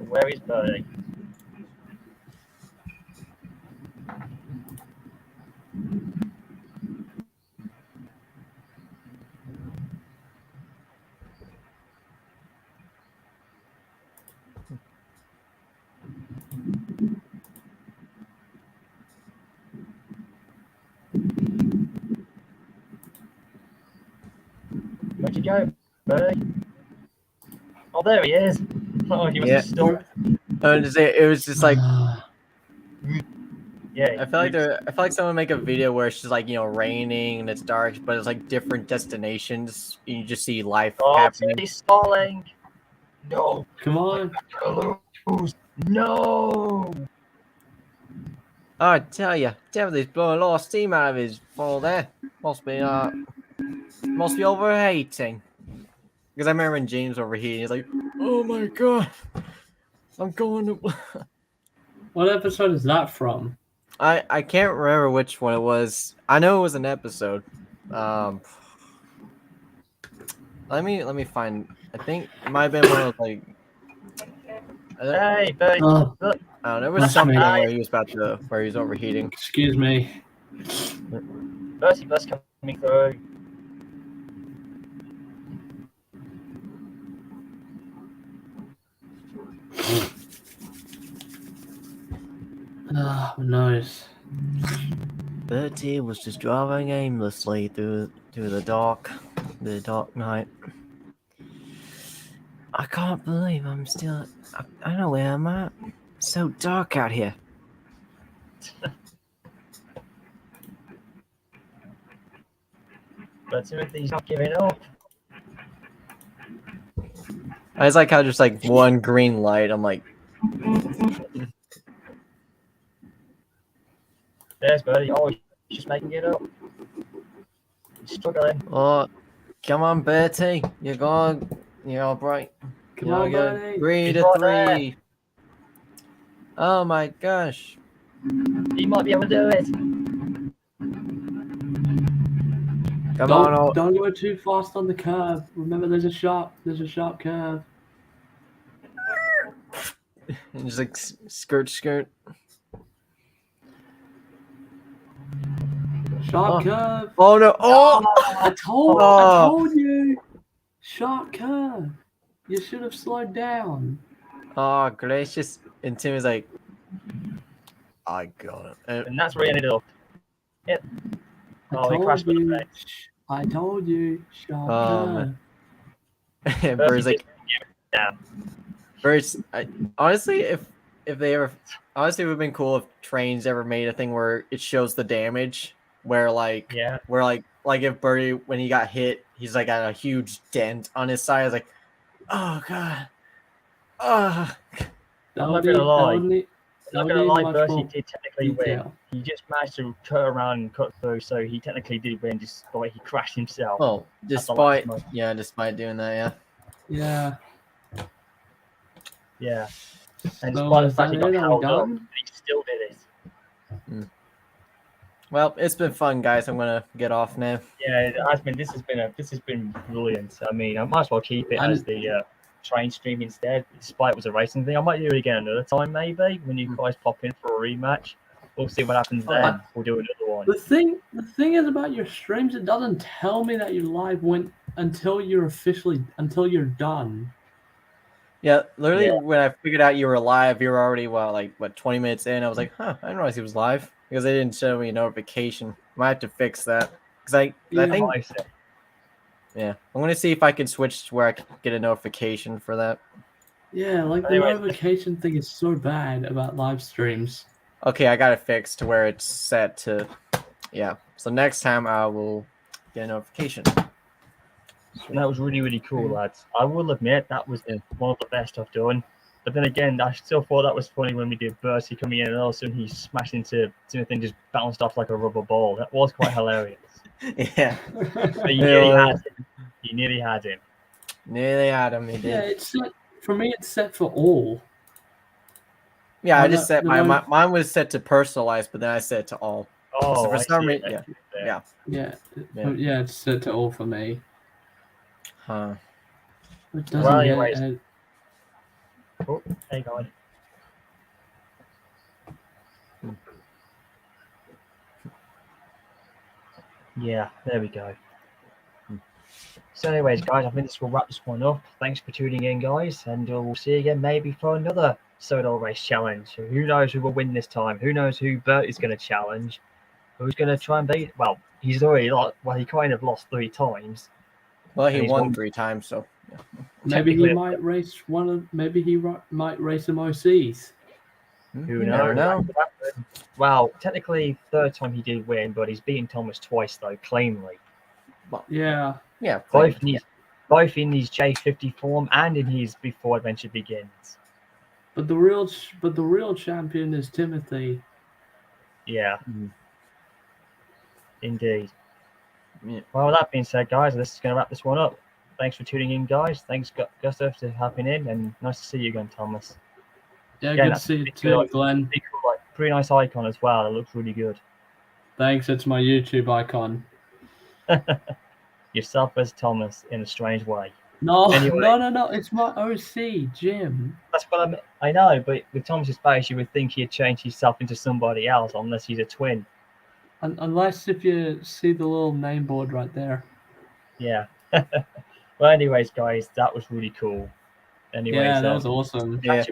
Where is Bertie? Where'd you go, Bertie? Oh, there he is. Oh, he was Yeah. just still. It was just like, Yeah. I feel like someone make a video where it's just like, raining and it's dark, but it's like different destinations. You just see life happening. He's stalling. No. Come on. Lose. No. Oh, I tell you, Timothy's blowing a lot of steam out of his fall there. Must be overheating. Because I remember when James overheating, he's like, "Oh my god, I'm going to." What episode is that from? I can't remember which one it was. I know it was an episode. Let me find. I think it might have been one of those, like. Hey, Bertie. Oh, Look. I don't know. There was That's something me. where he was where he was overheating. excuse me. Bertie bus coming through. Oh, nice. Bertie was just driving aimlessly through the dark night. I can't believe I'm still. I don't know where I'm at. It's so dark out here. But Timothy's not giving up. I just like how just like one green light. I'm like, There's Bertie. Oh, he's just making it up. He's struggling. oh, come on, Bertie, you're bright. Come on, You're buddy. 3 He's to right 3. Oh my gosh. He might be able to do it. Come on, Don't go too fast on the curve. Remember, there's a sharp curve. and just like skirt. Sharp curve. Oh no! Oh! I told you. Sharp curve. You should have slowed down. Oh, gracious! And Tim is like, I got it. And that's where he ended up. Yep. I Oh, he told crashed with you. the face. I told you. Sharp Man. curve. And Bird's like, Damn. Bird's. Honestly, if they ever, honestly, it would have been cool if Trainz ever made a thing where it shows the damage, where like if Bertie, when he got hit, he's like got a huge dent on his side. It's like, oh god, oh. I'm not gonna lie. not we gonna need lie, much Bertie more did technically win. detail. He just managed to cut around and cut through, so he technically did win despite he crashed himself. Well, the last despite doing that, Yeah. Yeah. And So despite the is fact that he got it? Are we held up, done? he still did it. Well, it's been fun, guys. I'm gonna get off now. Yeah, it has been. This has been brilliant. I mean, I might as well keep it as the train stream instead. Despite it was a racing thing, I might do it again another time, maybe when you guys pop in for a rematch. We'll see what happens then. We'll do another one. The thing is about your streams, it doesn't tell me that you live until you're done. Yeah, literally, Yeah. when I figured out you were live, you were already 20 minutes in. I was like, huh, I didn't realize he was live because they didn't show me a notification. Might have to fix that because I think I see. yeah, I'm gonna see if I can switch to where I can get a notification for that. Yeah, like the Anyways. notification thing is so bad about live streams. Okay, I got it fixed to where it's set to, yeah. So next time I will get a notification. That was really, really cool, lads. I will admit that was one of the best I've done. But then again, I still thought that was funny when we did Bertie coming in and all of a sudden he smashed into Timothy and just bounced off like a rubber ball. That was quite hilarious. Yeah, But you nearly had him. You nearly had him. nearly had him. He did. Yeah, it's set, for me. It's set for all. Yeah, I Well, just set mine was set to personalized, but then I set it to all. Oh, So for I some see reason, it. yeah. Yeah, it's set to all for me. Huh. It doesn't Well, get anyways. it. Oh, hang on. Yeah, there we go. So anyways, guys, I think this will wrap this one up. Thanks for tuning in, guys, and we'll see you again maybe for another solo race challenge. Who knows who will win this time? Who knows who Bert is going to challenge? Who's going to try and beat? Well, he's already lost. Well, he kind of lost 3 times. Well, he And he's won won 3 times, so yeah. Maybe he technically- might race one of. Maybe he might race some OCs. Who You knows? never know. Well, technically, 3rd time he did win, but he's beaten Thomas twice though, cleanly. Yeah. Yeah, Both in his J50 form and in his Before Adventure Begins. But the real champion is Timothy. Yeah. Indeed. Yeah. Well, with that being said, guys, this is going to wrap this one up. Thanks for tuning in, guys. Thanks, Gustav, for hopping in, and nice to see you again, Thomas. Yeah, Again, good to that's see you pretty too, cool, Glenn. pretty cool, pretty nice icon as well. It looks really good. Thanks, it's my YouTube icon. Yourself as Thomas in a strange way. No, Anyway. no, it's my OC, Jim. That's what I know, but with Thomas's face, you would think he'd change himself into somebody else, unless he's a twin. Unless if you see the little name board right there. Yeah. Well, anyways, guys, that was really cool. Anyways, Yeah, that was awesome. catch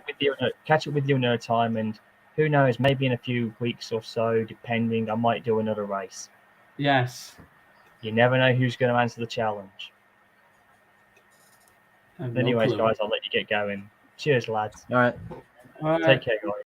up with you another time, and who knows, maybe in a few weeks or so, depending, I might do another race. Yes. You never know who's going to answer the challenge. I have no Anyways, clue. guys, I'll let you get going. Cheers, lads. All right. All right. Take care, guys.